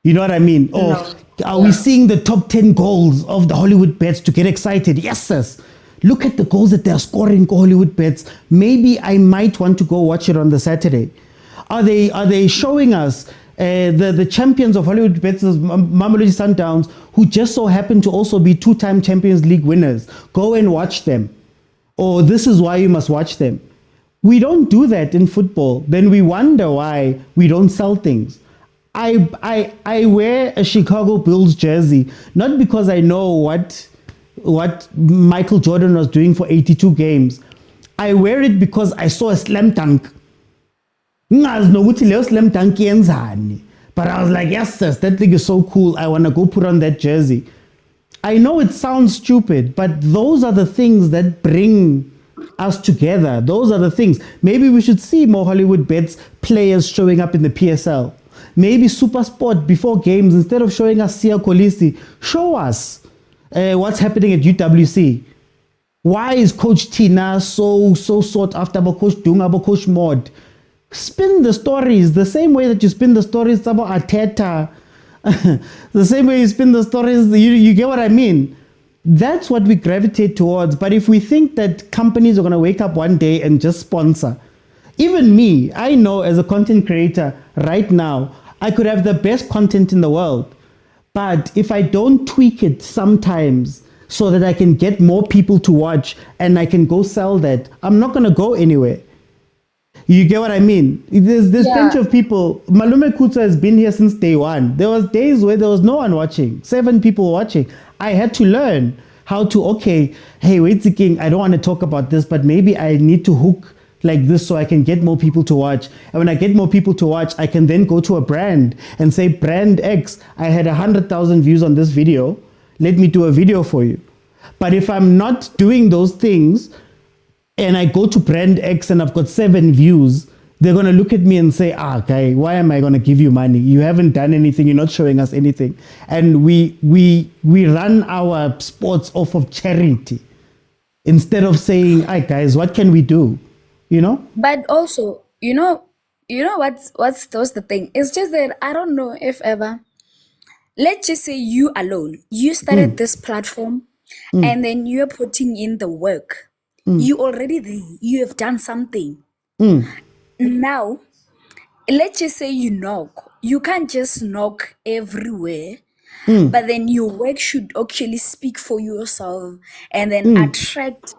You know what I mean? Or are we seeing the top 10 goals of the Hollywood Bets to get excited? Yes, sis. Look at the goals that they're scoring, Hollywood Bets. Maybe I might want to go watch it on the Saturday. Are they showing us the champions of Hollywood Bets, Mamelodi Sundowns, who just so happen to also be 2-time Champions League winners? Go and watch them. Or this is why you must watch them. We don't do that in football. Then we wonder why we don't sell things. I wear a Chicago Bulls jersey, not because I know what Michael Jordan was doing for 82 games. I wear it because I saw a slam dunk. But I was like, yes, sis, that thing is so cool. I want to go put on that jersey. I know it sounds stupid, but those are the things that bring us together. Those are the things. Maybe we should see more Hollywood Bets players showing up in the PSL. maybe Supersport before games, instead of showing us Sia Kolisi, show us what's happening at UWC. Why is Coach Tina so sought after about Coach Dunga, about Coach Mod? Spin the stories the same way that you spin the stories about Arteta. The same way you spin the stories, you get what I mean? That's what we gravitate towards. But if we think that companies are going to wake up one day and just sponsor, even me, I know as a content creator right now, I could have the best content in the world. But if I don't tweak it sometimes so that I can get more people to watch and I can go sell that, I'm not going to go anywhere. You get what I mean? There's plenty of people. Malume Kutsa has been here since day one. There was days where there was no one watching, 7 people watching. I had to learn how to, okay, hey, wait a king, I don't want to talk about this, but maybe I need to hook like this so I can get more people to watch. And when I get more people to watch, I can then go to a brand and say, brand X, I had 100,000 views on this video. Let me do a video for you. But if I'm not doing those things and I go to brand X and I've got 7 views, they're going to look at me and say, guy, why am I going to give you money? You haven't done anything. You're not showing us anything. And we run our sports off of charity instead of saying, hi guys, what can we do? You know? But also, you know what's the thing? It's just that I don't know if ever, let's just say you alone, you started this platform and then you're putting in the work. You already there. You have done something. Now, let's just say you knock. You can't just knock everywhere. But then your work should actually speak for yourself and then attract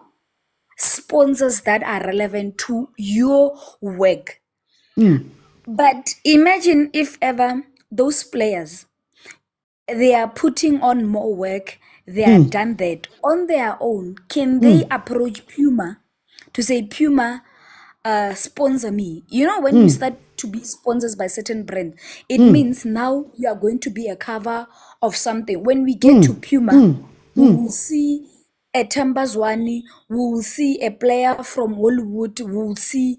sponsors that are relevant to your work. But imagine if ever those players, they are putting on more work, they are done that on their own. Can they approach Puma to say, Puma, sponsor me? You know, when you start to be sponsors by certain brands, it means now you are going to be a cover of something. When we get to Puma, we will see a Tambazwani, we will see a player from Hollywood, we will see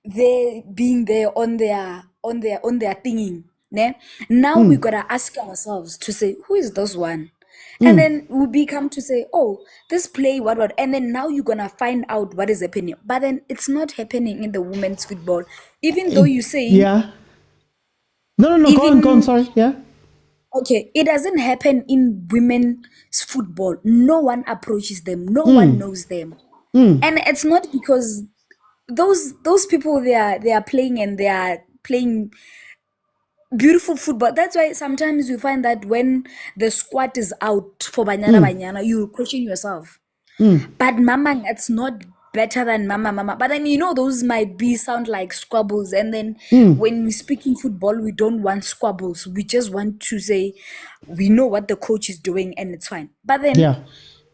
they being there on their thingy. Ne? Now we gotta ask ourselves to say, who is this one? And then we become to say, oh, this play, what, and then now you're gonna find out what is happening. But then it's not happening in the women's football. Even though you say No, go on, sorry. Okay, it doesn't happen in women's football. No one approaches them, no one knows them. And it's not because those people they are playing and they are playing beautiful football. That's why sometimes you find that when the squad is out for Banyana Banyana, you question yourself. But Mama, it's not better than Mama. But then those might sound like squabbles. And then when we speak in football, we don't want squabbles. We just want to say we know what the coach is doing and it's fine. But then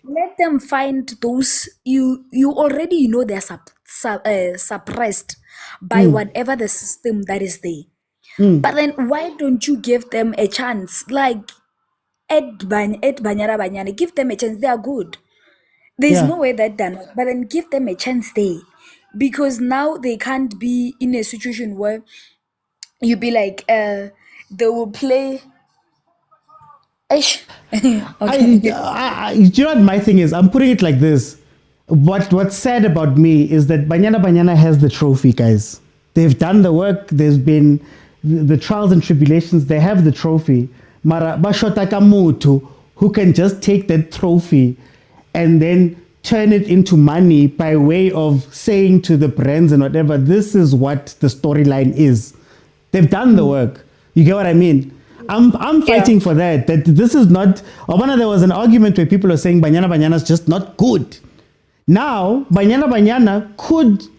let them find those you already they're suppressed by whatever the system that is there. But then why don't you give them a chance? Like at Banyana Banyana, give them a chance. They are good. There's no way that they're not. But then give them a chance there. Because now they can't be in a situation where you be like, they will play. Okay. Do you know what my thing is? I'm putting it like this. What's sad about me is that Banyana Banyana has the trophy, guys. They've done the work. There's been the trials and tribulations. They have the trophy. Mara bashotaka mutu who can just take that trophy and then turn it into money by way of saying to the brands and whatever, this is what the storyline is. They've done the work. You get what I mean? I'm fighting for that this is not. There was an argument where people are saying Banyana Banyana is just not good. Now Banyana Banyana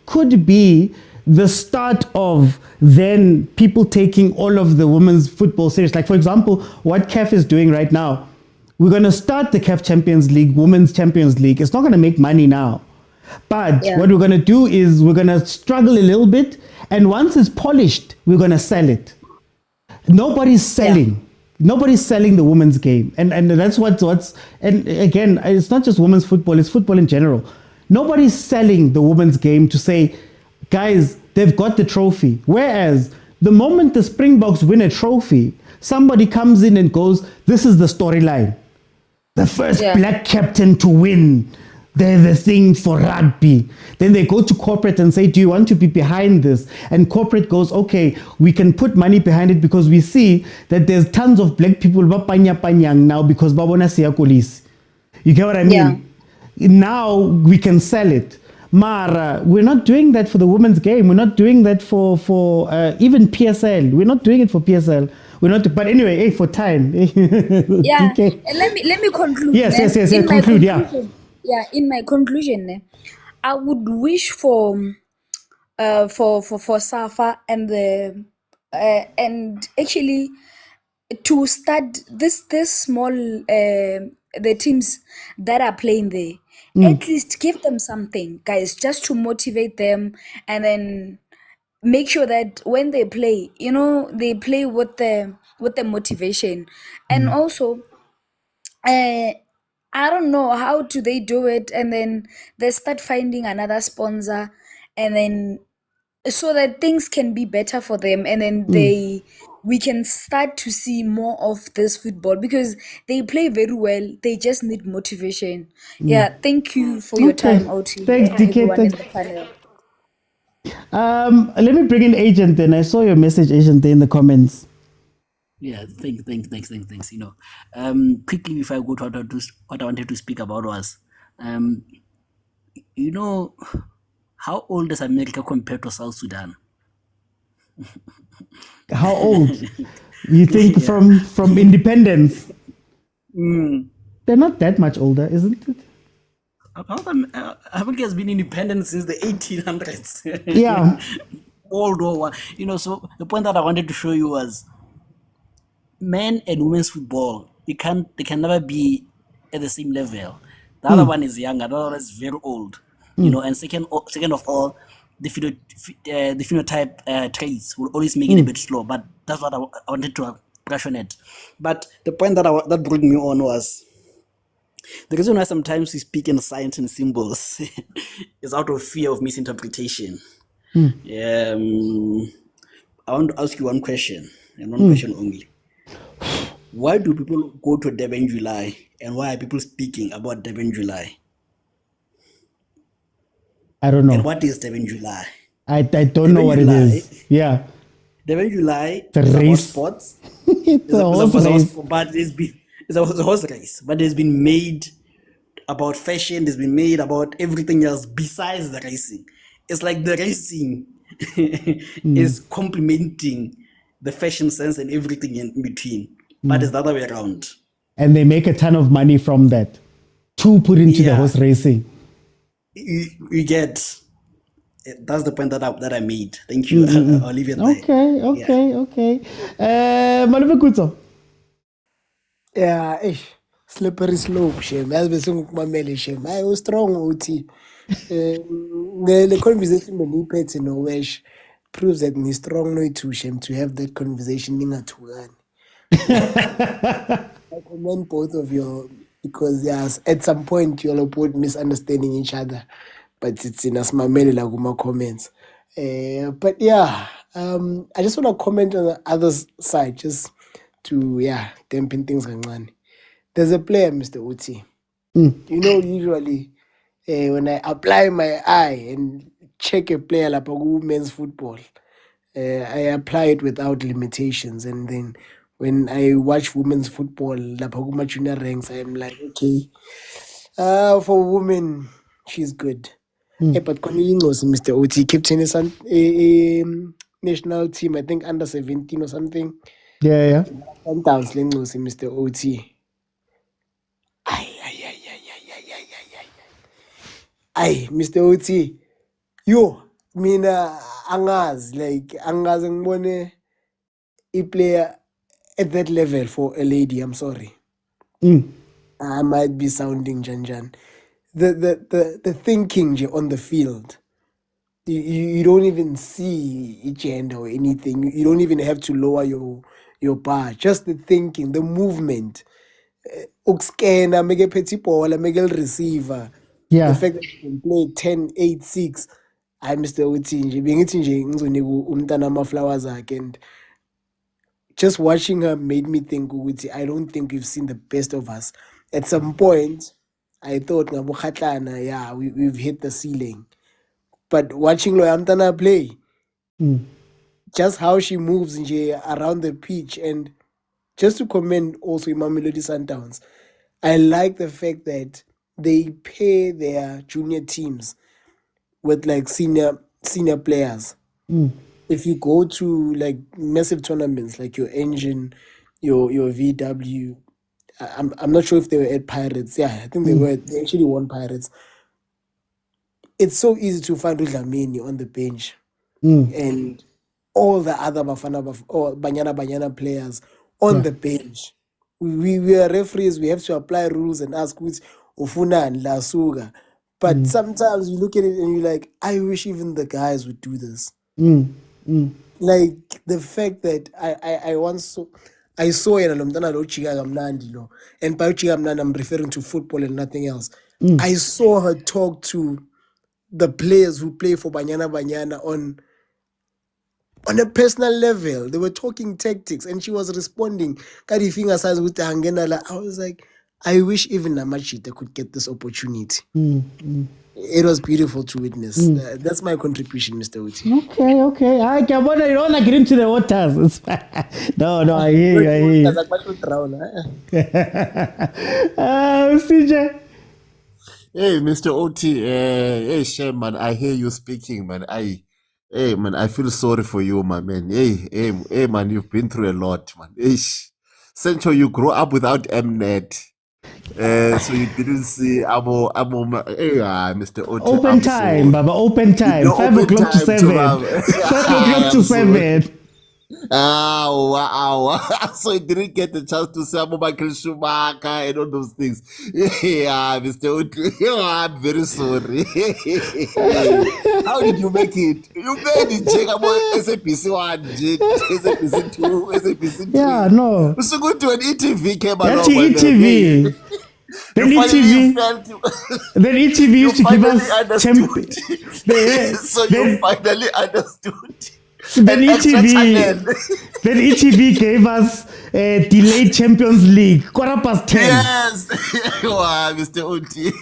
could be the start of then people taking all of the women's football serious. Like for example, what CAF is doing right now, we're going to start the CAF Champions League, Women's Champions League. It's not going to make money now. But what we're going to do is we're going to struggle a little bit. And once it's polished, we're going to sell it. Nobody's selling. Nobody's selling the women's game. And that's what's, and again, it's not just women's football, it's football in general. Nobody's selling the women's game to say, guys, they've got the trophy. Whereas The moment the Springboks win a trophy, somebody comes in and goes, this is the storyline. The first black captain to win the thing for rugby. Then they go to corporate and say, do you want to be behind this? And corporate goes, okay, we can put money behind it because we see that there's tons of black people now because babona siya kolisi. You get what I mean? Yeah. Now we can sell it. Mara, we're not doing that for the women's game. We're not doing that for even PSL. We're not doing it for PSL. We're not. But anyway, hey, for time. Yeah. Okay. Let me conclude. Yes. Conclude. Yeah. In my conclusion, I would wish for Safa and the and actually to start this small the teams that are playing there. At least give them something, guys, just to motivate them, and then make sure that when they play, they play with the motivation. And also, I don't know how do they do it, and then they start finding another sponsor, and then so that things can be better for them, and then we can start to see more of this football because they play very well. They just need motivation. Yeah, thank you for your time, OT. Thanks, DK. Everyone in the panel. Let me bring in Agent then. I saw your message, Agent, there in the comments. Yeah, thanks. Quickly before I go to what I wanted to speak about was, how old is America compared to South Sudan? How old? You think from independence? They're not that much older, isn't it? America has been independent since the 1800s. Yeah. World War I. So the point that I wanted to show you was men and women's football, they can never be at the same level. The other one is younger, the other one is very old. And second of all, the phenotype traits will always make it a bit slow. But that's what I wanted to brush on it. But the point that brought me on was the reason why sometimes we speak in signs and symbols is out of fear of misinterpretation. I want to ask you one question, and one question only. Why do people go to Durban July, and why are people speaking about Durban July? I don't know. And what is Durban July? I don't know what it is. Yeah. Durban July is about sports. It's a horse race. But it's a horse race. But it's been made about fashion. It's been made about everything else besides the racing. It's like the racing is complementing the fashion sense and everything in between. But it's the other way around. And they make a ton of money from that to put into the horse racing. You get, that's the point that I made. Thank you. I'll leave it there. Okay. Malume Kutso. Yeah, slippery slope, shame. As we sing Mameli, shame. I was strong, OT. The conversation with Nipet in Owesh proves that he's strong no too, shame, to have that conversation in a two. I commend both of you because yes, at some point you'll both misunderstanding each other, but it's in as Mameli Laguma comments. But yeah, I just want to comment on the other side, just to dampen things on. There's a player, Mr. Uti. Usually when I apply my eye and check a player like women's football, I apply it without limitations, and then when I watch women's football, Lapaguma Junior ranks, I'm like, okay, for women, she's good. But Cornelius, Mr. OT, captain is a national team, I think under 17 or something. Yeah. Sundowns, Mr. OT. Ay, Mr. OT, angaz ngibone a player at that level for a lady. I'm sorry. I might be sounding janjan. The thinking on the field, you don't even see gender or anything. You don't even have to lower your bar. Just the thinking, the movement. Ukscanner, make a ball, make a receiver. The fact that you can play 10, 8, 6. I Mr. Uthi nje bengithi nje ngizonika umntana ama-flowers akhe, and just watching her made me think ukuthi I don't think we've seen the best of us. At some point, I thought ngabo Khatlana, yeah, we've hit the ceiling. But watching Loya Mtana play, just how she moves nje around the pitch, and just to commend also Mamelodi Sundowns, I like the fact that they pair their junior teams with like senior players. If you go to like massive tournaments like your Engine, your VW, I'm not sure if they were at Pirates. Yeah, I think they were. They actually won Pirates. It's so easy to find Udlamini on the bench, and all the other Bafana or Banyana Banyana players on the bench. We are referees. We have to apply rules and ask which Ufuna and Lasuga. But sometimes you look at it and you're like, I wish even the guys would do this. Like the fact that I once saw it and by Chiga Mnandi I'm referring to football and nothing else. I saw her talk to the players who play for Banyana Banyana on a personal level. They were talking tactics and she was responding. I was like, I wish even Namachita could get this opportunity. It was beautiful to witness. That's my contribution, Mr. Uti. Okay. I can wonder you don't get into the waters. No, I hear you. CJ. Hey, Mr. Oti. Hey, Shem, man. I hear you speaking, man. Hey, man, I feel sorry for you, my man. Hey, man, you've been through a lot, man. Sancho, you grew up without Mnet. So you didn't see Mr. Oti. Open time, Baba, open time. 5 o'clock to 7. 5 o'clock to 7. Wow. So you didn't get the chance to see Michael Schumacher and all those things. Yeah, Mr. Oti. I'm very sorry. How did you make it? You made it, Jake. SAPC 1, SAPC 2, SAPC 3. Yeah, no. So good to an ETV came along. That's ETV. Then ETV used to give us So you finally understood. Then ETV gave us delayed Champions League, 10:15. Yes. Wow, Mr. Oti.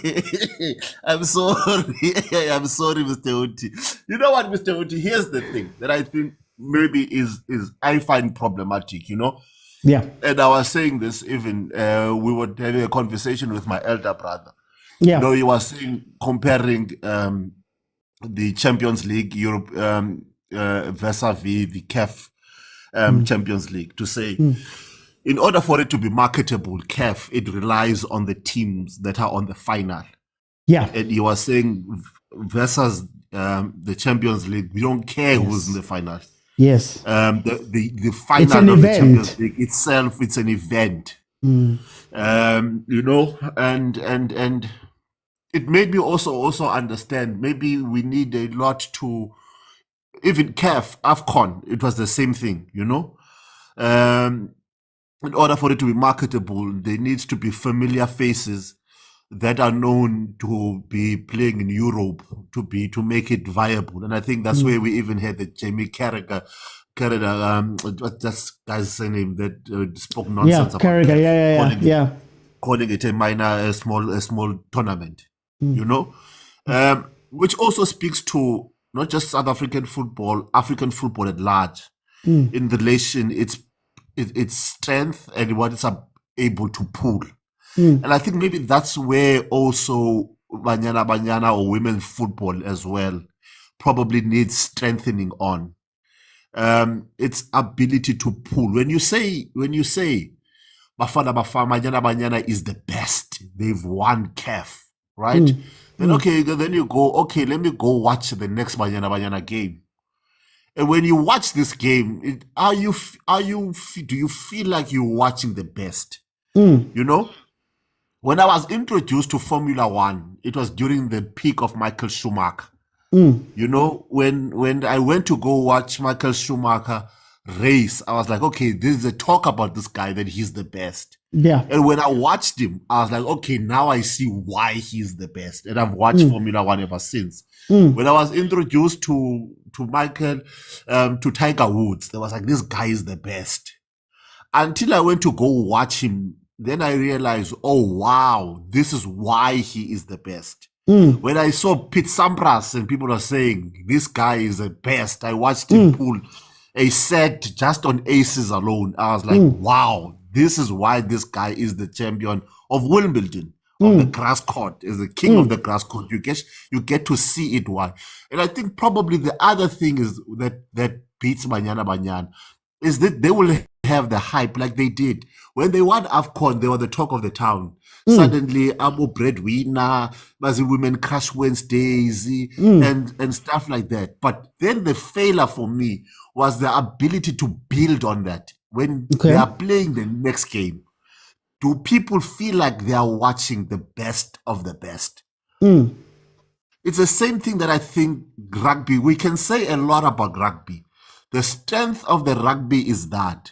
I'm sorry, Mr. Oti. You know what, Mr. Oti? Here's the thing that I think maybe is I find problematic, you know? Yeah. And I was saying this even, we were having a conversation with my elder brother. Yeah. You know, he was saying, comparing the Champions League, Europe, vis-a-vis the CAF Champions League, to say, in order for it to be marketable, CAF, it relies on the teams that are on the final. Yeah. And he was saying, versus the Champions League, we don't care who's in the final. Yes. The final of the Champions League itself, it's an event. You know, and it made me also understand maybe we need a lot to, even CAF, AFCON, it was the same thing, you know. In order for it to be marketable, there needs to be familiar faces that are known to be playing in Europe to make it viable. And I think that's where we even had the Jamie Carragher, what's that guy's name that spoke nonsense about Carragher, calling it a minor, a small tournament, you know, which also speaks to not just South African football, African football at large, in relation its strength and what it's able to pull. And I think maybe that's where also Banyana Banyana or women's football as well probably needs strengthening on. Its ability to pull. When you say Bafana Banyana Banyana is the best, they've won CAF, right? Then you go, okay, let me go watch the next Banyana Banyana game. And when you watch this game, do you feel like you're watching the best? You know? When I was introduced to Formula One, it was during the peak of Michael Schumacher. You know, when I went to go watch Michael Schumacher race, I was like, okay, this is a talk about this guy, that he's the best. Yeah. And when I watched him, I was like, okay, now I see why he's the best. And I've watched Formula One ever since. When I was introduced to Michael, to Tiger Woods, there was like, this guy is the best. Until I went to go watch him, then I realized, oh wow, this is why he is the best. When I saw Pete Sampras and people are saying this guy is the best, I watched him pull a set just on aces alone. I was like, wow, this is why this guy is the champion of Wimbledon, of the grass court, is the king of the grass court. You get to see it why. And I think probably the other thing is that beats Banyana Banyana is that they will have the hype like they did. When they won AFCON, they were the talk of the town. Suddenly, I'm a breadwinner, Mazi Women Crash Wednesdays, and stuff like that. But then the failure for me was the ability to build on that. When they are playing the next game, do people feel like they are watching the best of the best? It's the same thing that I think rugby, we can say a lot about rugby. The strength of the rugby is that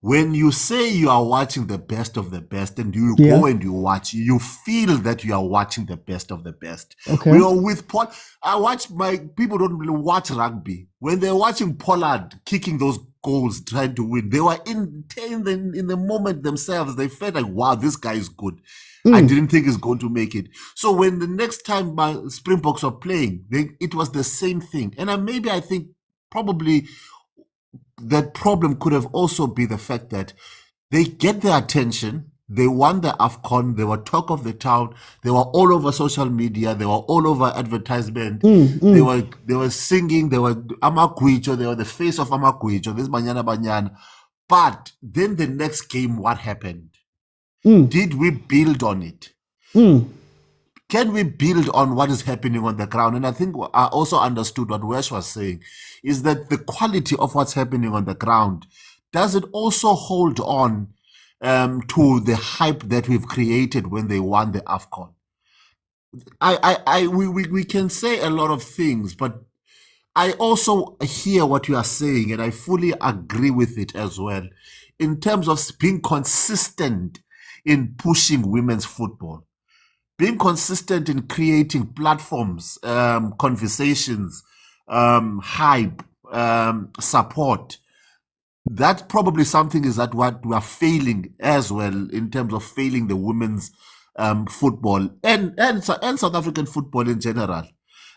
when you say you are watching the best of the best and you go and you watch, you feel that you are watching the best of the best. We are with Paul. I watch people don't really watch rugby. When they're watching Pollard kicking those goals, trying to win, they were in the moment themselves. They felt like, wow, this guy is good. I didn't think he's going to make it. So when the next time my Springboks were playing, it was the same thing. And I think probably that problem could have also been the fact that they get their attention. They won the AFCON. They were talk of the town. They were all over social media. They were all over advertisement. They were singing. They were Amakwicho. They were the face of Amakwicho. This Banyana Banyana. But then the next game, what happened? Did we build on it? Can we build on what is happening on the ground? And I think I also understood what Wesh was saying, is that the quality of what's happening on the ground, does it also hold on to the hype that we've created when they won the AFCON? We can say a lot of things, but I also hear what you are saying, and I fully agree with it as well, in terms of being consistent in pushing women's football. Being consistent in creating platforms, conversations, hype, support. That's probably something is that what we are failing as well in terms of failing the women's football and South African football in general.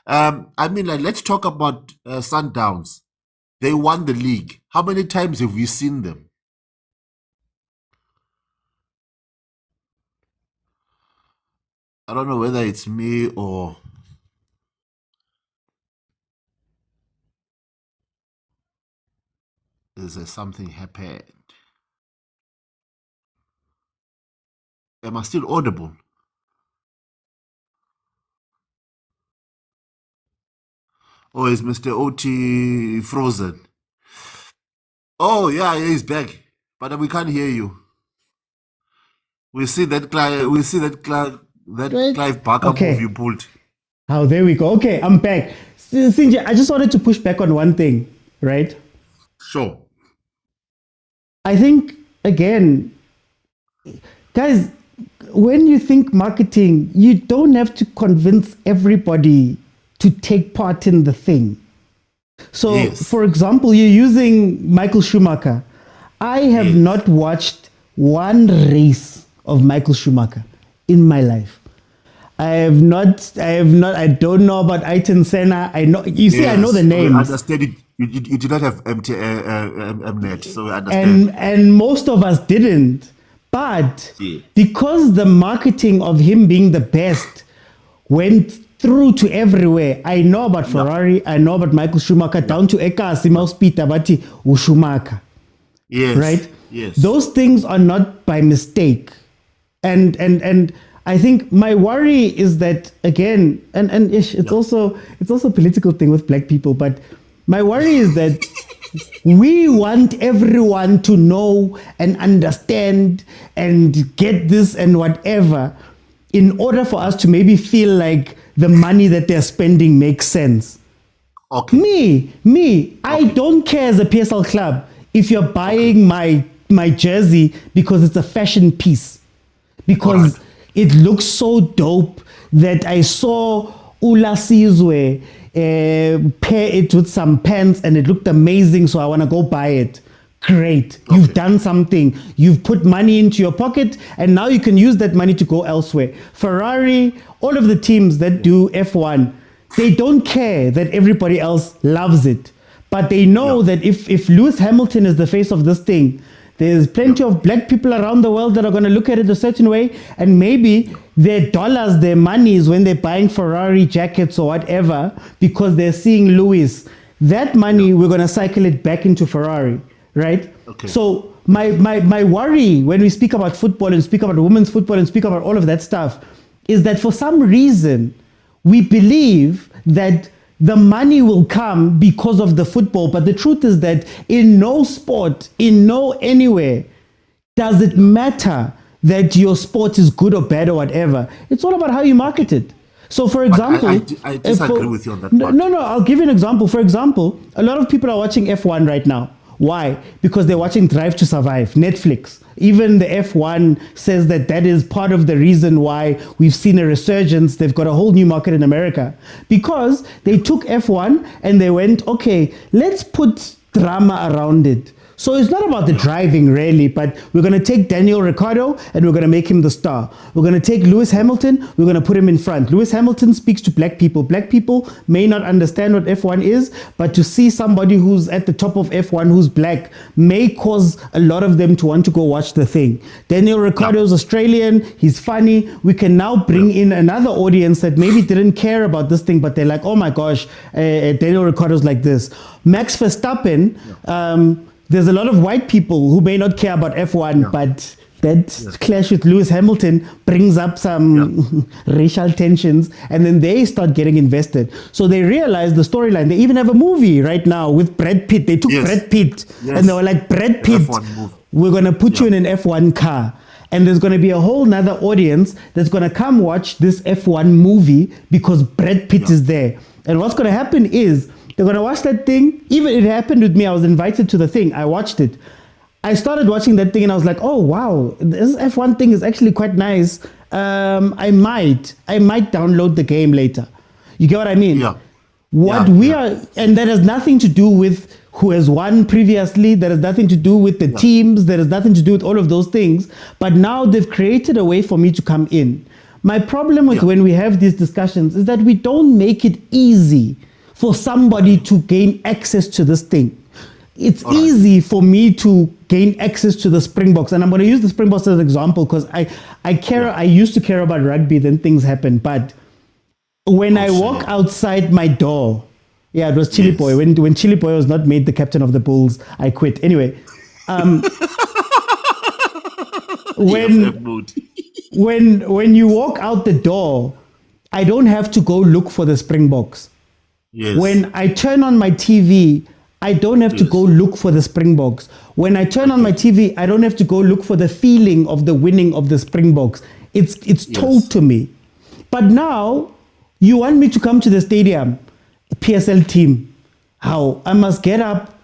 Let's talk about Sundowns. They won the league. How many times have we seen them? I don't know whether it's me or is there something happened? Am I still audible? Or is Mr. OT frozen? Oh yeah, he's back, but we can't hear you. We see that Clive Barker move you pulled. Oh, there we go. Okay, I'm back. Sinje, I just wanted to push back on one thing, right? Sure. I think, again, guys, when you think marketing, you don't have to convince everybody to take part in the thing. So, for example, you're using Michael Schumacher. I have not watched one race of Michael Schumacher in my life. I don't know about Ayrton Senna. I know the names. I understand it. You did not have Mnet, so I understand. And most of us didn't. But because the marketing of him being the best went through to everywhere, I know about Ferrari, I know about Michael Schumacher, down to Eka Simaus Peter Bati Schumacher. Yes. Right? Yes. Those things are not by mistake. And I think my worry is that, again, it's also a political thing with black people, but my worry is that we want everyone to know and understand and get this and whatever in order for us to maybe feel like the money that they're spending makes sense. Okay. Me, I don't care as a PSL club if you're buying my my jersey because it's a fashion piece. Because it looks so dope that I saw Ula Sizwe pair it with some pants and it looked amazing, so I want to go buy it. Great. You've done something. You've put money into your pocket and now you can use that money to go elsewhere. Ferrari, all of the teams that do F1, they don't care that everybody else loves it. But they know that if Lewis Hamilton is the face of this thing, there's plenty of black people around the world that are going to look at it a certain way, and maybe their dollars, their monies when they're buying Ferrari jackets or whatever, because they're seeing Lewis, that money, we're going to cycle it back into Ferrari, right? Okay. So my worry when we speak about football and speak about women's football and speak about all of that stuff is that for some reason, we believe that the money will come because of the football. But the truth is that in no sport, in no anywhere, does it matter that your sport is good or bad or whatever. It's all about how you market it. So, for example... I disagree with you on that part. No, I'll give you an example. For example, a lot of people are watching F1 right now. Why? Because they're watching Drive to Survive, Netflix. Even the F1 says that that is part of the reason why we've seen a resurgence. They've got a whole new market in America. Because they took F1 and they went, okay, let's put drama around it. So it's not about the driving really, but we're going to take Daniel Ricciardo and we're going to make him the star. We're going to take Lewis Hamilton, we're going to put him in front. Lewis Hamilton speaks to black people. Black people may not understand what F1 is, but to see somebody who's at the top of F1 who's black may cause a lot of them to want to go watch the thing. Daniel Ricciardo is Australian, he's funny. We can now bring in another audience that maybe didn't care about this thing, but they're like, oh my gosh, Daniel Ricciardo's like this. Max Verstappen, there's a lot of white people who may not care about F1, but that clash with Lewis Hamilton brings up some racial tensions, and then they start getting invested. So they realize the storyline. They even have a movie right now with Brad Pitt. They took Brad Pitt and they were like, Brad Pitt, we're going to put you in an F1 car. And there's going to be a whole nother audience that's going to come watch this F1 movie because Brad Pitt is there. And what's going to happen is, they're going to watch that thing. Even it happened with me. I was invited to the thing. I watched it. I started watching that thing and I was like, oh, wow, this F1 thing is actually quite nice. I might download the game later. You get what I mean? Yeah. And that has nothing to do with who has won previously. That has nothing to do with the teams. That has nothing to do with all of those things. But now they've created a way for me to come in. My problem with when we have these discussions is that we don't make it easy for somebody to gain access to this thing. It's easy for me to gain access to the Springboks. And I'm going to use the Springboks as an example because I used to care about rugby, then things happen. But when I walk outside my door, it was Chili Boy. When Chili Boy was not made the captain of the Bulls, I quit. Anyway, when you walk out the door, I don't have to go look for the Springboks. Yes. When I turn on my TV, I don't have to go look for the Springboks. When I turn on my TV, I don't have to go look for the feeling of the winning of the Springboks. It's told to me. But now, you want me to come to the stadium, PSL team. How? I must get up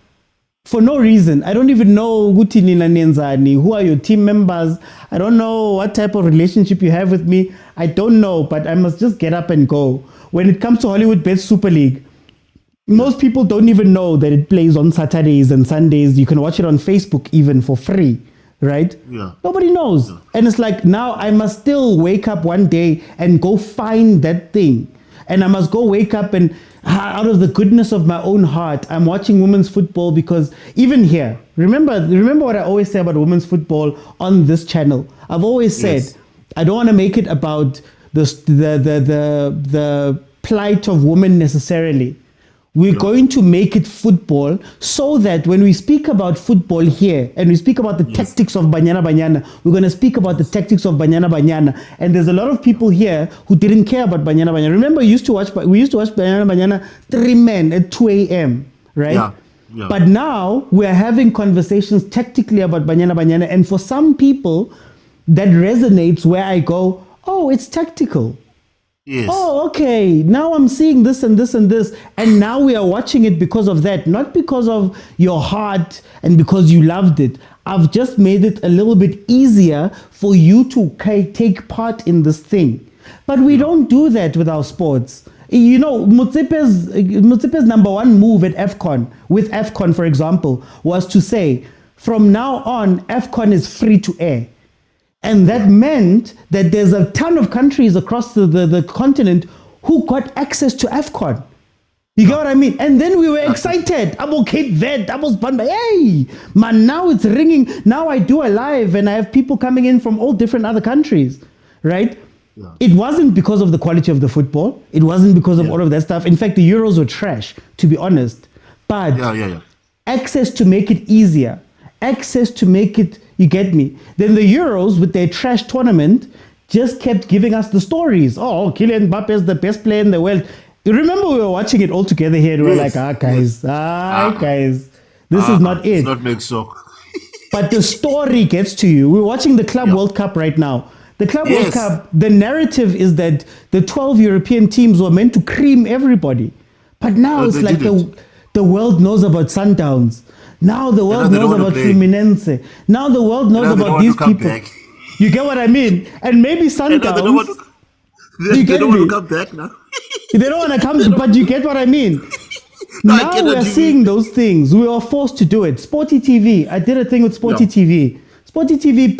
for no reason. I don't even know who are your team members. I don't know what type of relationship you have with me. I don't know, but I must just get up and go. When it comes to Hollywood Bet Super League, most people don't even know that it plays on Saturdays and Sundays. You can watch it on Facebook even for free, right? Yeah. Nobody knows. Yeah. And it's like, now I must still wake up one day and go find that thing. And I must go wake up and out of the goodness of my own heart, I'm watching women's football because even here, remember what I always say about women's football on this channel. I've always said, I don't want to make it about the plight of women necessarily. We're going to make it football so that when we speak about football here and we speak about the tactics of Banyana Banyana, we're going to speak about the tactics of Banyana Banyana. And there's a lot of people here who didn't care about Banyana Banyana. Remember, we used to watch Banyana Banyana 3 men at 2 a.m., right? Yeah. Yeah. But now we're having conversations tactically about Banyana Banyana. And for some people, that resonates where I go, oh, it's tactical. Yes. Oh, okay. Now I'm seeing this and this and this. And now we are watching it because of that. Not because of your heart and because you loved it. I've just made it a little bit easier for you to take part in this thing. But we don't do that with our sports. You know, Motsepe's number one move at AFCON, with AFCON, for example, was to say, from now on, AFCON is free to air. And that meant that there's a ton of countries across the continent who got access to AFCON. You get what I mean? And then we were excited. I'm okay, Vert, I was banned. Hey, man, now it's ringing. Now I do a live and I have people coming in from all different other countries, right? Yeah. It wasn't because of the quality of the football. It wasn't because of all of that stuff. In fact, the Euros were trash, to be honest. But access to make it easier, access to make it, you get me? Then the Euros with their trash tournament just kept giving us the stories. Oh, Kylian Mbappe is the best player in the world. You remember we were watching it all together here and we were like, guys, this is not it. It's not make so. But the story gets to you. We're watching the Club World Cup right now. The Club World Cup, the narrative is that the 12 European teams were meant to cream everybody. But now it's like the world knows about Sundowns. Now the world knows about Fluminense. Now the world knows about these people. Back. You get what I mean? And maybe Sundowns. They don't want to come back now. They don't want to come, but you get what I mean? Now we're seeing those things. We are forced to do it. Sporty TV. I did a thing with Sporty TV. Sporty TV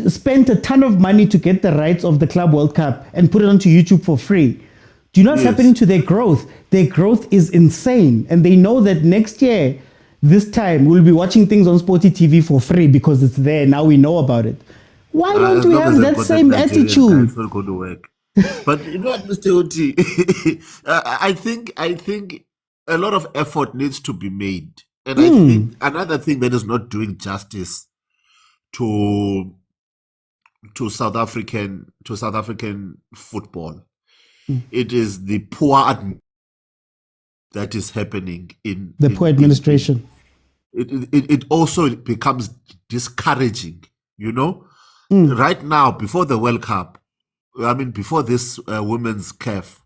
spent a ton of money to get the rights of the Club World Cup and put it onto YouTube for free. Do you know what's happening to their growth? Their growth is insane. And they know that next year, this time, we'll be watching things on Sporty TV for free because it's there. Now we know about it. Why don't we have that same attitude? Go to work. But you know what, Mr. Oti? I think a lot of effort needs to be made. And I think another thing that is not doing justice to South African football, it is the poor that is happening in the poor administration. It also becomes discouraging, you know. Right now, before the World Cup, I mean, before this women's CAF,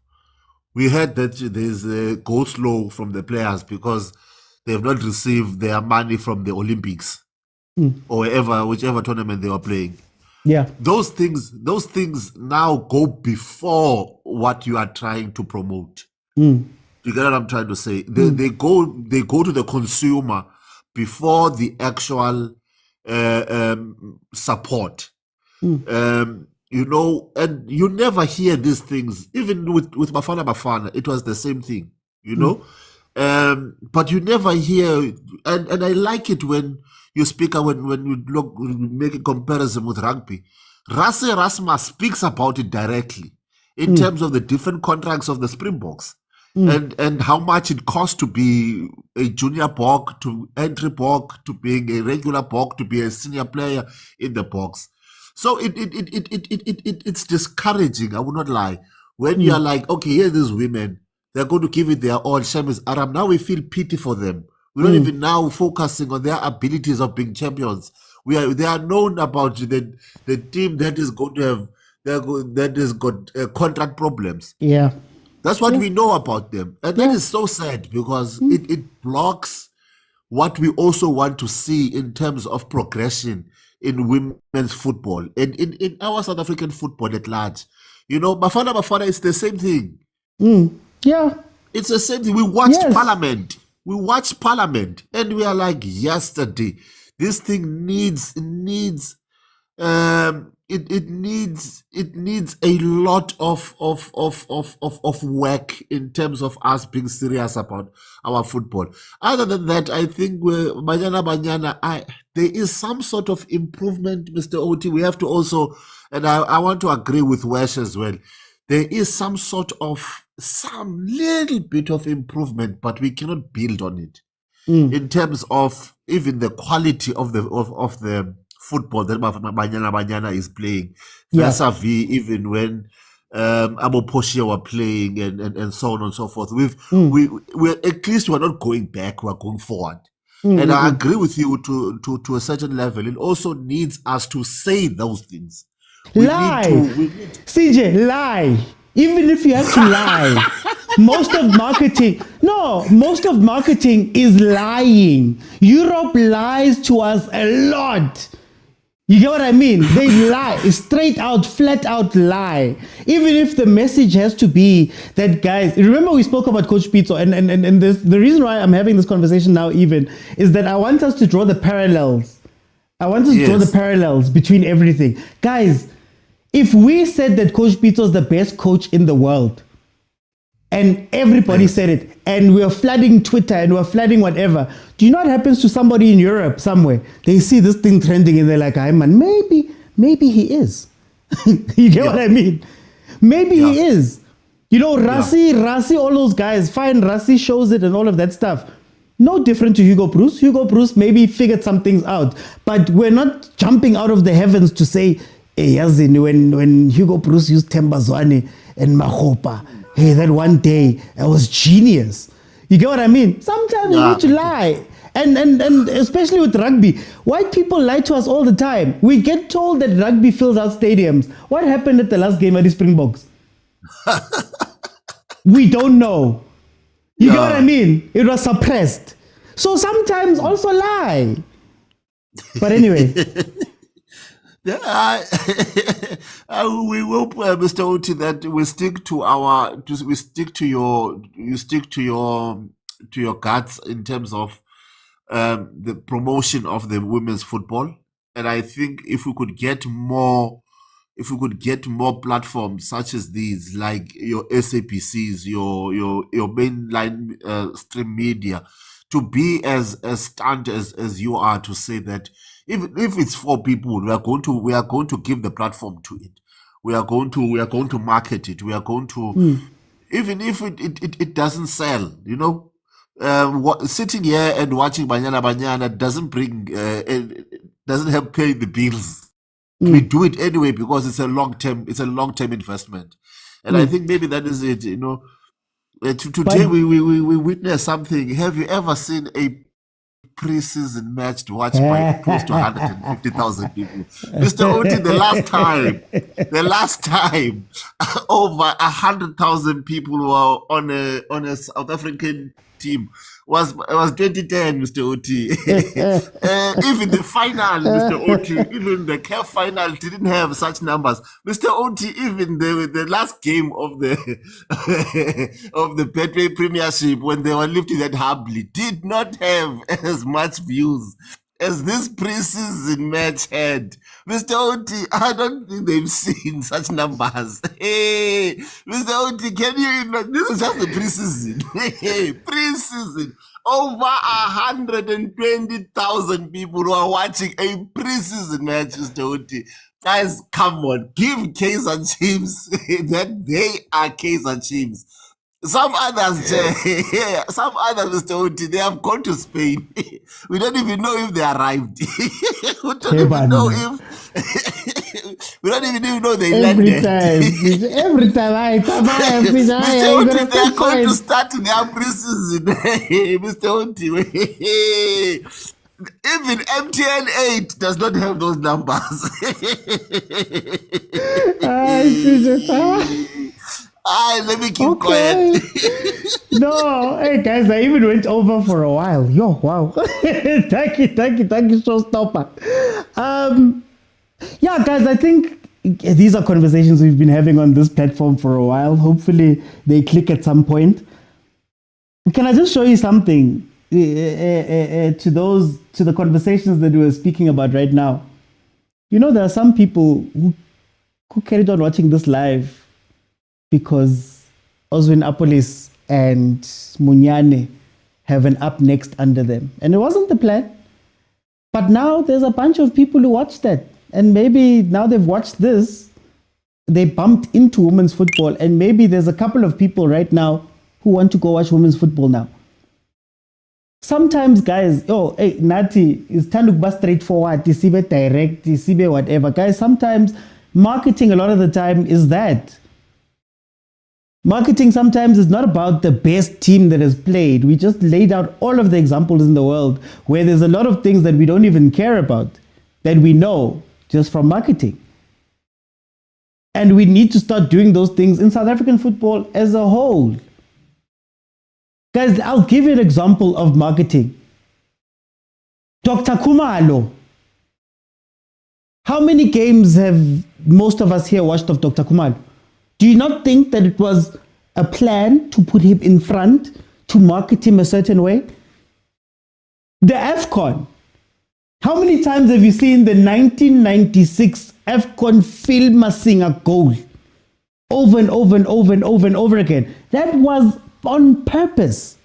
we heard that there's a go slow from the players because they have not received their money from the Olympics or whichever tournament they were playing. Yeah, those things now go before what you are trying to promote. You get what I'm trying to say? They go to the consumer before the actual support. You know, and you never hear these things. Even with Bafana, it was the same thing, you know. But you never hear, and I like it when you speak, when you make a comparison with rugby. Rasse Rasma speaks about it directly in terms of the different contracts of the Springboks and how much it costs to be a junior Bok, to entry Bok, to being a regular Bok, to be a senior player in the box. So it's discouraging, I will not lie. When you are like, okay, here are these women, they're going to give it their all. Shemis Aram. Now we feel pity for them. We're not even now focusing on their abilities of being champions. They are known about the team that is going to have that has got contract problems. Yeah, that's what we know about them, and that is so sad because it blocks what we also want to see in terms of progression in women's football and in our South African football at large. You know, Bafana is the same thing. Yeah. It's the same thing. We watched Parliament. We watched Parliament and we are like, yesterday, this thing needs a lot of work in terms of us being serious about our football. Other than that, I think Banyana, there is some sort of improvement, Mr. Oti. We have to also, and I want to agree with Wesh as well. There is some little bit of improvement, but we cannot build on it in terms of even the quality of the football that Banyana is playing, vis-a-vis even when Amoposhia were playing and so on and so forth. We're at least we're not going back, we're going forward. And I agree with you to a certain level. It also needs us to say those things. CJ, lie. Even if you have to lie. most of marketing is lying. Europe lies to us a lot. You get what I mean? They lie, straight out, flat out lie. Even if the message has to be that, guys, remember we spoke about Coach Pitso, and this, the reason why I'm having this conversation now even is that I want us to draw the parallels. I want us to draw the parallels between everything. Guys, if we said that Coach Pitso is the best coach in the world, and everybody said it, and we're flooding Twitter and we're flooding whatever, do you know what happens to somebody in Europe somewhere? They see this thing trending and they're like, "Hey man, maybe he is." You get what I mean? Maybe he is. You know, Rassi, all those guys, fine, Rassi shows it and all of that stuff. No different to Hugo Bruce. Hugo Bruce maybe figured some things out, but we're not jumping out of the heavens to say, hey, Yazin, when Hugo Bruce used Tembazwane and Mahopa, hey, that one day, I was genius. You get what I mean? Sometimes you need to lie. And especially with rugby, white people lie to us all the time. We get told that rugby fills out stadiums. What happened at the last game at the Springboks? We don't know. You get what I mean? It was suppressed. So sometimes also lie. But anyway. We will, Mr. Oti, that we stick to your guts in terms of the promotion of the women's football. And I think if we could get more platforms such as these, like your SAPCs, your mainline stream media, to be as stunned as you are, to say that if it's for people, we are going to give the platform to it. We are going to market it. We are going to, even if it doesn't sell, you know, sitting here and watching Banyana Banyana doesn't help pay the bills. We do it anyway because it's a long-term investment. And I think maybe that is it, you know. Today we witness something. Have you ever seen a pre-season match watched by close to 150,000 people? Mr. Oti, the last time over 100,000 people were on a South African team was 2010, Mr. Oti. Even the final, Mr. Oti, even the CAF final didn't have such numbers. Mr. Oti, even the last game of the of the Betway Premiership, when they were lifting that humbly, did not have as much views as this pre-season match had. Mr. Oti, I don't think they've seen such numbers. Hey, Mr. Oti, can you, this is just the pre-season. Pre-season. Over 120,000 people who are watching a pre-season match, Mr. Oti. Guys, come on, give Kaizer Chiefs that they are Kaizer Chiefs. Some others, Mr. Oti, they have gone to Spain. We don't even know if they arrived. We don't even know if we don't even know they landed. Every time I come out, Mr. Oti, they are going to start their pre-season. Mr. Oti, even MTN 8 does not have those numbers. Let me keep quiet. No, hey guys, I even went over for a while. Yo, wow. Thank you, showstopper. Yeah, guys, I think these are conversations we've been having on this platform for a while. Hopefully they click at some point. Can I just show you something to the conversations that we were speaking about right now? You know, there are some people who carried on watching this live because Oswin Apolis and Munyane have an up next under them. And it wasn't the plan. But now there's a bunch of people who watched that. And maybe now they've watched this, they bumped into women's football. And maybe there's a couple of people right now who want to go watch women's football now. Sometimes, guys, hey, Nati, it's time to be straightforward, dstv direct, dstv whatever. Guys, sometimes marketing a lot of the time is that. Marketing sometimes is not about the best team that has played. We just laid out all of the examples in the world where there's a lot of things that we don't even care about, that we know just from marketing. And we need to start doing those things in South African football as a whole. Guys, I'll give you an example of marketing. Dr. Khumalo. How many games have most of us here watched of Dr. Khumalo? Do you not think that it was a plan to put him in front, to market him a certain way? The AFCON. How many times have you seen the 1996 AFCON film sing a goal? Over and over and over and over and over again. That was on purpose.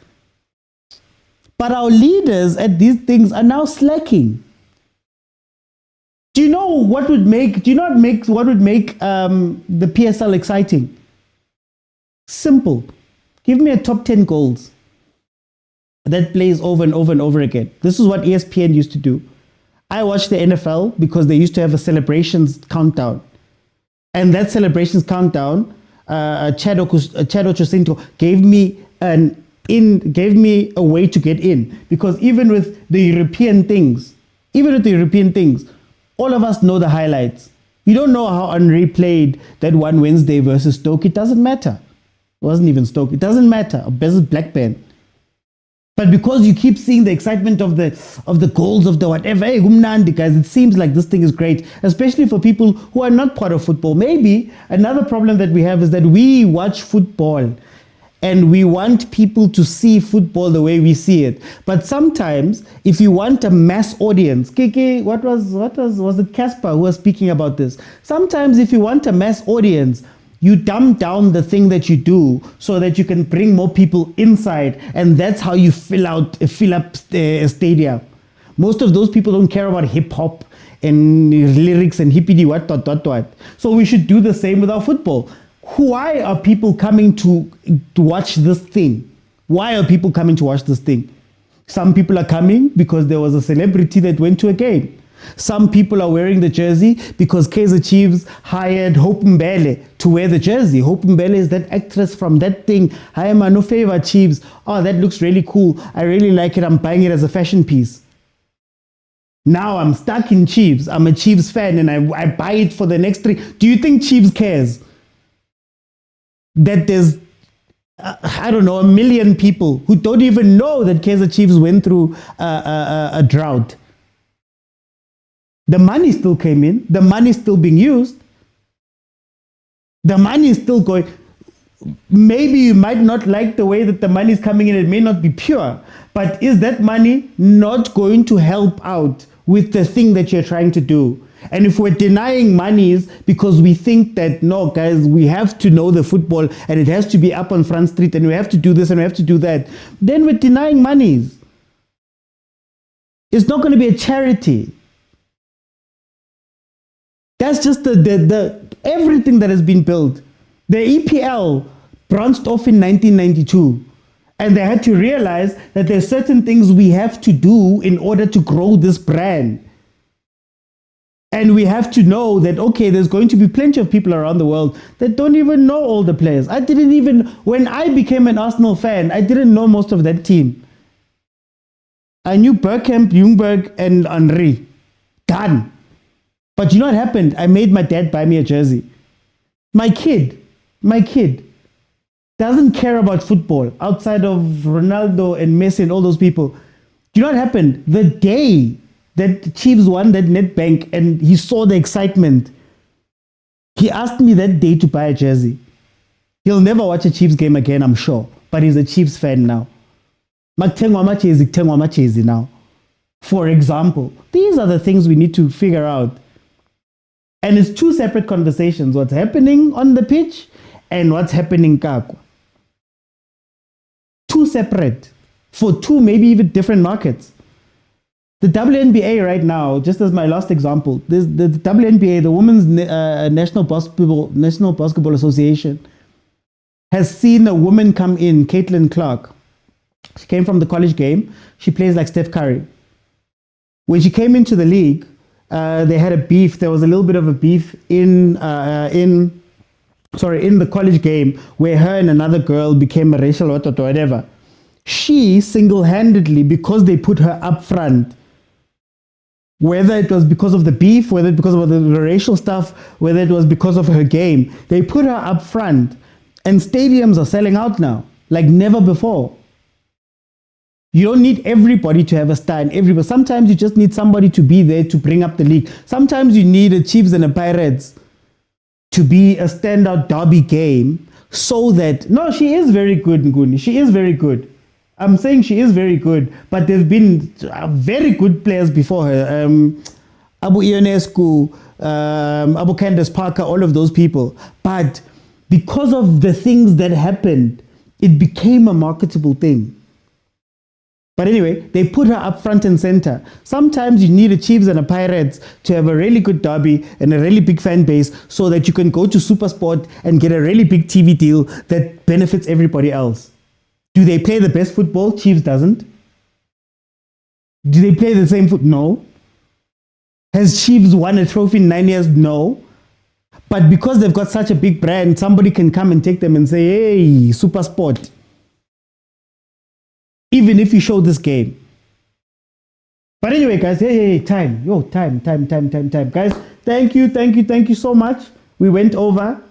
But our leaders at these things are now slacking. Do you know what would make the PSL exciting? Simple. Give me a top 10 goals that plays over and over and over again. This is what ESPN used to do. I watched the NFL because they used to have a celebrations countdown. And that celebrations countdown, Chad Ochocinco gave me a way to get in. Because even with the European things, all of us know the highlights. You don't know how Henry played that one Wednesday versus Stoke. It doesn't matter. It wasn't even Stoke. It doesn't matter. Versus Blackburn. But because you keep seeing the excitement of the goals of the whatever, hey, gumnandi, guys, it seems like this thing is great, especially for people who are not part of football. Maybe another problem that we have is that we watch football and we want people to see football the way we see it. But sometimes, if you want a mass audience, Kiki, was it Casper who was speaking about this? Sometimes, if you want a mass audience, you dumb down the thing that you do so that you can bring more people inside, and that's how you fill up a stadium. Most of those people don't care about hip hop and lyrics and hippity what. So we should do the same with our football. Why are people coming to watch this thing? Why are people coming to watch this thing? Some people are coming because there was a celebrity that went to a game. Some people are wearing the jersey because Kaizer Chiefs hired Hope Mbele to wear the jersey. Hope Mbele is that actress from that thing. I am no favor Chiefs. Oh, that looks really cool. I really like it. I'm buying it as a fashion piece. Now I'm stuck in Chiefs. I'm a Chiefs fan and I buy it for the next 3. Do you think Chiefs cares that there's, I don't know, 1 million people who don't even know that Kaizer Chiefs went through a drought? The money still came in. The money is still being used. The money is still going. Maybe you might not like the way that the money is coming in. It may not be pure. But is that money not going to help out with the thing that you're trying to do? And if we're denying monies because we think that, no, guys, we have to know the football and it has to be up on Front Street and we have to do this and we have to do that, then we're denying monies. It's not going to be a charity. That's just the everything that has been built. The EPL branched off in 1992, and they had to realize that there's certain things we have to do in order to grow this brand. And we have to know that, okay, there's going to be plenty of people around the world that don't even know all the players. When I became an Arsenal fan, I didn't know most of that team. I knew Bergkamp, Ljungberg, and Henry. Done. But you know what happened? I made my dad buy me a jersey. My kid doesn't care about football outside of Ronaldo and Messi and all those people. Do you know what happened? The day that the Chiefs won that Nedbank and he saw the excitement, he asked me that day to buy a jersey. He'll never watch a Chiefs game again, I'm sure. But he's a Chiefs fan now. Now. For example, these are the things we need to figure out. And it's 2 separate conversations, what's happening on the pitch and what's happening in Kakwa. 2 separate, for 2 maybe even different markets. The WNBA right now, just as my last example, the WNBA, the Women's National Basketball Association, has seen a woman come in, Caitlin Clark. She came from the college game. She plays like Steph Curry. When she came into the league, they had a beef. There was a little bit of a beef in the college game where her and another girl became a racial or whatever. She single-handedly, because they put her up front, whether it was because of the beef, whether it because of the racial stuff, whether it was because of her game, they put her up front, and stadiums are selling out now like never before. You don't need everybody to have a star in everybody. Sometimes you just need somebody to be there to bring up the league. Sometimes you need a Chiefs and a Pirates to be a standout derby game so that... No, she is very good, Nguni. She is very good. I'm saying she is very good. But there's been very good players before her. Abu Ionescu, Abu Candace Parker, all of those people. But because of the things that happened, it became a marketable thing. But anyway, they put her up front and center. Sometimes you need a Chiefs and a Pirates to have a really good derby and a really big fan base so that you can go to Supersport and get a really big TV deal that benefits everybody else. Do they play the best football? Chiefs doesn't. Do they play the same football? No. Has Chiefs won a trophy in 9 years? No. But because they've got such a big brand, somebody can come and take them and say, hey, Supersport. Even if you show this game. But anyway, guys, time. Guys, thank you so much. We went over.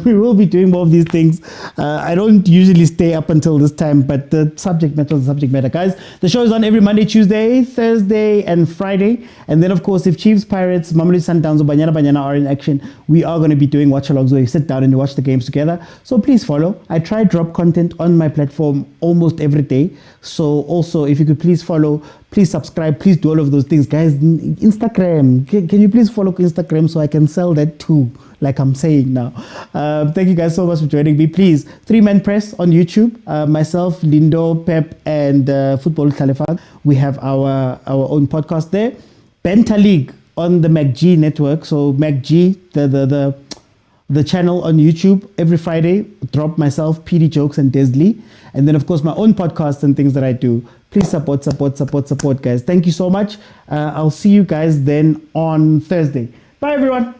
We will be doing more of these things. I don't usually stay up until this time, but the subject matter is the subject matter. Guys, the show is on every Monday, Tuesday, Thursday, and Friday. And then, of course, if Chiefs, Pirates, Mamelodi Sundowns, or Banyana Banyana are in action, we are going to be doing watch-alongs where you sit down and you watch the games together. So please follow. I try to drop content on my platform almost every day. So also, if you could please follow, please subscribe, please do all of those things. Guys, Instagram, can you please follow Instagram so I can sell that too, like I'm saying now. Thank you guys so much for joining me. Please, 3-Man Press on YouTube. Myself, Lindo, Pep, and Football Khalifah. We have our own podcast there. Benta League on the MacG network. So MacG, the channel on YouTube, every Friday, drop myself, PD Jokes, and Desley. And then, of course, my own podcast and things that I do. Please support, guys. Thank you so much. I'll see you guys then on Thursday. Bye, everyone.